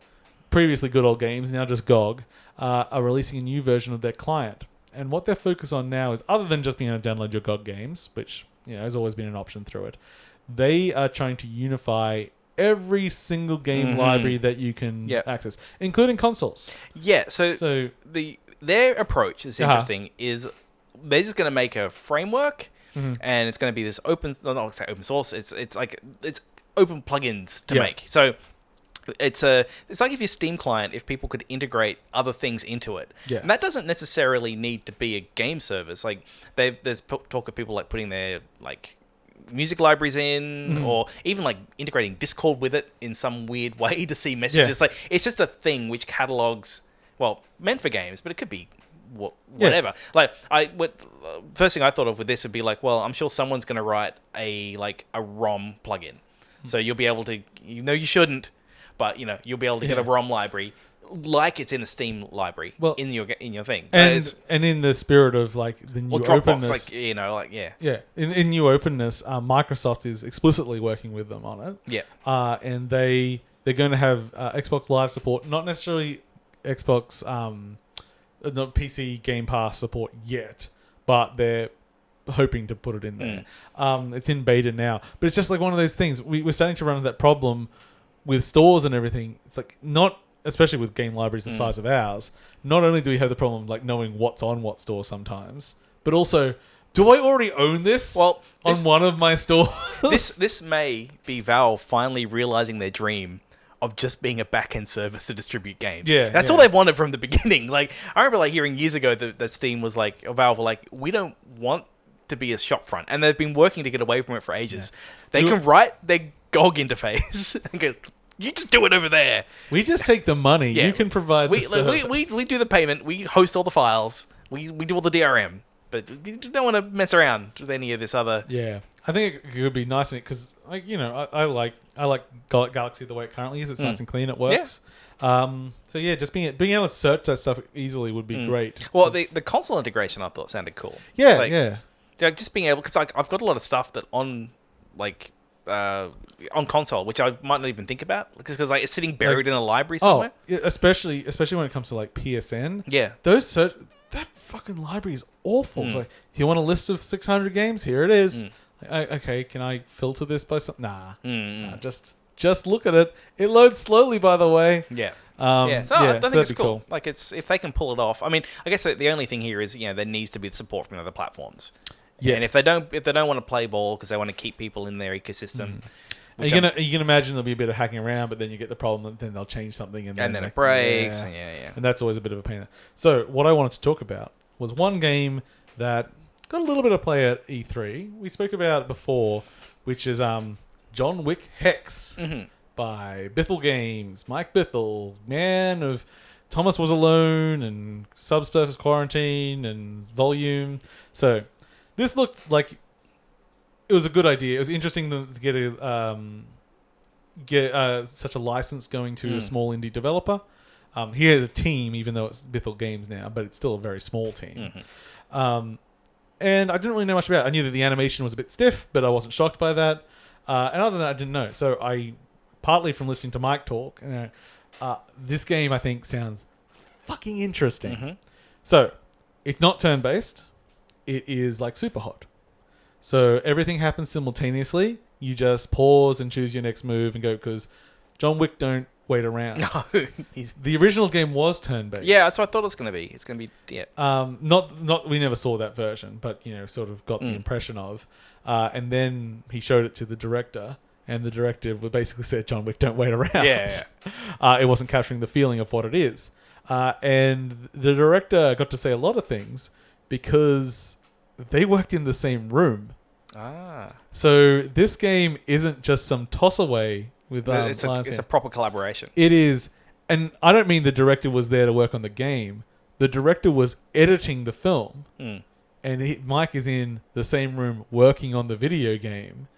previously Good Old Games, now just GOG, are releasing a new version of their client. And what they're focused on now is, other than just being able to download your GOG games, which has always been an option through it, they are trying to unify every single game library that you can access, including consoles. Yeah, so their approach is interesting, is they're just going to make a framework, and it's going to be this open source, it's open plugins to make. So it's like if your Steam client, if people could integrate other things into it. Yeah. And that doesn't necessarily need to be a game service. Like there's talk of people like putting their like music libraries in, or even like integrating Discord with it in some weird way to see messages. Like it's just a thing which catalogs, well, meant for games, but it could be whatever. Like first thing I thought of with this would be like, well, I'm sure someone's going to write a ROM plugin, so you'll be able to, you shouldn't, but you'll be able to get a ROM library like it's in a Steam library in your thing. And in the spirit of like the new openness, in new openness, Microsoft is explicitly working with them on it. Yeah. And they're going to have Xbox Live support, not necessarily Xbox not PC Game Pass support yet, but they're hoping to put it in there. It's in beta now, but it's just like one of those things. We're starting to run into that problem with stores and everything. It's like not, especially with game libraries the size of ours, not only do we have the problem of like knowing what's on what store sometimes, but also, do I already own this on one of my stores? This may be Valve finally realizing their dream of just being a back-end service to distribute games. Yeah, that's all they've wanted from the beginning. Like I remember like hearing years ago that Steam was like, or Valve were like, we don't want to be a shop front, and they've been working to get away from it for ages. They can write their GOG interface and go, you just do it over there. We just take the money. You can provide the service. We do the payment. We host all the files. We do all the DRM. But you don't want to mess around with any of this other. Yeah, I think it could be nice in it because, like, I like Galaxy the way it currently is. It's nice and clean. It works. Yeah. So yeah, just being able to search that stuff easily would be great. Well, the console integration I thought sounded cool. Yeah, Like just being able, because I've got a lot of stuff that on console, which I might not even think about, because like it's sitting buried in a library somewhere. Oh, yeah, especially when it comes to like PSN. Yeah, that fucking library is awful. It's like, do you want a list of 600 games? Here it is. Okay, can I filter this by something? Nah, just look at it. It loads slowly, by the way. Yeah. I think it's cool. Like if they can pull it off. I mean, I guess the only thing here is there needs to be support from other platforms. Yeah, and if they don't want to play ball because they want to keep people in their ecosystem. You can imagine there'll be a bit of hacking around, but then you get the problem that then they'll change something and then it breaks. And that's always a bit of a pain. So what I wanted to talk about was one game that got a little bit of play at E3. We spoke about it before, which is John Wick Hex by Bithell Games. Mike Bithell, man of Thomas Was Alone and Subsurface Quarantine and Volume. So this looked like it was a good idea. It was interesting to get such a license going to a small indie developer. He has a team, even though it's Bithell Games now, but it's still a very small team. And I didn't really know much about it. I knew that the animation was a bit stiff, but I wasn't shocked by that. And other than that, I didn't know. So I, partly from listening to Mike talk, this game I think sounds fucking interesting. So it's not turn-based. It is like Superhot. So everything happens simultaneously. You just pause and choose your next move and go, because John Wick don't wait around. No. The original game was turn-based. Yeah, that's what I thought it was going to be. It's going to be, Not we never saw that version, but, sort of got the impression of. And then he showed it to the director, and the director basically said, John Wick don't wait around. Yeah. It wasn't capturing the feeling of what it is. And the director got to say a lot of things because they worked in the same room. So this game isn't just some toss away with it's a proper collaboration. It is, and I don't mean the director was there to work on the game. The director was editing the film, and Mike is in the same room working on the video game.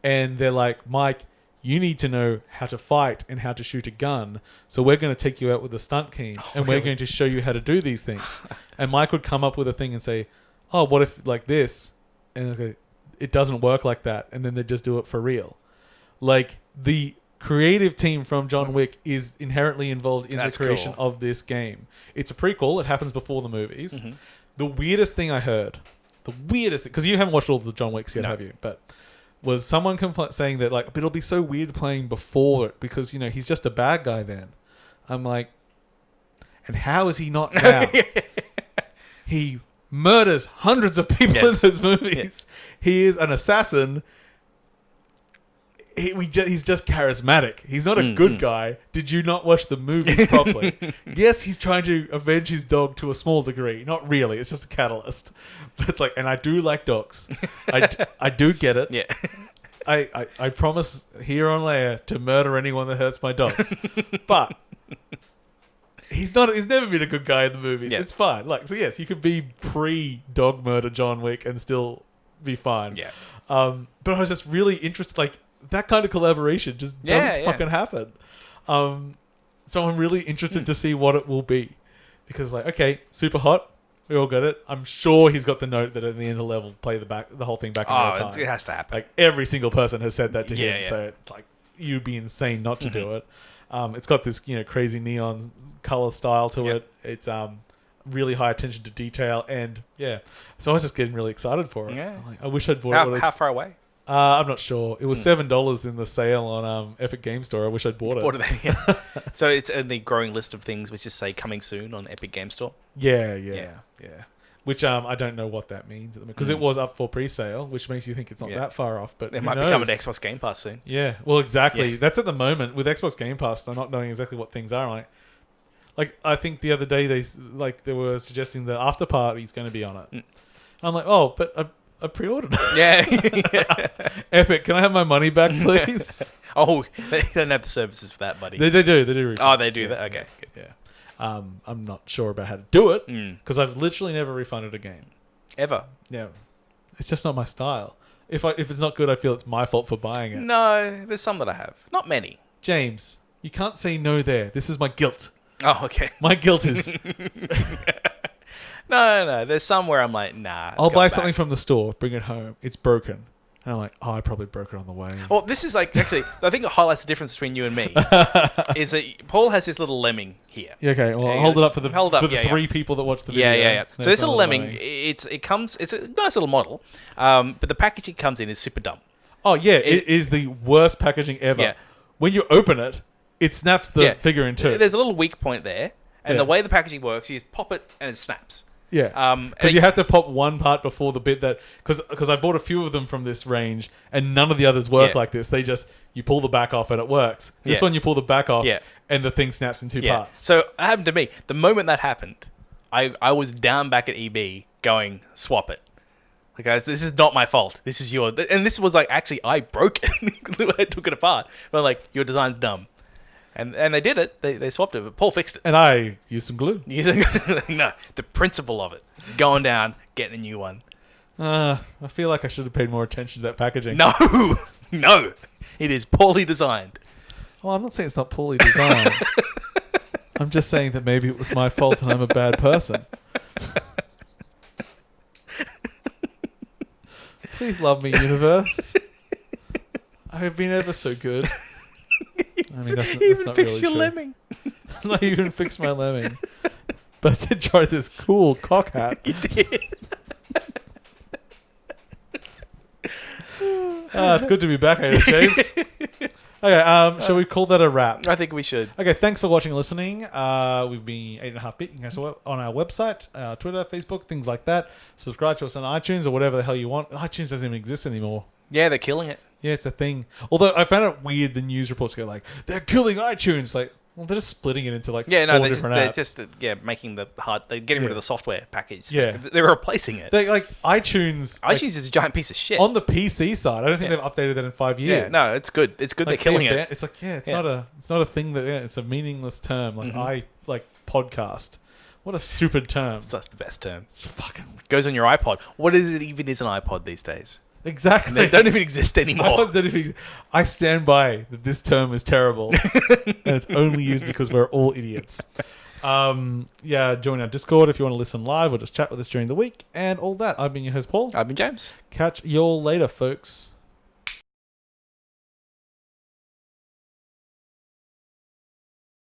And they're like, Mike, you need to know how to fight and how to shoot a gun. So we're going to take you out with a stunt team, and we're going to show you how to do these things. And Mike would come up with a thing and say, oh, what if like this? And go, it doesn't work like that. And then they just do it for real. Like the creative team from John Wick is inherently involved in the creation of this game. It's a prequel. It happens before the movies. The weirdest thing I heard, because you haven't watched all the John Wicks yet, have you? But was someone saying that like, but it'll be so weird playing before it because, he's just a bad guy then. I'm like, and how is he not now? He murders hundreds of people in those movies. He is an assassin. he's just charismatic. He's not a good guy. Did you not watch the movies properly? Yes, he's trying to avenge his dog to a small degree. Not really. It's just a catalyst. But it's like, and I do like dogs. I do get it. Yeah. I promise here on Lair to murder anyone that hurts my dogs. But he's never been a good guy in the movies. Yeah. It's fine. Like, so yes, you could be pre-dog murder John Wick and still be fine. Yeah. But I was just really interested, like, that kind of collaboration just doesn't fucking happen. So I'm really interested to see what it will be. Because, like, okay, super hot. We all got it. I'm sure he's got the note that at the end of the level, play the whole thing back in real time. It has to happen. Like, every single person has said that to him. Yeah. So it's like, you'd be insane not to do it. It's got this, crazy neon color style to it. It's really high attention to detail, and so I was just getting really excited for it. Yeah. I wish I'd bought it. How far away? I'm not sure. It was $7 in the sale on Epic Game Store. I wish I'd bought it. So it's in the growing list of things which just say coming soon on Epic Game Store. Yeah. Which I don't know what that means because it was up for pre-sale, which makes you think it's not that far off. But it might become an Xbox Game Pass soon. Yeah, well, exactly. Yeah. That's at the moment with Xbox Game Pass. They're not knowing exactly what things are like. I think the other day they were suggesting the After Party is going to be on it. I'm like, oh, but I pre-ordered it. Yeah. Epic, can I have my money back, please? They don't have the services for that, buddy. They do. They do. Oh, they do that. Okay. Yeah. I'm not sure about how to do it because I've literally never refunded a game ever. Yeah, it's just not my style. If it's not good, I feel it's my fault for buying it. No, there's some that I have. Not many. James, you can't say no there. This is my guilt. Oh, okay. My guilt is... No. There's some where I'm like, nah. I'll buy something from the store, bring it home. It's broken. And I'm like, I probably broke it on the way. Well, this is like, actually, I think it highlights the difference between you and me. Is that Paul has this little lemming here. Yeah, okay, well, hold it up for the three people that watch the video. Yeah. So this little lemming, it's a nice little model, but the packaging it comes in is super dumb. Oh, yeah, it is the worst packagage ever. Yeah. When you open it, it snaps the figure in two. There's a little weak point there, and the way the packaging works, you just pop it and it snaps. Yeah, because you have to pop one part before the bit that... Because I bought a few of them from this range, and none of the others work like this. They just... You pull the back off and it works. This one, you pull the back off and the thing snaps in two parts. So it happened to me. The moment that happened, I was down back at EB going, swap it. Like, guys, this is not my fault. This is your... And this was like, actually, I broke it. I took it apart. But like, your design's dumb. And they did it. They swapped it. But Paul fixed it. And I used some glue. No, the principle of it. Going down, getting a new one. I feel like I should have paid more attention to that packaging. No. It is poorly designed. Well, I'm not saying it's not poorly designed. I'm just saying that maybe it was my fault and I'm a bad person. Please love me, universe. I have been ever so good. I mean, that's not fix really your lemming. Not even fix my lemming. But I did try this cool cock hat. You did. It's good to be back, James. Okay, shall we call that a wrap? I think we should. Okay, thanks for watching and listening. We've been 8.5bit. You can go on our website, Twitter, Facebook, things like that. Subscribe to us on iTunes or whatever the hell you want. iTunes doesn't even exist anymore. Yeah, they're killing it. Yeah, it's a thing. Although I found it weird, the news reports go like, they're killing iTunes. Like, well, they're just splitting it into like four different apps. They're just making they're getting rid of the software package. Yeah. They're replacing it. They like iTunes. iTunes is a giant piece of shit. On the PC side, I don't think they've updated that in 5 years. Yeah, no, it's good. It's good. Like, they're killing it. It's like, it's not a thing that, it's a meaningless term. Like podcast. What a stupid term. That's the best term. It's fucking... Goes on your iPod. What is it even is an iPod these days? Exactly. They don't even exist anymore. I stand by that this term is terrible. And it's only used because we're all idiots. Join our Discord if you want to listen live or just chat with us during the week and all that. I've been your host, Paul. I've been James. Catch you all later, folks.